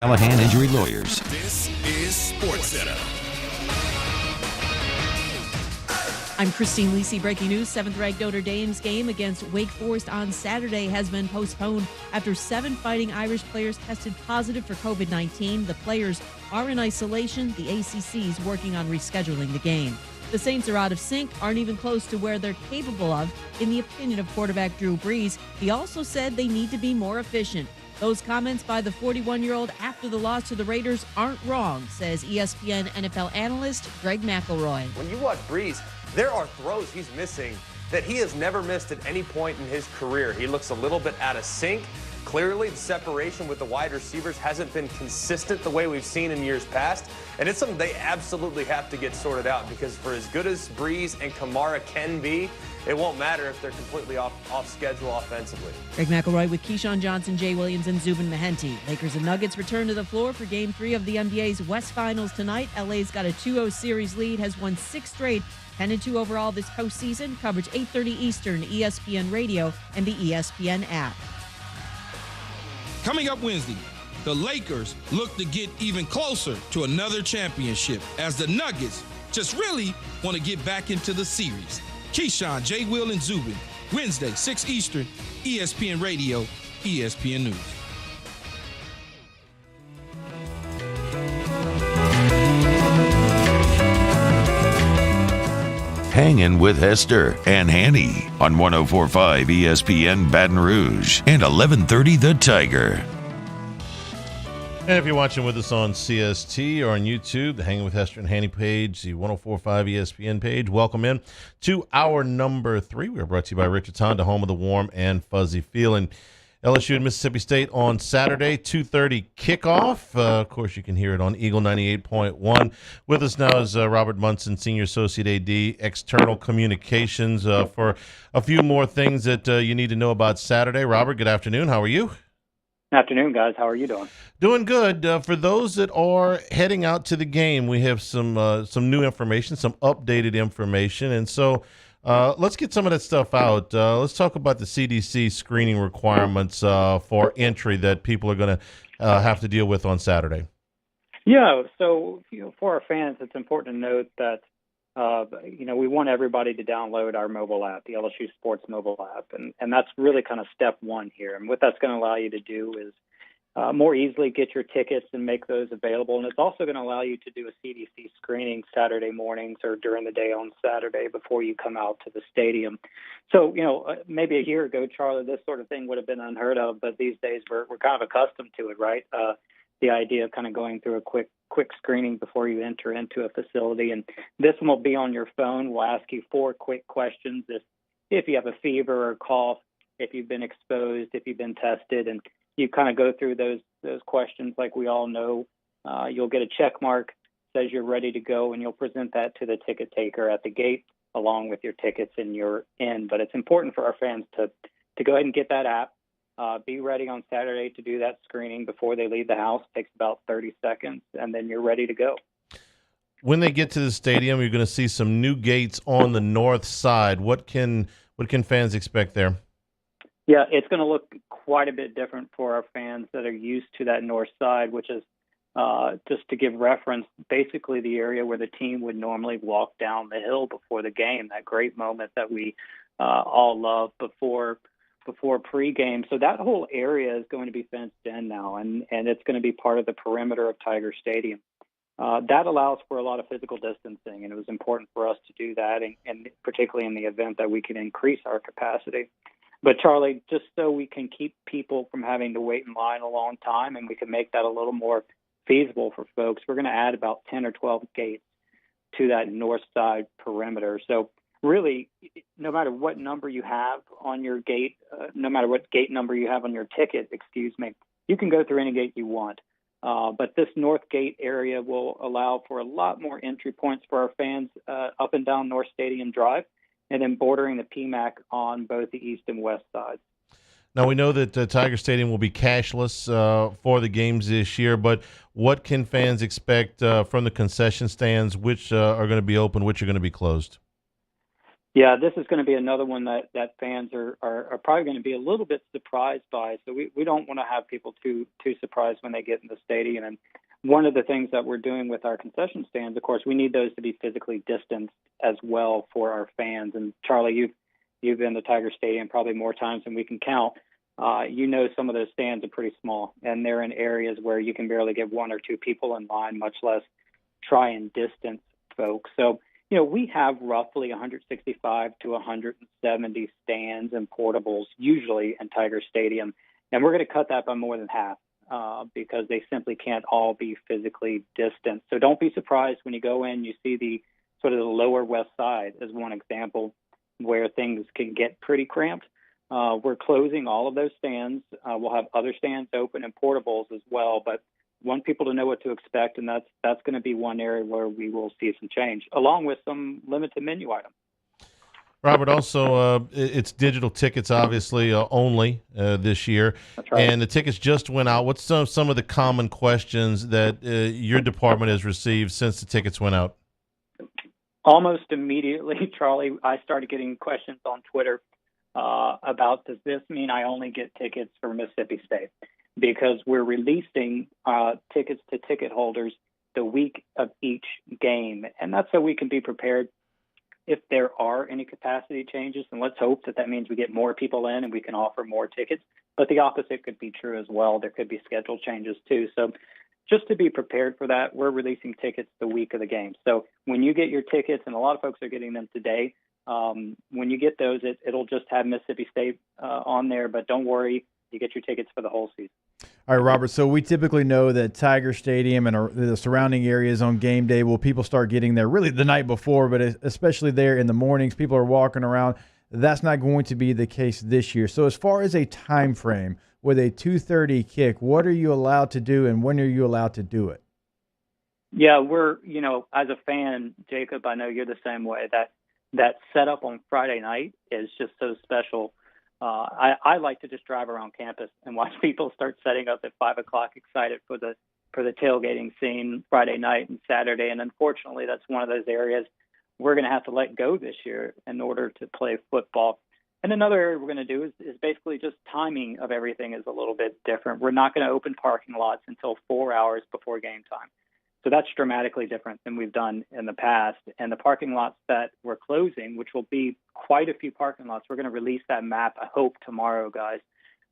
Callahan Injury Lawyers. This is SportsCenter. I'm Christine Lisi. Breaking news, 7th-ranked Notre Dame's game against Wake Forest on Saturday has been postponed after 7 Fighting Irish players tested positive for COVID-19. The players are in isolation. The ACC is working on rescheduling the game. The Saints are out of sync, aren't even close to where they're capable of, in the opinion of quarterback Drew Brees. He also said they need to be more efficient. Those comments by the 41-year-old after the loss to the Raiders aren't wrong, says ESPN NFL analyst Greg McElroy. When you watch Brees, there are throws he's missing that he has never missed at any point in his career. He looks a little bit out of sync. Clearly, the separation with the wide receivers hasn't been consistent the way we've seen in years past, and it's something they absolutely have to get sorted out, because for as good as Brees and Kamara can be, it won't matter if they're completely off schedule offensively. Greg McElroy with Keyshawn Johnson, Jay Williams, and Zubin Mehenti. Lakers and Nuggets return to the floor for Game 3 of the NBA's West Finals tonight. LA's got a 2-0 series lead, has won 6 straight, 10-2 overall this postseason. Coverage 8:30 Eastern, ESPN Radio, and the ESPN app. Coming up Wednesday, the Lakers look to get even closer to another championship as the Nuggets just really want to get back into the series. Keyshawn, Jay, Will, and Zubin, Wednesday, 6 Eastern, ESPN Radio, ESPN News. Hangin with Hester and Hanny on 104.5 ESPN Baton Rouge and 1130 The Tiger. And if you're watching with us on CST or on YouTube, the Hanging with Hester and Hanny page, the 104.5 ESPN page, welcome in to hour number 3. We are brought to you by Richards Honda, home of the warm and fuzzy feeling. LSU and Mississippi State on Saturday, 2:30 kickoff. Of course, you can hear it on Eagle 98.1. With us now is Robert Munson, Senior Associate AD, External Communications, for a few more things that you need to know about Saturday. Robert, good afternoon. How are you? Afternoon, guys. How are you doing? Doing good. For those that are heading out to the game, we have some new information, some updated information, and so let's get some of that stuff out. Let's talk about the CDC screening requirements for entry that people are going to have to deal with on Saturday. Yeah. So for our fans, it's important to note that we want everybody to download our mobile app, the LSU Sports mobile app, and that's really kind of step one here. And what that's going to allow you to do is more easily get your tickets and make those available. And it's also going to allow you to do a CDC screening Saturday mornings or during the day on Saturday before you come out to the stadium. So, maybe a year ago, Charlie, this sort of thing would have been unheard of, but these days we're kind of accustomed to it, right? The idea of kind of going through a quick screening before you enter into a facility. And this one will be on your phone. We'll ask you 4 quick questions. If you have a fever or cough, if you've been exposed, if you've been tested, and you kind of go through those questions like we all know. You'll get a check mark, says you're ready to go, and you'll present that to the ticket taker at the gate along with your tickets and you're in. But it's important for our fans to go ahead and get that app. Be ready on Saturday to do that screening before they leave the house. It takes about 30 seconds, and then you're ready to go. When they get to the stadium, you're going to see some new gates on the north side. What can fans expect there? Yeah, it's going to look quite a bit different for our fans that are used to that north side, which is, just to give reference, basically the area where the team would normally walk down the hill before the game, that great moment that we all love before pregame. So that whole area is going to be fenced in now, and it's going to be part of the perimeter of Tiger Stadium. That allows for a lot of physical distancing, and it was important for us to do that, and particularly in the event that we can increase our capacity. But, Charlie, just so we can keep people from having to wait in line a long time and we can make that a little more feasible for folks, we're going to add about 10 or 12 gates to that north side perimeter. So really, no matter what number you have on your gate, no matter what gate number you have on your ticket, you can go through any gate you want. But this north gate area will allow for a lot more entry points for our fans up and down North Stadium Drive, and then bordering the PMAC on both the east and west sides. Now, we know that Tiger Stadium will be cashless for the games this year, but what can fans expect from the concession stands, which are going to be open, which are going to be closed? Yeah, this is going to be another one that fans are probably going to be a little bit surprised by. So we don't want to have people too surprised when they get in the stadium. And one of the things that we're doing with our concession stands, of course, we need those to be physically distanced as well for our fans. And Charlie, you've been to Tiger Stadium probably more times than we can count. You know, some of those stands are pretty small, and they're in areas where you can barely get one or two people in line, much less try and distance folks. So, you know, we have roughly 165 to 170 stands and portables usually in Tiger Stadium, and we're going to cut that by more than half because they simply can't all be physically distant. So don't be surprised when you go in, you see the sort of the lower west side as one example where things can get pretty cramped. We're closing all of those stands. We'll have other stands open and portables as well, but want people to know what to expect, and that's going to be one area where we will see some change, along with some limited menu items. Robert, also, it's digital tickets, obviously, only this year. That's right. And the tickets just went out. What's some of the common questions that your department has received since the tickets went out? Almost immediately, Charlie, I started getting questions on Twitter about, does this mean I only get tickets for Mississippi State? Because we're releasing tickets to ticket holders the week of each game. And that's so we can be prepared if there are any capacity changes. And let's hope that means we get more people in and we can offer more tickets. But the opposite could be true as well. There could be schedule changes too. So just to be prepared for that, we're releasing tickets the week of the game. So when you get your tickets, and a lot of folks are getting them today, when you get those, it'll just have Mississippi State on there. But don't worry, you get your tickets for the whole season. All right, Robert, so we typically know that Tiger Stadium and the surrounding areas on game day, will people start getting there really the night before, but especially there in the mornings, people are walking around. That's not going to be the case this year. So as far as a time frame with a 2:30 kick, what are you allowed to do and when are you allowed to do it? Yeah, we're, as a fan, Jacob, I know you're the same way, that setup on Friday night is just so special. I like to just drive around campus and watch people start setting up at 5 o'clock, excited for the tailgating scene Friday night and Saturday. And unfortunately, that's one of those areas we're going to have to let go this year in order to play football. And another area we're going to do is basically just timing of everything is a little bit different. We're not going to open parking lots until 4 hours before game time. So that's dramatically different than we've done in the past. And the parking lots that we're closing, which will be quite a few parking lots, we're going to release that map, I hope, tomorrow, guys.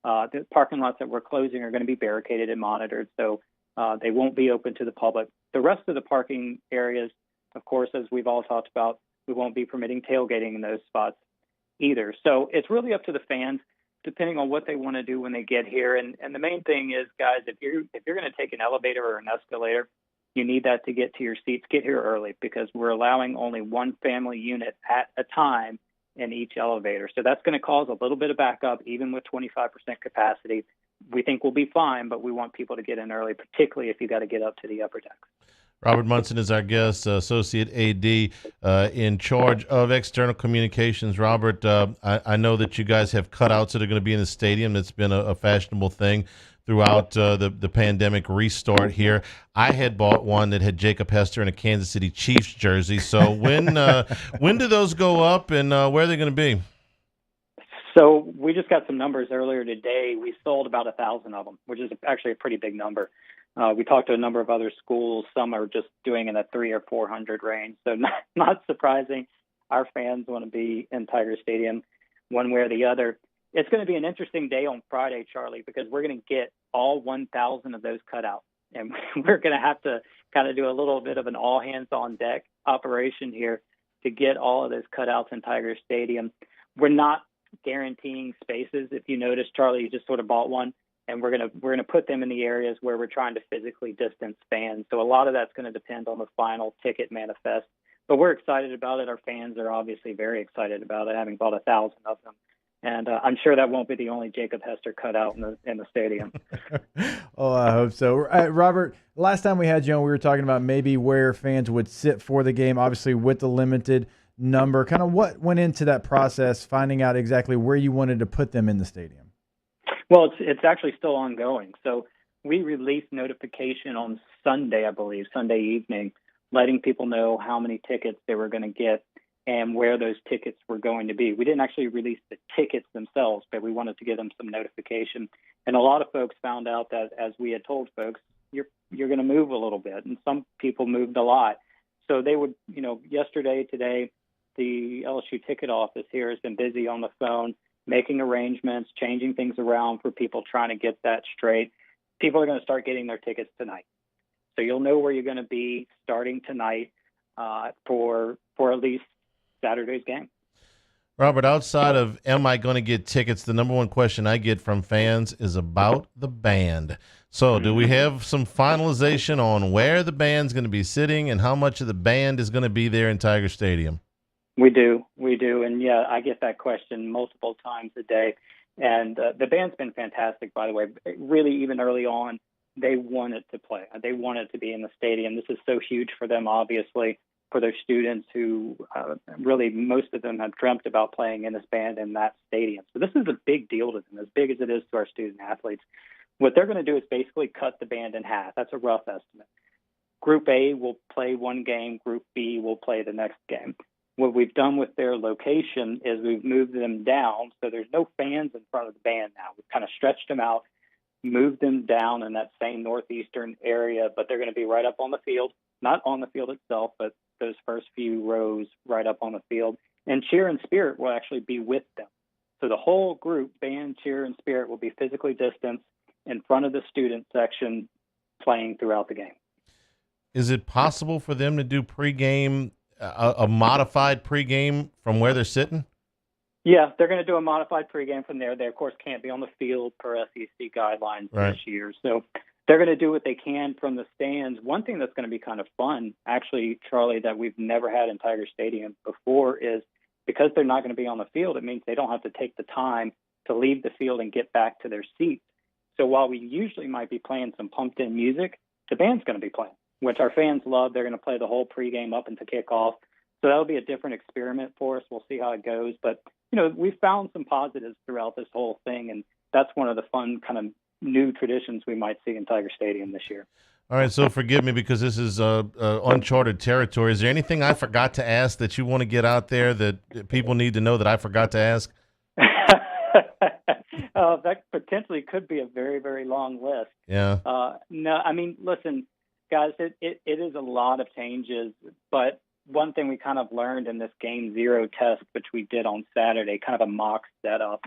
The parking lots that we're closing are going to be barricaded and monitored, so they won't be open to the public. The rest of the parking areas, of course, as we've all talked about, we won't be permitting tailgating in those spots either. So it's really up to the fans, depending on what they want to do when they get here. And the main thing is, guys, if you're going to take an elevator or an escalator, you need that to get to your seats. Get here early because we're allowing only one family unit at a time in each elevator. So that's going to cause a little bit of backup, even with 25% capacity. We think we'll be fine, but we want people to get in early, particularly if you got to get up to the upper deck. Robert Munson is our guest, Associate AD in charge of external communications. Robert, I know that you guys have cutouts that are going to be in the stadium. That's been a fashionable thing throughout the pandemic restart here. I had bought one that had Jacob Hester in a Kansas City Chiefs jersey. So when do those go up, and where are they going to be? So we just got some numbers earlier today. We sold about 1,000 of them, which is actually a pretty big number. We talked to a number of other schools. Some are just doing in a 300 or 400 range. So not surprising. Our fans want to be in Tiger Stadium one way or the other. It's going to be an interesting day on Friday, Charlie, because we're going to get all 1,000 of those cut out. And we're going to have to kind of do a little bit of an all-hands-on-deck operation here to get all of those cutouts in Tiger Stadium. We're not guaranteeing spaces. If you notice, Charlie, you just sort of bought one, and we're going to put them in the areas where we're trying to physically distance fans. So a lot of that's going to depend on the final ticket manifest. But we're excited about it. Our fans are obviously very excited about it, having bought 1,000 of them. And I'm sure that won't be the only Jacob Hester cutout in the stadium. Oh, I hope so. Robert, last time we had you on, we were talking about maybe where fans would sit for the game, obviously with the limited number. Kind of what went into that process, finding out exactly where you wanted to put them in the stadium? Well, it's actually still ongoing. So we released notification on Sunday, I believe, Sunday evening, letting people know how many tickets they were going to get. and where those tickets were going to be. We didn't actually release the tickets themselves, but we wanted to give them some notification. And a lot of folks found out that, as we had told folks, you're going to move a little bit, and some people moved a lot. So they would, yesterday, today, the LSU ticket office here has been busy on the phone, making arrangements, changing things around for people, trying to get that straight. People are going to start getting their tickets tonight. So you'll know where you're going to be starting tonight for at least Saturday's game. Robert, outside of am I going to get tickets, the number one question I get from fans is about the band. So do we have some finalization on where the band's going to be sitting and how much of the band is going to be there in Tiger Stadium? We do. And, yeah, I get that question multiple times a day. And the band's been fantastic, by the way. Really, even early on, they wanted to play. They wanted to be in the stadium. This is so huge for them, obviously, for their students who really most of them have dreamt about playing in this band in that stadium. So this is a big deal to them, as big as it is to our student athletes. What they're going to do is basically cut the band in half. That's a rough estimate. Group A will play one game. Group B will play the next game. What we've done with their location is we've moved them down, so there's no fans in front of the band now. We've kind of stretched them out, moved them down in that same northeastern area, but they're going to be right up on the field, not on the field itself, but those first few rows right up on the field. And cheer and spirit will actually be with them. So the whole group, band, cheer, and spirit, will be physically distanced in front of the student section playing throughout the game. Is it possible for them to do pregame, a modified pregame from where they're sitting? Yeah, they're going to do a modified pregame from there. They, of course, can't be on the field per SEC guidelines Right. this year. So they're going to do what they can from the stands. One thing that's going to be kind of fun, actually, Charlie, that we've never had in Tiger Stadium before is because they're not going to be on the field, it means they don't have to take the time to leave the field and get back to their seats. So while we usually might be playing some pumped-in music, the band's going to be playing, which our fans love. They're going to play the whole pregame up into kickoff. So that'll be a different experiment for us. We'll see how it goes. But, we've found some positives throughout this whole thing, and that's one of the fun kind of new traditions we might see in Tiger Stadium this year. All right, so forgive me because this is uncharted territory. Is there anything I forgot to ask that you want to get out there that people need to know that I forgot to ask? That potentially could be a very, very long list. Yeah. No, I mean, listen, guys, it is a lot of changes, but one thing we kind of learned in this Game Zero test, which we did on Saturday, kind of a mock setup,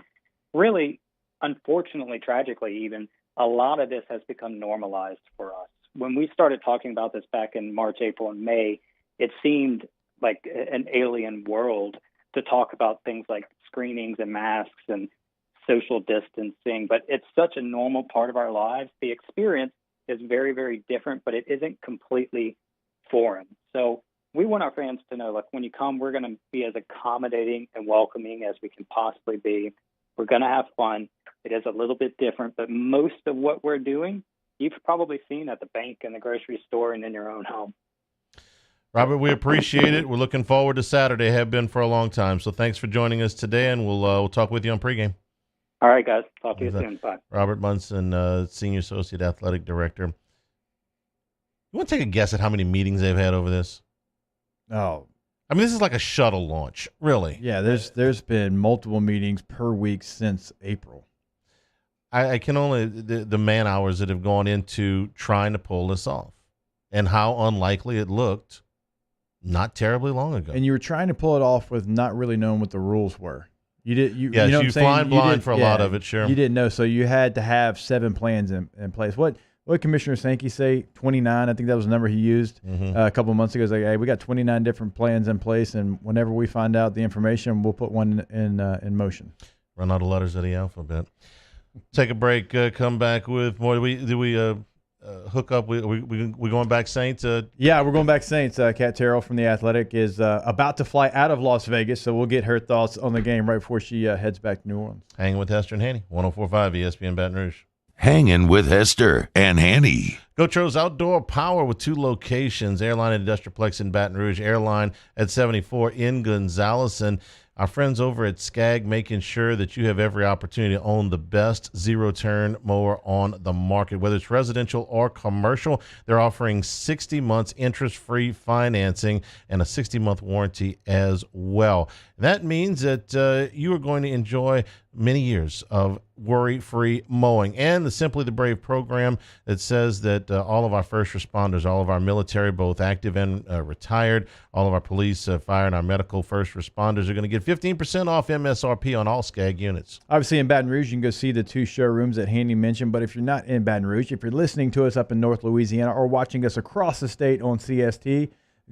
really, unfortunately, tragically even, a lot of this has become normalized for us. When we started talking about this back in March, April, and May, it seemed like an alien world to talk about things like screenings and masks and social distancing, but it's such a normal part of our lives. The experience is very, very different, but it isn't completely foreign. So we want our fans to know, like, when you come, we're going to be as accommodating and welcoming as we can possibly be. We're going to have fun. It is a little bit different, but most of what we're doing, you've probably seen at the bank and the grocery store and in your own home. Robert, we appreciate it. We're looking forward to Saturday. Have been for a long time. So thanks for joining us today, and we'll talk with you on pregame. All right, guys. Talk to you soon. Bye. Robert Munson, Senior Associate Athletic Director. You want to take a guess at how many meetings they've had over this? Oh, I mean, this is like a shuttle launch, really. Yeah, there's been multiple meetings per week since April. I can only the man hours that have gone into trying to pull this off, and how unlikely it looked not terribly long ago. And you were trying to pull it off with not really knowing what the rules were. You did. You yes, know what you I'm saying? flying blind for a lot of it. Sure, you didn't know, so you had to have 7 plans in place. What Commissioner Sankey say? 29. I think that was the number he used a couple of months ago. He's like, hey, we got 29 different plans in place, and whenever we find out the information, we'll put one in motion. Run out of letters of the alphabet. Take a break. Come back with more. Do we hook up? We going back Saints? Yeah, we're going back Saints. Kat Terrell from The Athletic is about to fly out of Las Vegas, so we'll get her thoughts on the game right before she heads back to New Orleans. Hanging with Hester and Hanny, 104.5 ESPN Baton Rouge. Hanging with Hester and Hanny. Gotro's Outdoor Power with 2 locations, Airline and Industrialplex in Baton Rouge, Airline at 74 in Gonzales. And Our friends over at Skag making sure that you have every opportunity to own the best zero-turn mower on the market. Whether it's residential or commercial, they're offering 60 months interest-free financing and a 60-month warranty as well. That means that you are going to enjoy many years of worry-free mowing, and the Simply the Brave program that says that all of our first responders, all of our military, both active and retired, all of our police, fire, and our medical first responders are going to get 15% off MSRP on all Skag units. Obviously, in Baton Rouge, you can go see the 2 showrooms that Handy mentioned, but if you're not in Baton Rouge, if you're listening to us up in North Louisiana or watching us across the state on CST,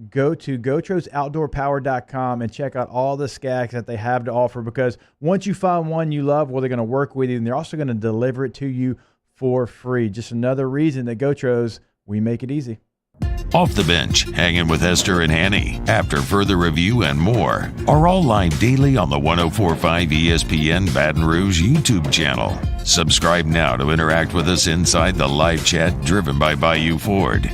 go to GoTroSOutdoorPower.com and check out all the Skags that they have to offer, because once you find one you love, well, they're going to work with you, and they're also going to deliver it to you for free. Just another reason that GoTros, we make it easy. Off the Bench, Hanging with Hester and Hanny, after further review and more, are all live daily on the 104.5 ESPN Baton Rouge YouTube channel. Subscribe now to interact with us inside the live chat driven by Bayou Ford.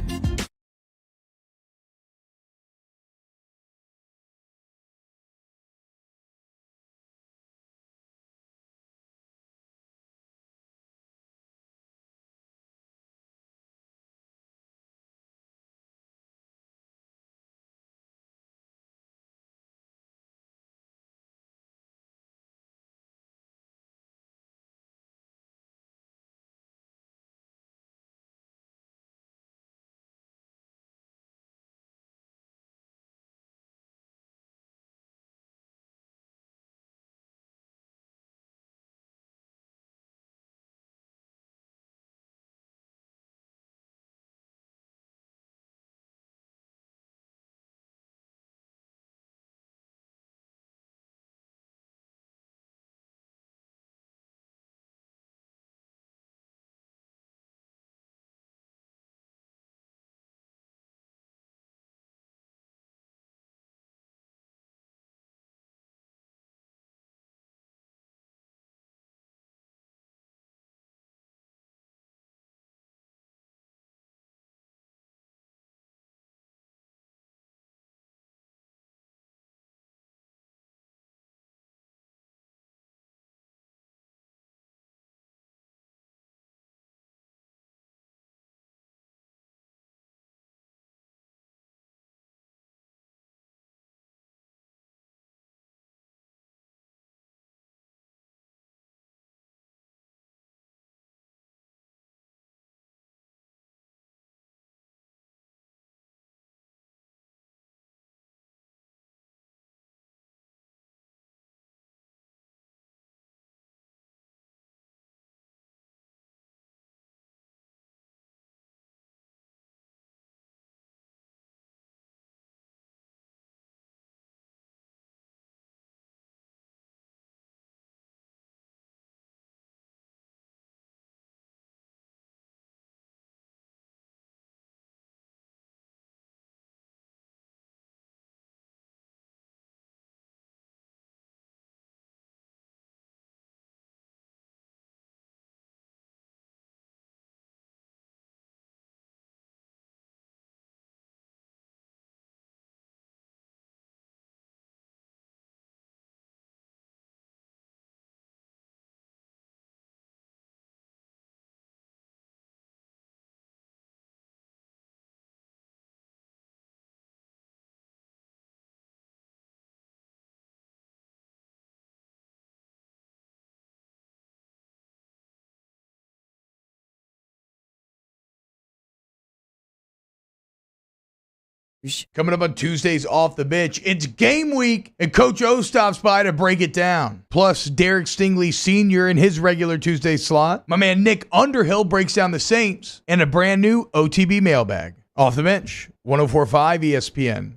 Coming up on Tuesdays Off the Bench, it's game week, and Coach O stops by to break it down. Plus, Derek Stingley Sr. in his regular Tuesday slot. My man Nick Underhill breaks down the Saints, and a brand new OTB mailbag. Off the Bench, 104.5 ESPN.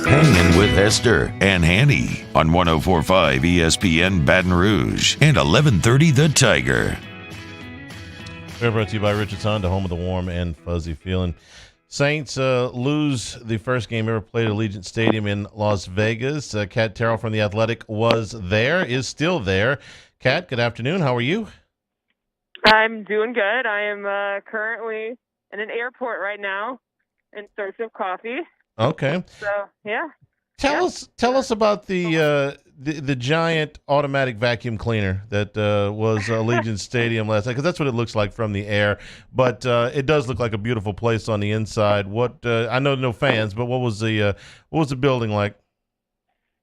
Hangin with Hester and Hanny on 104.5 ESPN Baton Rouge and 1130 The Tiger. We're brought to you by Richard's Honda, home of the warm and fuzzy feeling. Saints lose the first game ever played at Allegiant Stadium in Las Vegas. Kat Terrell from The Athletic was there, is still there. Kat, good afternoon. How are you? I'm doing good. I am currently in an airport right now in search of coffee. Okay. So, yeah. Tell us about the giant automatic vacuum cleaner that was Allegiant Stadium last night, because that's what it looks like from the air. But it does look like a beautiful place on the inside. What I know, no fans, but what was the building like?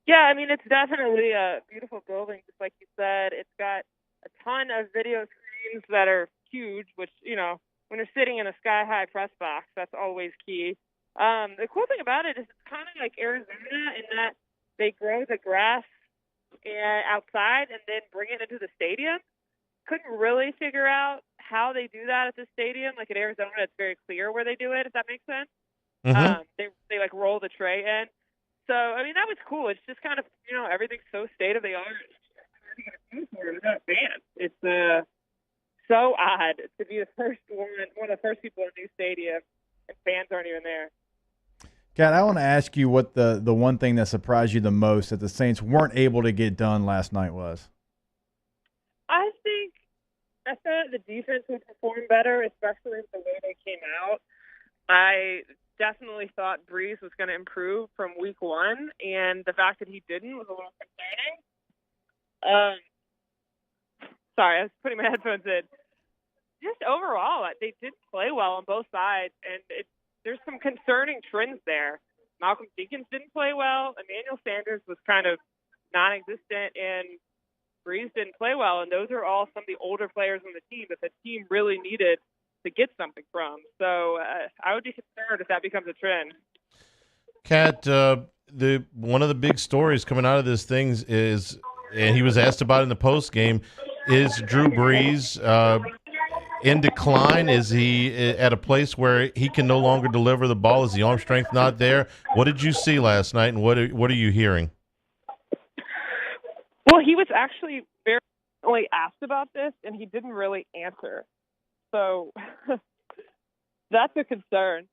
Yeah, I mean, it's definitely a beautiful building, just like you said. It's got a ton of video screens that are huge, which, you know, when you're sitting in a sky-high press box, that's always key. The cool thing about it is it's kind of like Arizona in that they grow the grass outside and then bring it into the stadium. Couldn't really figure out how they do that at the stadium. Like in Arizona, it's very clear where they do it, if that makes sense. Mm-hmm. They like roll the tray in. So, I mean, that was cool. It's just kind of, you know, everything's so state-of-the-art. It's so odd to be the first one of the first people in a new stadium, and fans aren't even there. Kat, I want to ask you what the one thing that surprised you the most that the Saints weren't able to get done last night was. I thought the defense would perform better, especially with the way they came out. I definitely thought Breeze was going to improve from week one, and the fact that he didn't was a little concerning. Sorry, I was putting my headphones in. Just overall, they did play well on both sides, and there's some concerning trends there. Malcolm Jenkins didn't play well. Emmanuel Sanders was kind of non-existent, and Breeze didn't play well. And those are all some of the older players on the team that the team really needed to get something from. So I would be concerned if that becomes a trend. Kat, one of the big stories coming out of this thing is, and he was asked about in the post game, is Drew Brees in decline? Is he at a place where he can no longer deliver the ball? Is the arm strength not there? What did you see last night, and what are you hearing? Well, he was actually very only asked about this, and he didn't really answer. So that's a concern.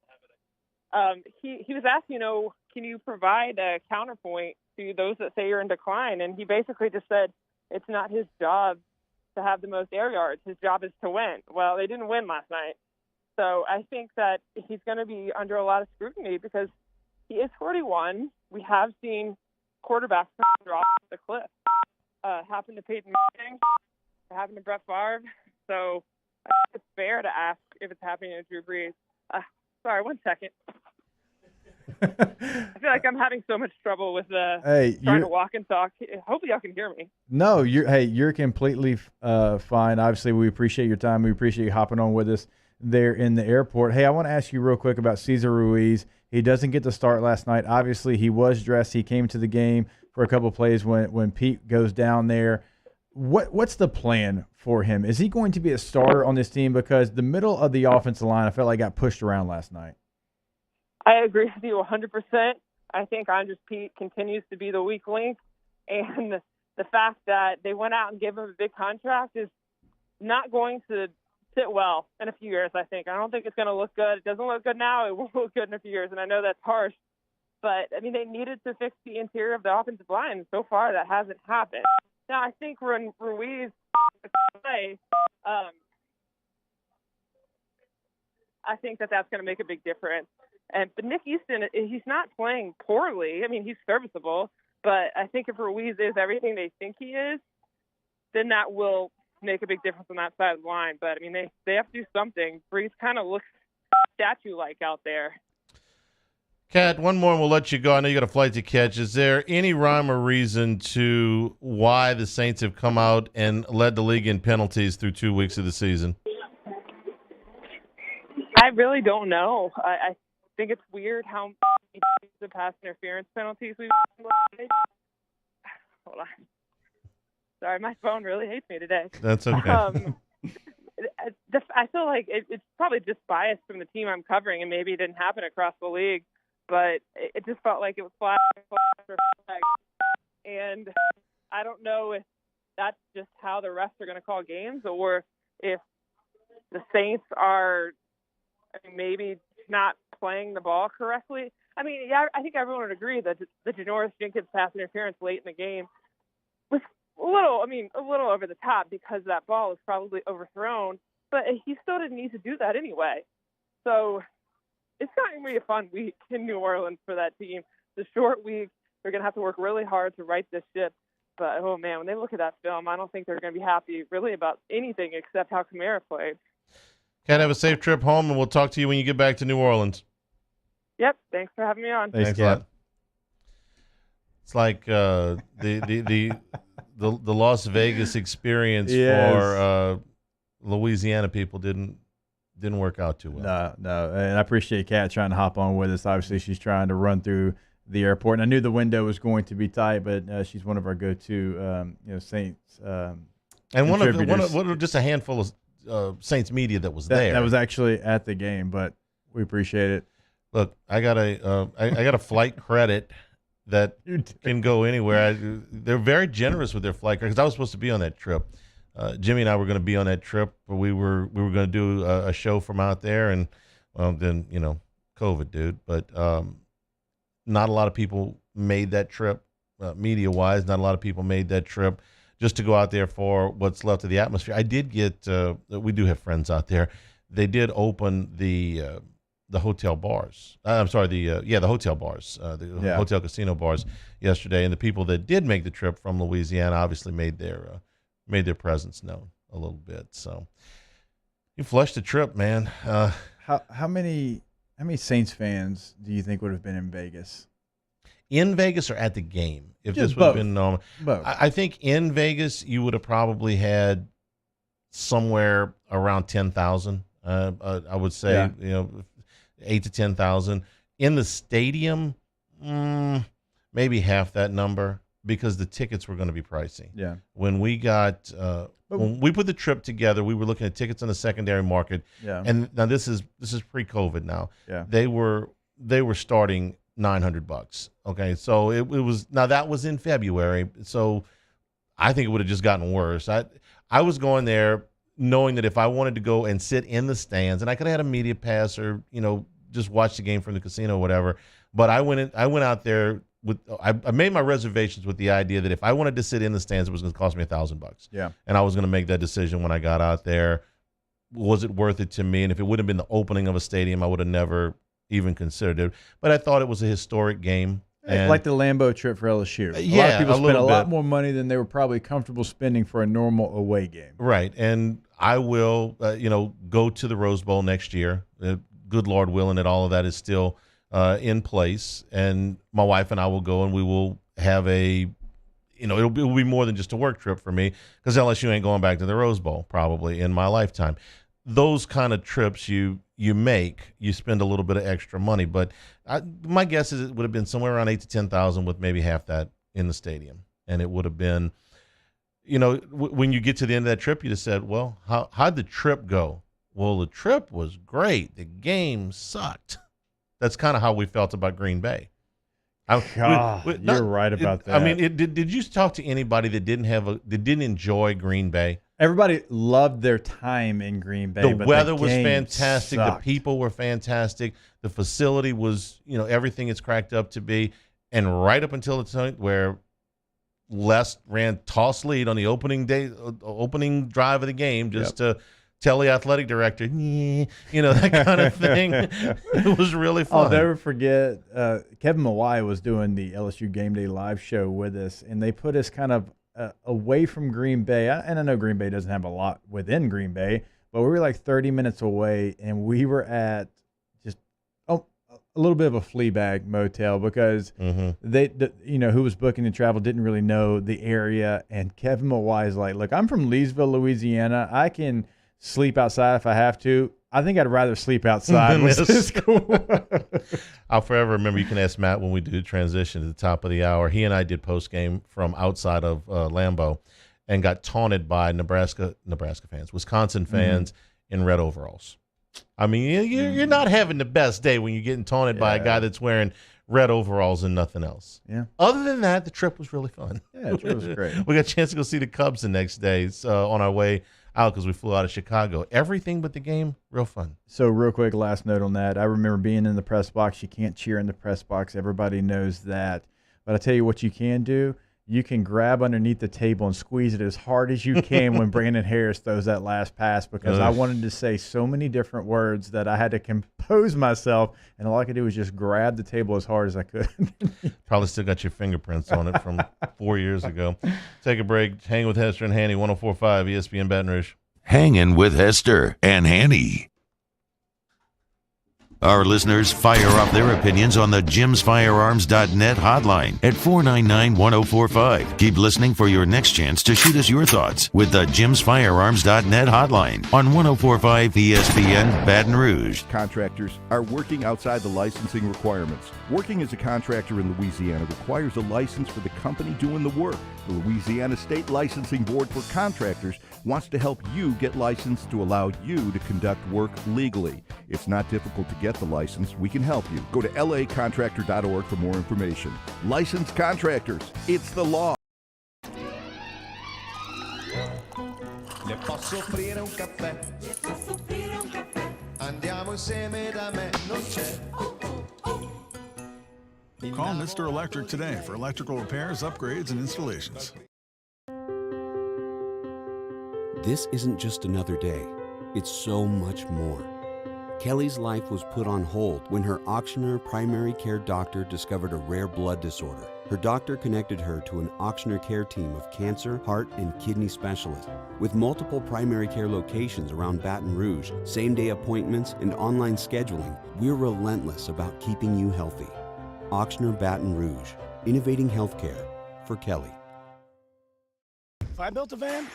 He was asked, you know, can you provide a counterpoint to those that say you're in decline? And he basically just said it's not his job to have the most air yards. His job is to win. Well, they didn't win last night. So I think that he's going to be under a lot of scrutiny because he is 41. We have seen quarterbacks drop off the cliff. Happened to Peyton Manning, happened to Brett Favre. So I think it's fair to ask if it's happening to Drew Brees. Sorry, 1 second. I feel like I'm having so much trouble with trying to walk and talk. Hopefully y'all can hear me. No, you're completely fine. Obviously, we appreciate your time. We appreciate you hopping on with us there in the airport. Hey, I want to ask you real quick about Cesar Ruiz. He doesn't get to start last night. Obviously, he was dressed. He came to the game for a couple of plays when Pete goes down there. What's the plan for him? Is he going to be a starter on this team? Because the middle of the offensive line, I felt like got pushed around last night. I agree with you 100%. I think Andres Pete continues to be the weak link. And the fact that they went out and gave him a big contract is not going to sit well in a few years, I think. I don't think it's going to look good. It doesn't look good now. It won't look good in a few years. And I know that's harsh. But, I mean, they needed to fix the interior of the offensive line. So far, that hasn't happened. Now, I think when Ruiz play, I think that's going to make a big difference. But Nick Easton, he's not playing poorly. I mean, he's serviceable. But I think if Ruiz is everything they think he is, then that will make a big difference on that side of the line. But, I mean, they have to do something. Breeze kind of looks statue-like out there. Kat, one more and we'll let you go. I know you got a flight to catch. Is there any rhyme or reason to why the Saints have come out and led the league in penalties through 2 weeks of the season? I really don't know. I think it's weird how many pass interference penalties we've had. Hold on. Sorry, my phone really hates me today. That's okay. I feel like it's probably just biased from the team I'm covering, and maybe it didn't happen across the league. But it just felt like it was flag. And I don't know if that's just how the refs are going to call games or if the Saints are maybe not playing the ball correctly. I mean, yeah, I think everyone would agree that the Janoris Jenkins pass interference late in the game was a little over the top because that ball was probably overthrown. But he still didn't need to do that anyway. So it's going to be a fun week in New Orleans for that team. It's a short week. They're going to have to work really hard to right this ship. But, oh, man, when they look at that film, I don't think they're going to be happy really about anything except how Kamara played. Kat, have a safe trip home, and we'll talk to you when you get back to New Orleans. Yep. Thanks for having me on. Thanks a lot. It's like the Las Vegas experience for Louisiana people didn't work out too well. No, and I appreciate Kat trying to hop on with us. Obviously, she's trying to run through the airport, and I knew the window was going to be tight, but she's one of our go-to, Saints. And one of just a handful of Saints media that was there. That was actually at the game, but we appreciate it. Look, I got a flight credit that can go anywhere. They're very generous with their flight credit because I was supposed to be on that trip. Jimmy and I were going to be on that trip, but we were going to do a show from out there, and then COVID, dude. But not a lot of people made that trip, media-wise. Not a lot of people made that trip just to go out there for what's left of the atmosphere. I did get. We do have friends out there. They did open the hotel bars. I'm sorry, the hotel bars, hotel casino bars yesterday, and the people that did make the trip from Louisiana obviously made their presence known a little bit. So you flushed the trip, man. How many Saints fans do you think would have been in Vegas? In Vegas or at the game? If Just this would have both. been normal. Both. I think in Vegas you would have probably had somewhere around 10,000. I would say 8 to 10,000. In the stadium, maybe half that number, because the tickets were going to be pricey. Yeah. When we got when we put the trip together, we were looking at tickets on the secondary market. Yeah. And now this is pre-COVID now. Yeah. They were starting $900. Okay. So it was, now that was in February. So I think it would have just gotten worse. I was going there knowing that if I wanted to go and sit in the stands, and I could have had a media pass or, just watch the game from the casino or whatever. But I went out there I made my reservations with the idea that if I wanted to sit in the stands, it was going to cost me $1,000. Yeah. And I was going to make that decision when I got out there. Was it worth it to me? And if it would have been the opening of a stadium, I would have never even considered it. But I thought it was a historic game. And like the Lambeau trip for LSU. A lot yeah, of people spent a lot bit. more money than they were probably comfortable spending for a normal away game. Right. And I will, go to the Rose Bowl next year. Good Lord willing that all of that is still in place. And my wife and I will go, and we will have it'll be more than just a work trip for me, because LSU ain't going back to the Rose Bowl probably in my lifetime. Those kind of trips you spend a little bit of extra money, but my guess is it would have been somewhere around 8 to 10,000 with maybe half that in the stadium. And it would have been, when you get to the end of that trip, you just said, well, how'd the trip go? Well, the trip was great. The game sucked. That's kind of how we felt about Green Bay. You're right about that. I mean, did you talk to anybody that didn't enjoy Green Bay? Everybody loved their time in Green Bay. The weather was fantastic. Sucked. The people were fantastic. The facility was, everything it's cracked up to be. And right up until the point where Les ran toss lead on the opening drive of the game, just to tell the athletic director, that kind of thing. It was really fun. I'll never forget, Kevin Mawai was doing the LSU Game Day live show with us, and they put us kind of away from Green Bay. And I know Green Bay doesn't have a lot within Green Bay, but we were like 30 minutes away, and we were at just a little bit of a flea bag motel, because who was booking the travel didn't really know the area. And Kevin Mawai is like, look, I'm from Leesville, Louisiana. I can sleep outside if I have to. I think I'd rather sleep outside. I'll forever remember. You can ask Matt when we do the transition at the top of the hour. He and I did post game from outside of Lambeau, and got taunted by Nebraska fans, Wisconsin fans in red overalls. I mean, you're not having the best day when you're getting taunted by a guy that's wearing red overalls and nothing else. Yeah. Other than that, the trip was really fun. Yeah, the trip was great. We got a chance to go see the Cubs the next day on our way out, because we flew out of Chicago. Everything but the game, real fun. So real quick, last note on that. I remember being in the press box. You can't cheer in the press box. Everybody knows that. But I tell you what you can do. you can grab underneath the table and squeeze it as hard as you can when Brandon Harris throws that last pass, because I wanted to say so many different words that I had to compose myself, and all I could do was just grab the table as hard as I could. Probably still got your fingerprints on it from 4 years ago. Take a break. Hang with Hester and Hanny, 104.5 ESPN Baton Rouge. Hangin' with Hester and Hanny. Our listeners fire off their opinions on the jimsfirearms.net hotline at 499-1045. Keep listening for your next chance to shoot us your thoughts with the jimsfirearms.net hotline on 104.5 ESPN Baton Rouge. Contractors are working outside the licensing requirements. Working as a contractor in Louisiana requires a license for the company doing the work. The Louisiana State Licensing Board for Contractors wants to help you get licensed to allow you to conduct work legally. It's not difficult to get the license. We can help you. Go to lacontractor.org for more information. Licensed contractors. It's the law. Le posso offrire un caffè? Le posso offrire un caffè? Andiamo insieme da me, non c'è. Call Mr. Electric today for electrical repairs, upgrades, and installations. This isn't just another day. It's so much more. Kelly's life was put on hold when her auctioneer primary care doctor discovered a rare blood disorder. Her doctor connected her to an auctioneer care team of cancer, heart, and kidney specialists. With multiple primary care locations around Baton Rouge, same-day appointments, and online scheduling, we're relentless about keeping you healthy. Auctioneer Baton Rouge, innovating healthcare for Kelly. If I built a van,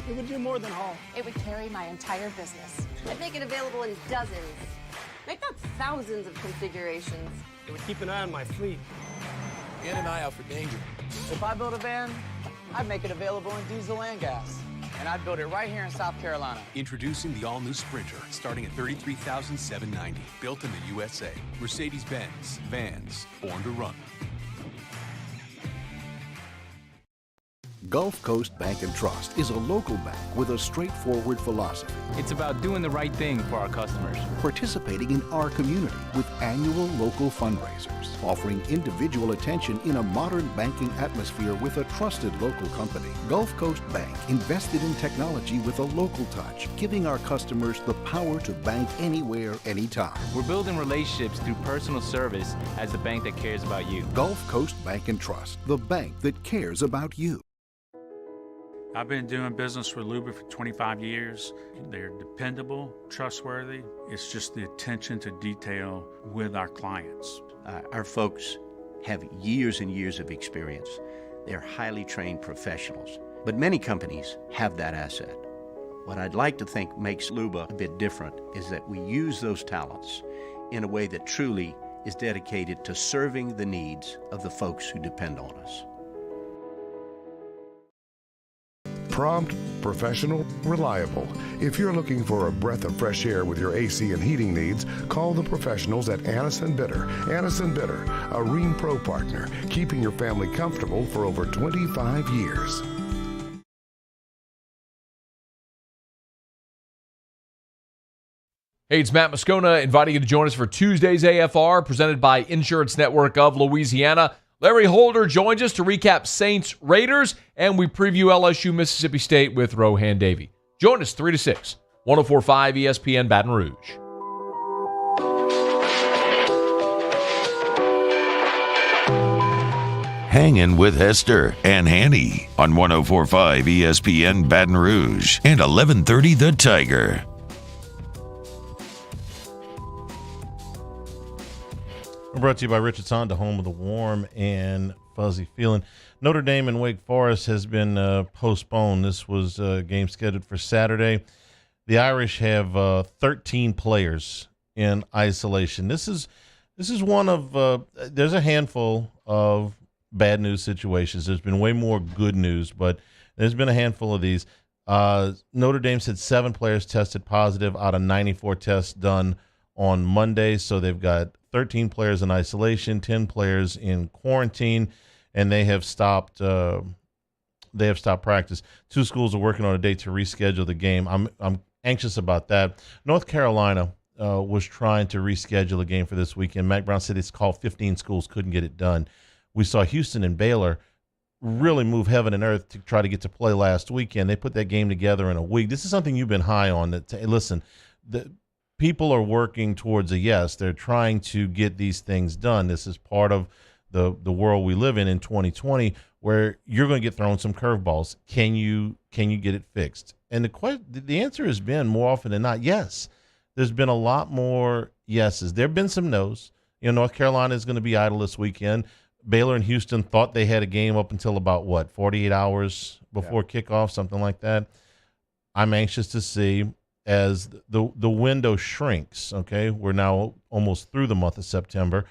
it would do more than haul. It would carry my entire business. I'd make it available in dozens, make not thousands of configurations. It would keep an eye on my fleet. And an eye out for danger. If I built a van, I'd make it available in diesel and gas. And I'd build it right here in South Carolina. Introducing the all-new Sprinter, starting at $33,790. Built in the USA. Mercedes-Benz. Vans. Born to run. Gulf Coast Bank and Trust is a local bank with a straightforward philosophy. It's about doing the right thing for our customers. Participating in our community with annual local fundraisers. Offering individual attention in a modern banking atmosphere with a trusted local company. Gulf Coast Bank invested in technology with a local touch, giving our customers the power to bank anywhere, anytime. We're building relationships through personal service as the bank that cares about you. Gulf Coast Bank and Trust, the bank that cares about you. I've been doing business with Luba for 25 years. They're dependable, trustworthy. It's just the attention to detail with our clients. Our folks have years and years of experience. They're highly trained professionals, but many companies have that asset. What I'd like to think makes Luba a bit different is that we use those talents in a way that truly is dedicated to serving the needs of the folks who depend on us. Prompt, professional, reliable. If you're looking for a breath of fresh air with your AC and heating needs, call the professionals at Anison Bitter. Anison Bitter, a Rheem Pro partner, keeping your family comfortable for over 25 years. Hey, it's Matt Moscona inviting you to join us for Tuesday's AFR, presented by Insurance Network of Louisiana. Larry Holder joins us to recap Saints Raiders, and we preview LSU Mississippi State with Rohan Davey. Join us 3 to 6, 104.5 ESPN Baton Rouge. Hangin' with Hester and Hanny on 104.5 ESPN Baton Rouge and 1130 The Tiger. We're brought to you by Richards Honda, home of the warm and fuzzy feeling. Notre Dame and Wake Forest has been postponed. This was a game scheduled for Saturday. The Irish have 13 players in isolation. This is one of there's a handful of bad news situations. There's been way more good news, but there's been a handful of these. Notre Dame's had 7 players tested positive out of 94 tests done on Monday, so they've got 13 players in isolation, 10 players in quarantine, and they have stopped practice. 2 schools are working on a date to reschedule the game. I'm anxious about that. North Carolina was trying to reschedule a game for this weekend. Mack Brown said it's called 15 schools, couldn't get it done. We saw Houston and Baylor really move heaven and earth to try to get to play last weekend. They put that game together in a week. This is something you've been high on. Listen, the people are working towards a yes. They're trying to get these things done. This is part of the world we live in 2020, where you're going to get thrown some curveballs. Can you get it fixed? And the answer has been more often than not yes. There's been a lot more yeses. There have been some no's. North Carolina is going to be idle this weekend. Baylor and Houston thought they had a game up until about 48 hours before kickoff, something like that. I'm anxious to see as the window shrinks. Okay, we're now almost through the month of September.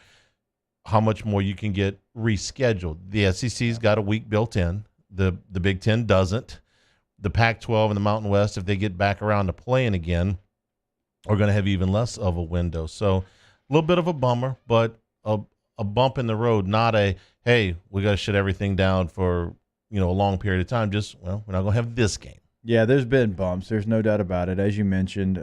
How much more you can get rescheduled? The SEC's got a week built in. The Big Ten doesn't. The Pac-12 and the Mountain West, if they get back around to playing again, are going to have even less of a window. So a little bit of a bummer, but a bump in the road, not a, hey, we got to shut everything down for, a long period of time. Just, we're not going to have this game. Yeah, there's been bumps. There's no doubt about it. As you mentioned,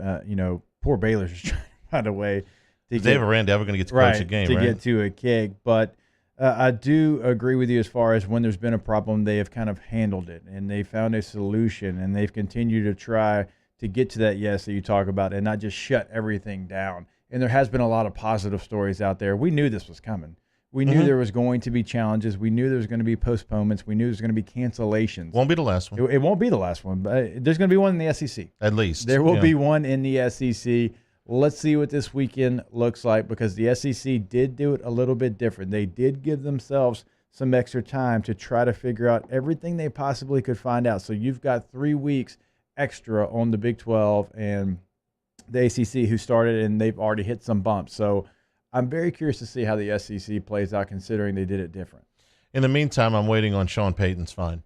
poor Baylor's just trying to find a way to Dave Aranda ever going to get to coach a game, to right? get to a kick. But I do agree with you as far as when there's been a problem, they have kind of handled it, and they found a solution, and they've continued to try to get to that yes that you talk about and not just shut everything down. And there has been a lot of positive stories out there. We knew this was coming. We knew there was going to be challenges. We knew there was going to be postponements. We knew there was going to be cancellations. Won't be the last one. It won't be the last one, but there's going to be one in the SEC. At least. There will be one in the SEC. Let's see what this weekend looks like, because the SEC did do it a little bit different. They did give themselves some extra time to try to figure out everything they possibly could find out. So you've got 3 weeks extra on the Big 12 and the ACC, who started, and they've already hit some bumps. So I'm very curious to see how the SEC plays out, considering they did it different. In the meantime, I'm waiting on Sean Payton's fine.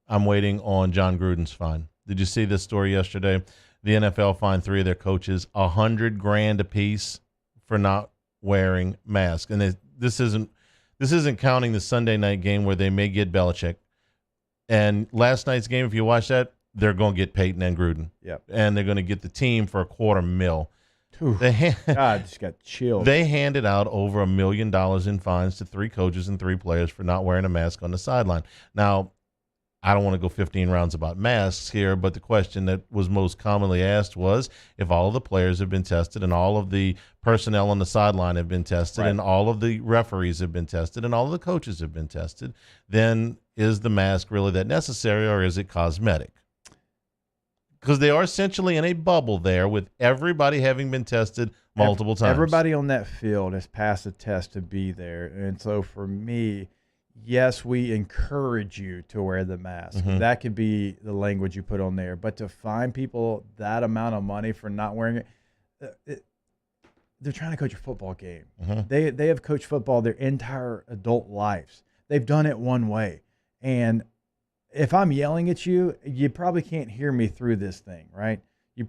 I'm waiting on John Gruden's fine. Did you see this story yesterday? The NFL fined 3 of their coaches $100,000 apiece for not wearing masks. And this isn't counting the Sunday night game where they may get Belichick. And last night's game, if you watch that, they're going to get Peyton and Gruden. Yep. And they're going to get the team for $250,000. God, just got chilled. They handed out over $1 million in fines to 3 coaches and 3 players for not wearing a mask on the sideline. Now, I don't want to go 15 rounds about masks here, but the question that was most commonly asked was, if all of the players have been tested and all of the personnel on the sideline have been tested and all of the referees have been tested and all of the coaches have been tested, then is the mask really that necessary, or is it cosmetic? Because they are essentially in a bubble there, with everybody having been tested multiple times. Everybody on that field has passed a test to be there. And so for me, yes, we encourage you to wear the mask. That could be the language you put on there. But to fine people that amount of money for not wearing it, they're trying to coach a football game. They have coached football their entire adult lives. They've done it one way. And if I'm yelling at you, you probably can't hear me through this thing, right? You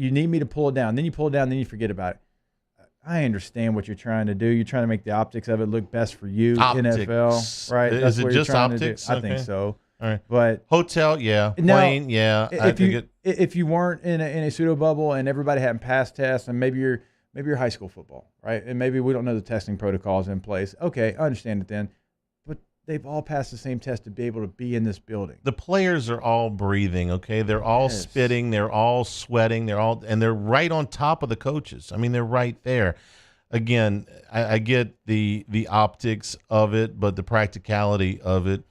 need me to pull it down. Then you pull it down, then you forget about it. I understand what you're trying to do. You're trying to make the optics of it look best for you, Optics. NFL, right? Is it just optics? I think so. All right. But hotel, yeah. Plane, yeah. If you weren't in a pseudo bubble and everybody hadn't passed tests, and maybe you're high school football, right? And maybe we don't know the testing protocols in place. Okay, I understand it then. They've all passed the same test to be able to be in this building. The players are all breathing, okay? They're all spitting. They're all sweating. And they're right on top of the coaches. I mean, they're right there. Again, I get the optics of it, but the practicality of it.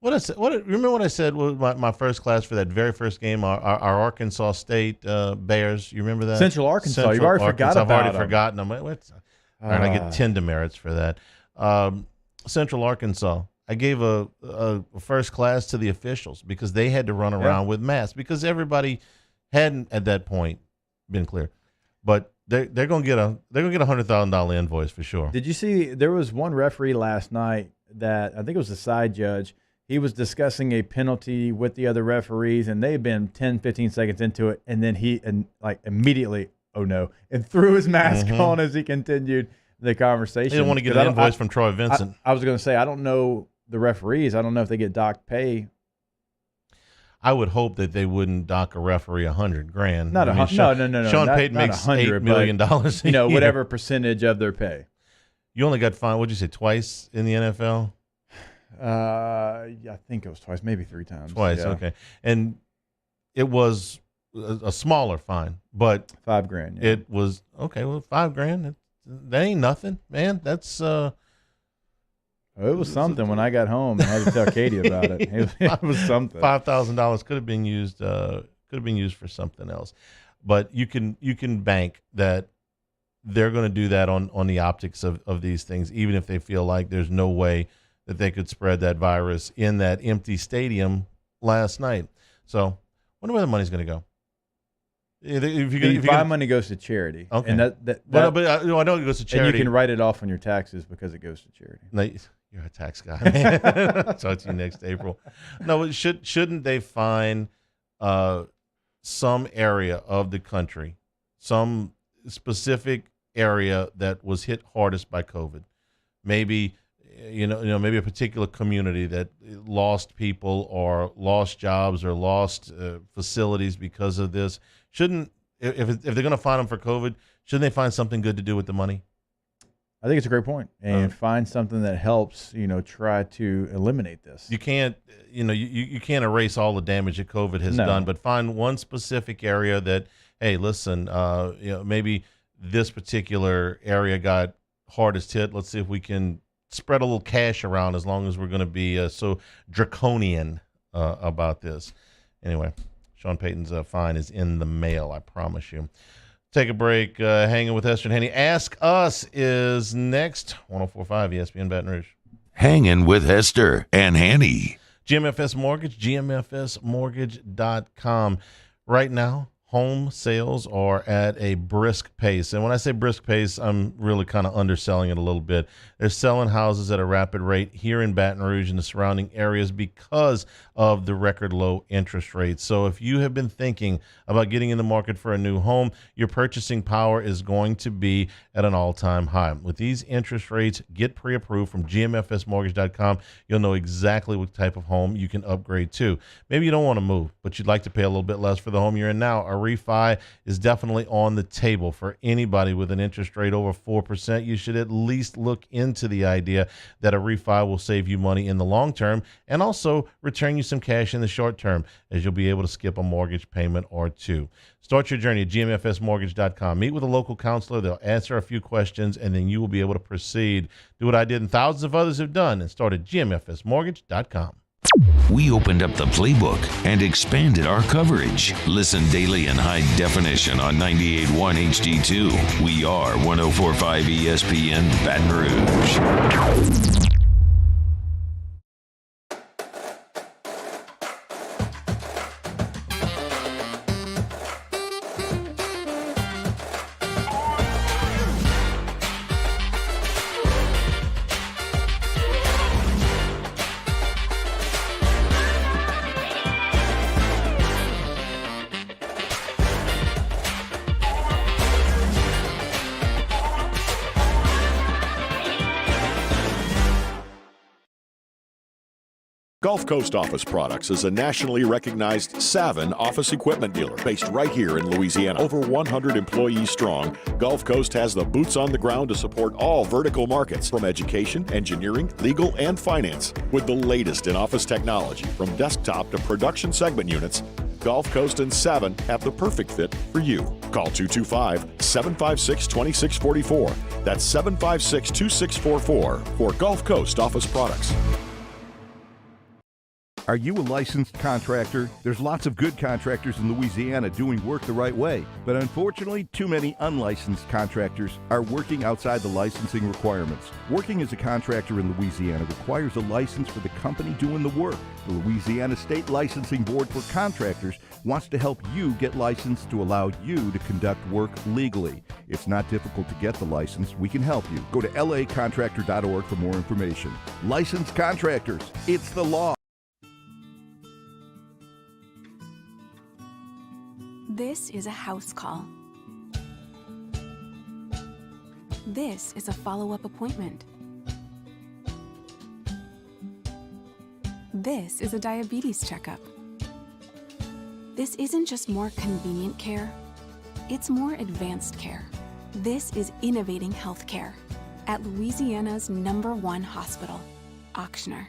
Remember what I said was my first class for that very first game, our Arkansas State Bears. You remember that? Central Arkansas. You've already forgot about them. I've already forgotten them. All right, I get 10 demerits for that. Central Arkansas. I gave a first class to the officials because they had to run around with masks because everybody hadn't at that point been clear. But they're going to get a $100,000 invoice for sure. Did you see there was one referee last night that I think it was the side judge. He was discussing a penalty with the other referees, and they'd been 10, 15 seconds into it, and then he immediately, oh no, and threw his mask on as he continued the conversation. They didn't want to get an invoice from Troy Vincent. I was going to say, I don't know the referees. I don't know if they get docked pay. I would hope that they wouldn't dock a referee $100,000. No. Sean Payton makes $8 million. Whatever percentage of their pay. You only got fined, what'd you say, twice in the NFL? I think it was twice, maybe 3 times. Twice, yeah. okay. And it was a smaller fine, but $5,000. Yeah. It was okay. Well, $5,000. That ain't nothing, man. That's it was something. When I got home, I had to tell Katie about it. It was something. $5,000 could have been used. For something else, but you can bank that they're going to do that on the optics of these things, even if they feel like there's no way that they could spread that virus in that empty stadium last night. So, wonder where the money's going to go. If money goes to charity, okay, and but I know it goes to charity, and you can write it off on your taxes because it goes to charity. No, you're a tax guy, man. Talk to you next April. No, shouldn't they find some area of the country, some specific area that was hit hardest by COVID? Maybe maybe a particular community that lost people or lost jobs or lost facilities because of this. Shouldn't, if they're going to fine them for COVID, shouldn't they find something good to do with the money? I think it's a great point, and find something that helps. Try to eliminate this. You can't, you can't erase all the damage that COVID has done, but find one specific area that, hey, listen, maybe this particular area got hardest hit. Let's see if we can spread a little cash around, as long as we're going to be so draconian about this. Anyway, Sean Payton's fine is in the mail, I promise you. Take a break. Hanging with Hester Hanny. Ask Us is next. 104.5 ESPN Baton Rouge. Hanging with Hester and Hanny. GMFS Mortgage, GMFSmortgage.com. Right now, home sales are at a brisk pace. And when I say brisk pace, I'm really kind of underselling it a little bit. They're selling houses at a rapid rate here in Baton Rouge and the surrounding areas because of the record low interest rates. So if you have been thinking about getting in the market for a new home, your purchasing power is going to be at an all-time high. With these interest rates, get pre-approved from GMFSmortgage.com. You'll know exactly what type of home you can upgrade to. Maybe you don't want to move, but you'd like to pay a little bit less for the home you're in now. A refi is definitely on the table for anybody with an interest rate over 4%. You should at least look into the idea that a refi will save you money in the long term and also return you some cash in the short term, as you'll be able to skip a mortgage payment or two. Start your journey at GMFSmortgage.com. Meet with a local counselor. They'll answer a few questions, and then you will be able to proceed. Do what I did and thousands of others have done and start at GMFSmortgage.com. We opened up the playbook and expanded our coverage. Listen daily in high definition on 98.1 HD2. We are 104.5 ESPN Baton Rouge. Gulf Coast Office Products is a nationally recognized Savin office equipment dealer based right here in Louisiana. Over 100 employees strong, Gulf Coast has the boots on the ground to support all vertical markets, from education, engineering, legal, and finance. With the latest in office technology, from desktop to production segment units, Gulf Coast and Savin have the perfect fit for you. Call 225-756-2644. That's 756-2644 for Gulf Coast Office Products. Are you a licensed contractor? There's lots of good contractors in Louisiana doing work the right way, but unfortunately, too many unlicensed contractors are working outside the licensing requirements. Working as a contractor in Louisiana requires a license for the company doing the work. The Louisiana State Licensing Board for Contractors wants to help you get licensed to allow you to conduct work legally. It's not difficult to get the license. We can help you. Go to lacontractor.org for more information. Licensed contractors, it's the law. This is a house call. This is a follow-up appointment. This is a diabetes checkup. This isn't just more convenient care, it's more advanced care. This is innovating healthcare. at Louisiana's #1 hospital, Auctioner.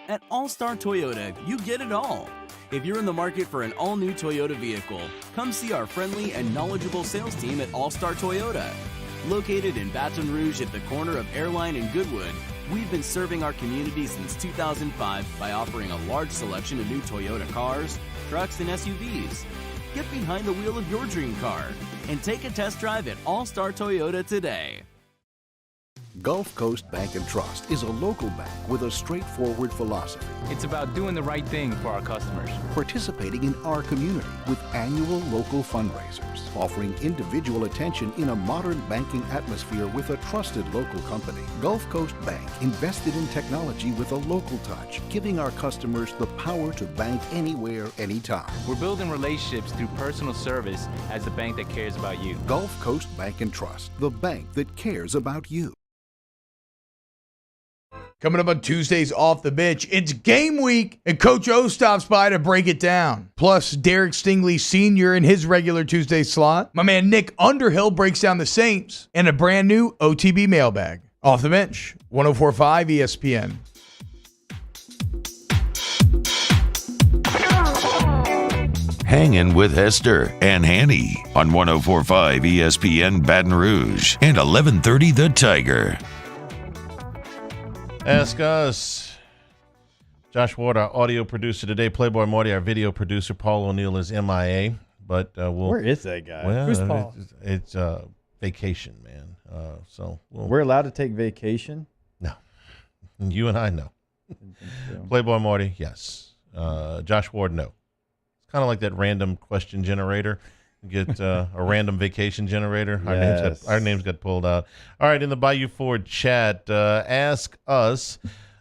At All-Star Toyota, you get it all. If you're in the market for an all-new Toyota vehicle, come see our friendly and knowledgeable sales team at All-Star Toyota. Located in Baton Rouge at the corner of Airline and Goodwood, we've been serving our community since 2005 by offering a large selection of new Toyota cars, trucks, and SUVs. Get behind the wheel of your dream car and take a test drive at All-Star Toyota today. Gulf Coast Bank and Trust is a local bank with a straightforward philosophy. It's about doing the right thing for our customers. Participating in our community with annual local fundraisers, offering individual attention in a modern banking atmosphere with a trusted local company. Gulf Coast Bank invested in technology with a local touch, giving our customers the power to bank anywhere, anytime. We're building relationships through personal service as the bank that cares about you. Gulf Coast Bank and Trust, the bank that cares about you. Coming up on Tuesdays Off the Bench, it's game week, and Coach O stops by to break it down. Plus, Derek Stingley Sr. in his regular Tuesday slot. My man Nick Underhill breaks down the Saints, and a brand new OTB mailbag. Off the Bench, 104.5 ESPN. Hangin' with Hester and Hanny on 104.5 ESPN Baton Rouge and 1130 The Tiger. Ask us. Josh Ward, our audio producer today. Playboy Marty, our video producer. Paul O'Neill is MIA. But where is that guy? Well, Who's Paul? It's vacation, man. We're allowed to take vacation? No. You and I know. Playboy Marty, yes. Josh Ward, no. It's kind of like that random question generator. Get a random vacation generator. Yes. Our names got pulled out. All right, in the Bayou Ford chat, ask us,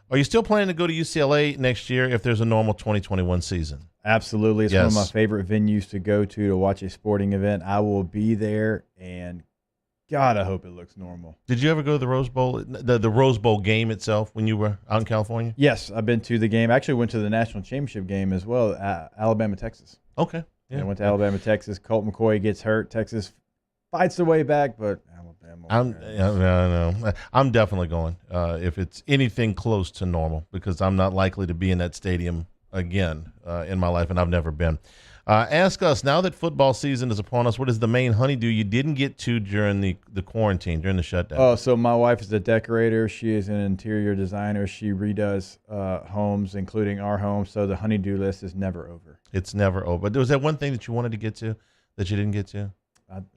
are you still planning to go to UCLA next year if there's a normal 2021 season? Absolutely. It's one of my favorite venues to go to watch a sporting event. I will be there, and God, I hope it looks normal. Did you ever go to the Rose Bowl, the Rose Bowl game itself when you were out in California? Yes, I've been to the game. I actually went to the national championship game as well, Alabama, Texas. Okay. Yeah, I went to Alabama, Texas. Colt McCoy gets hurt. Texas fights their way back, but Alabama. I'm definitely going if it's anything close to normal, because I'm not likely to be in that stadium again in my life, and I've never been. Ask us, now that football season is upon us, what is the main honeydew you didn't get to during the quarantine, during the shutdown? Oh, so my wife is a decorator. She is an interior designer. She redoes homes, including our home, so the honeydew list is never over. It's never over. But was there one thing that you wanted to get to that you didn't get to?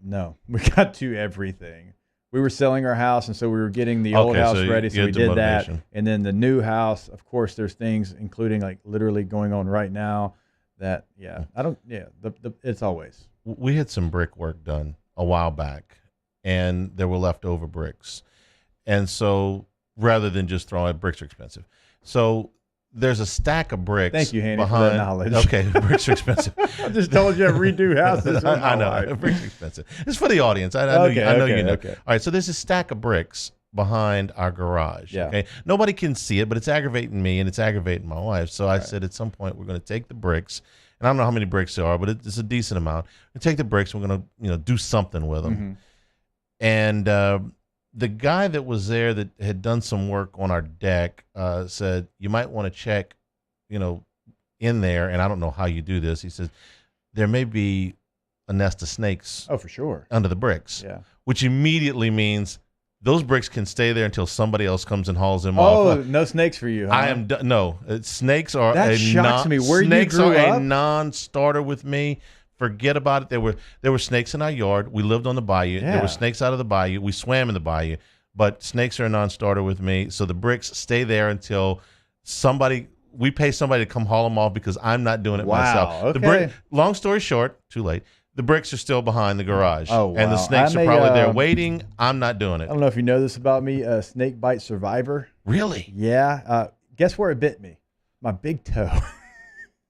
No. We got to everything. We were selling our house, and so we were getting the old house ready, so we did that. And then the new house, of course, there's things, including like literally going on right now, that, it's always. We had some brick work done a while back, and there were leftover bricks. And so rather than just throwing it, bricks are expensive. So there's a stack of bricks. Thank you, Hanny, behind, for that knowledge. Okay, bricks are expensive. I just told you I redo houses. I know. Bricks are expensive. It's for the audience. I know you know. Okay. All right, so there's a stack of bricks behind our garage. Yeah. Okay. Nobody can see it, but it's aggravating me and it's aggravating my wife. So I said at some point we're going to take the bricks, and I don't know how many bricks there are, but it's a decent amount. We take the bricks, we're going to do something with them. Mm-hmm. And the guy that was there that had done some work on our deck said, you might want to check, in there, and I don't know how you do this. He says, there may be a nest of snakes. Oh, for sure. Under the bricks. Yeah. Which immediately means those bricks can stay there until somebody else comes and hauls them off. Oh, no snakes for you, huh? I am no. Snakes are that shocks me. Where snakes you grew are up? a non-starter with me. Forget about it. There were snakes in our yard. We lived on the bayou. Yeah. There were snakes out of the bayou. We swam in the bayou. But snakes are a non-starter with me. So the bricks stay there until we pay somebody to come haul them off, because I'm not doing it myself. Okay. Long story short, too late. The bricks are still behind the garage. Oh, wow. And the snakes are probably there waiting. I'm not doing it. I don't know if you know this about me, a snake bite survivor. Really? Yeah. Guess where it bit me? My big toe.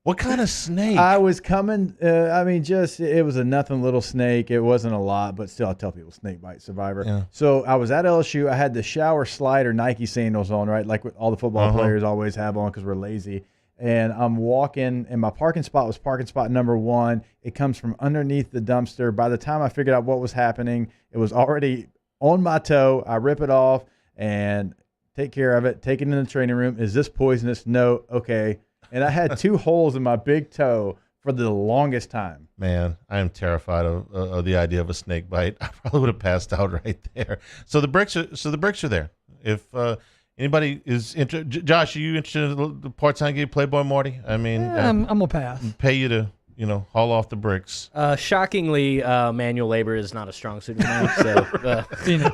What kind of snake? I was coming, it was a nothing little snake. It wasn't a lot, but still I tell people snake bite survivor. Yeah. So I was at LSU. I had the shower slider Nike sandals on, right? Like what all the football players always have on because we're lazy. And I'm walking, and my parking spot was parking spot number 1. It comes from underneath the dumpster. By the time I figured out what was happening, it was already on my toe. I rip it off and take care of it. Take it in the training room. Is this poisonous? No. Okay. And I had 2 holes in my big toe for the longest time. Man, I am terrified of the idea of a snake bite. I probably would have passed out right there. So the bricks are there. If anybody is interested, Josh, are you interested in the part-time gig, Playboy Marty? I mean, I'm gonna pass. Pay you to haul off the bricks. Shockingly, manual labor is not a strong suit of mine.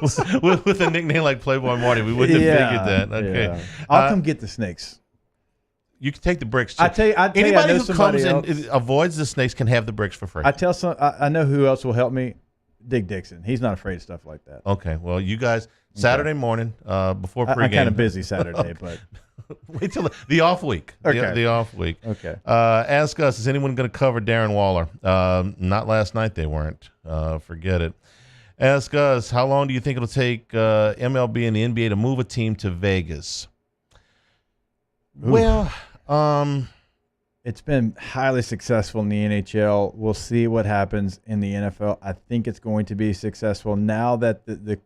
So with a nickname like Playboy Marty, we wouldn't have figured that. Okay, yeah. I'll come get the snakes. You can take the bricks too. I tell you, anybody who comes and avoids the snakes can have the bricks for free. I know who else will help me. Dick Dixon. He's not afraid of stuff like that. Okay, well, you guys Saturday morning before pregame. I'm kind of busy Saturday, but wait till the off week. Okay. The off week. Okay. Ask us: is anyone going to cover Darren Waller? Not last night. They weren't. Forget it. Ask us: how long do you think it'll take MLB and the NBA to move a team to Vegas? Ooh. Well, it's been highly successful in the NHL. We'll see what happens in the NFL. I think it's going to be successful now that the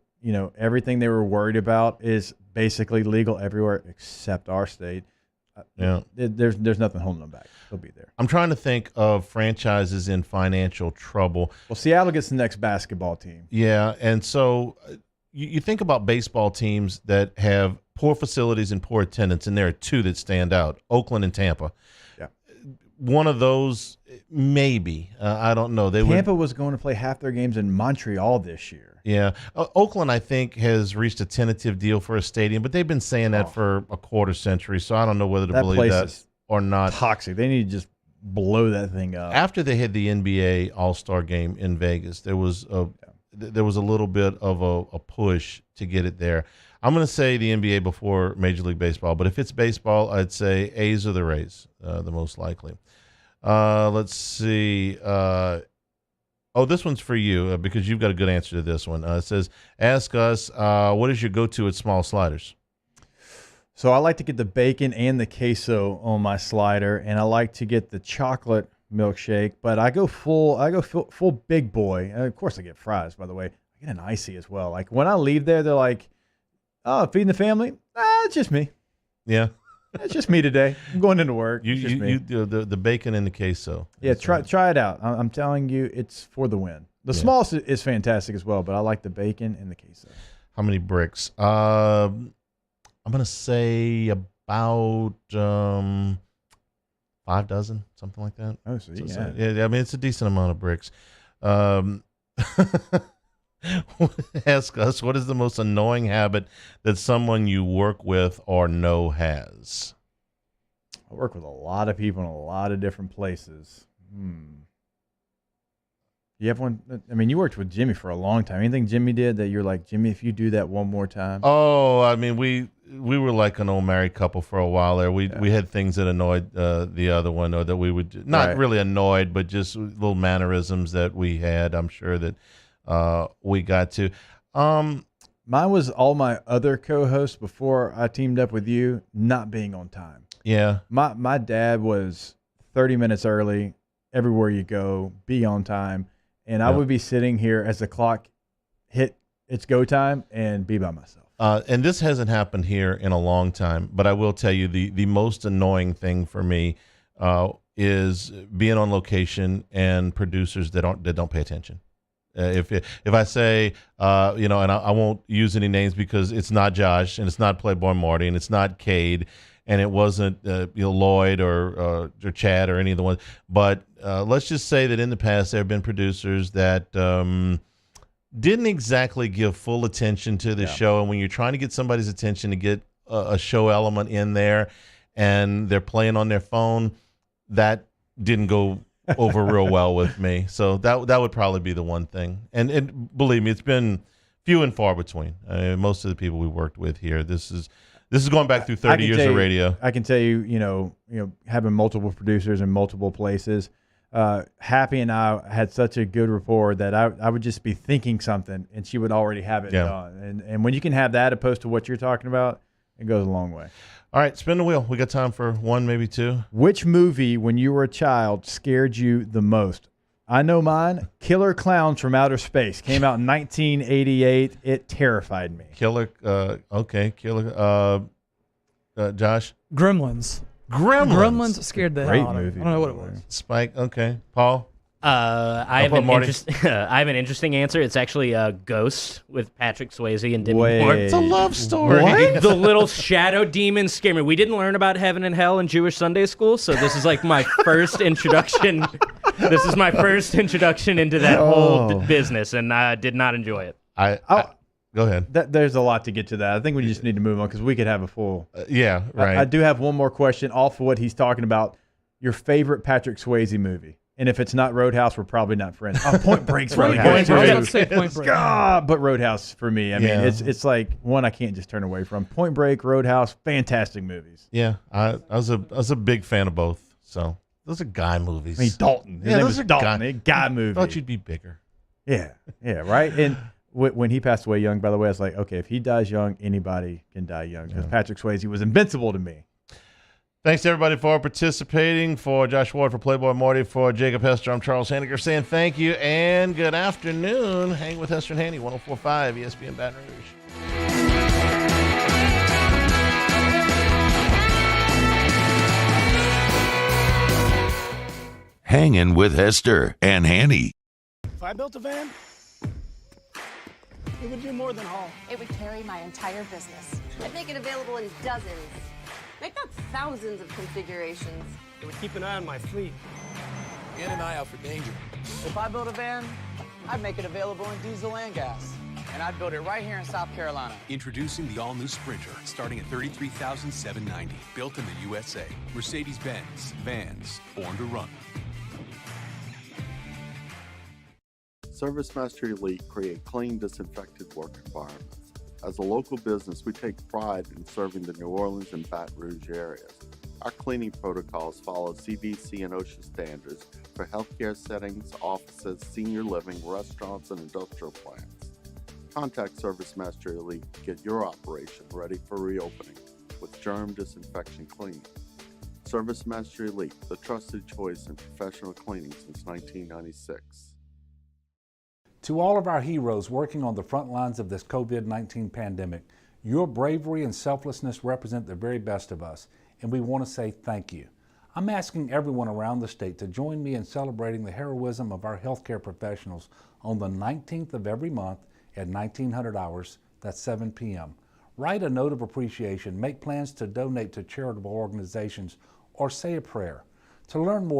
everything they were worried about is basically legal everywhere except our state. Yeah, there's nothing holding them back. They'll be there. I'm trying to think of franchises in financial trouble. Well, Seattle gets the next basketball team. Yeah, and so you think about baseball teams that have poor facilities and poor attendance, and there are 2 that stand out: Oakland and Tampa. Yeah, one of those, maybe. I don't know. Tampa was going to play half their games in Montreal this year. Yeah, Oakland, I think, has reached a tentative deal for a stadium, but they've been saying that for a quarter century, so I don't know whether to believe that or not. Toxic. They need to just blow that thing up. After they had the NBA All-Star game in Vegas, there was a little bit of a push to get it there. I'm going to say the NBA before Major League Baseball, but if it's baseball, I'd say A's or the Rays, the most likely. Let's see. This one's for you because you've got a good answer to this one. It says, ask us, what is your go-to at Small Sliders? So I like to get the bacon and the queso on my slider, and I like to get the chocolate milkshake, but I go full big boy. And of course, I get fries, by the way. I get an icy as well. Like when I leave there, they're like, "Oh, feeding the family? It's just me." Yeah. It's just me today. I'm going into work. The bacon and the queso. Yeah, try it out. I'm telling you, it's for the win. The small is fantastic as well, but I like the bacon and the queso. How many bricks? I'm gonna say about 5 dozen, something like that. Oh, so yeah. Yeah. I mean, it's a decent amount of bricks. Ask us, what is the most annoying habit that someone you work with or know has? I work with a lot of people in a lot of different places. You have one? I mean, you worked with Jimmy for a long time. Anything Jimmy did that you're like, Jimmy, if you do that one more time? Oh, I mean, we were like an old married couple for a while there. We had things that annoyed the other one, or that we would not really annoyed, but just little mannerisms that we had. I'm sure that we got to. Mine was all my other co-hosts before I teamed up with you not being on time. Yeah. My dad was 30 minutes early everywhere you go, be on time. And I would be sitting here as the clock hit its go time and be by myself. And this hasn't happened here in a long time, but I will tell you the most annoying thing for me is being on location and producers that don't pay attention. If I say, and I won't use any names because it's not Josh and it's not Playboy Marty and it's not Cade and it wasn't Lloyd or Chad or any of the ones, but let's just say that in the past there have been producers that didn't exactly give full attention to the show, and when you're trying to get somebody's attention to get a show element in there and they're playing on their phone, that didn't go over real well with me. So that would probably be the one thing. And believe me, it's been few and far between. Most of the people we worked with here, this is going back through 30 years of radio. I can tell you, having multiple producers in multiple places, Happy and I had such a good rapport that I would just be thinking something and she would already have it done. And when you can have that opposed to what you're talking about, it goes a long way. All right, spin the wheel. We got time for one, maybe two. Which movie, when you were a child, scared you the most? I know mine. Killer Clowns from Outer Space came out in 1988. It terrified me. Killer. Okay. Killer. Josh. Gremlins. Gremlins scared the Great hell out of me. movie. I don't know what it was. Spike. Okay. Paul. I have an interesting answer. It's actually Ghost with Patrick Swayze and Demi Moore. It's a love story. What? The little shadow demons scare me. We didn't learn about heaven and hell in Jewish Sunday school, so this is like my first introduction. This is my first introduction into that whole business, and I did not enjoy it. Go ahead. There's a lot to get to that. I think we just need to move on because we could have a full. Yeah, right. I do have one more question off of what he's talking about. Your favorite Patrick Swayze movie. And if it's not Roadhouse, we're probably not friends. Oh, Point Break's Roadhouse. Point Break. But Roadhouse for me. I mean, it's like one I can't just turn away from. Point Break, Roadhouse, fantastic movies. Yeah, I was a big fan of both. So those are guy movies. I mean, Dalton. His name was Dalton. Guy movie. Thought you'd be bigger. Yeah, right. And when he passed away young, by the way, I was like, okay, if he dies young, anybody can die young. Because Patrick Swayze was invincible to me. Thanks, everybody, for participating. For Josh Ward, for Playboy Marty, for Jacob Hester, I'm Charles Hanniger saying thank you and good afternoon. Hang with Hester Hanny, 104.5 ESPN Baton Rouge. Hangin' with Hester and Hanny. If I built a van, it would do more than haul. It would carry my entire business. I'd make it available in dozens. Make that thousands of configurations. It would keep an eye on my fleet. And an eye out for danger. If I built a van, I'd make it available in diesel and gas. And I'd build it right here in South Carolina. Introducing the all-new Sprinter, starting at $33,790. Built in the USA. Mercedes-Benz. Vans. Born to run. Service Mastery Elite create clean, disinfected work environments. As a local business, we take pride in serving the New Orleans and Baton Rouge areas. Our cleaning protocols follow CDC and OSHA standards for healthcare settings, offices, senior living, restaurants, and industrial plants. Contact Service Mastery Elite to get your operation ready for reopening with germ disinfection cleaning. Service Mastery Elite, the trusted choice in professional cleaning since 1996. To all of our heroes working on the front lines of this COVID-19 pandemic, your bravery and selflessness represent the very best of us, and we want to say thank you. I'm asking everyone around the state to join me in celebrating the heroism of our healthcare professionals on the 19th of every month at 1900 hours, that's 7 p.m. Write a note of appreciation, make plans to donate to charitable organizations, or say a prayer. To learn more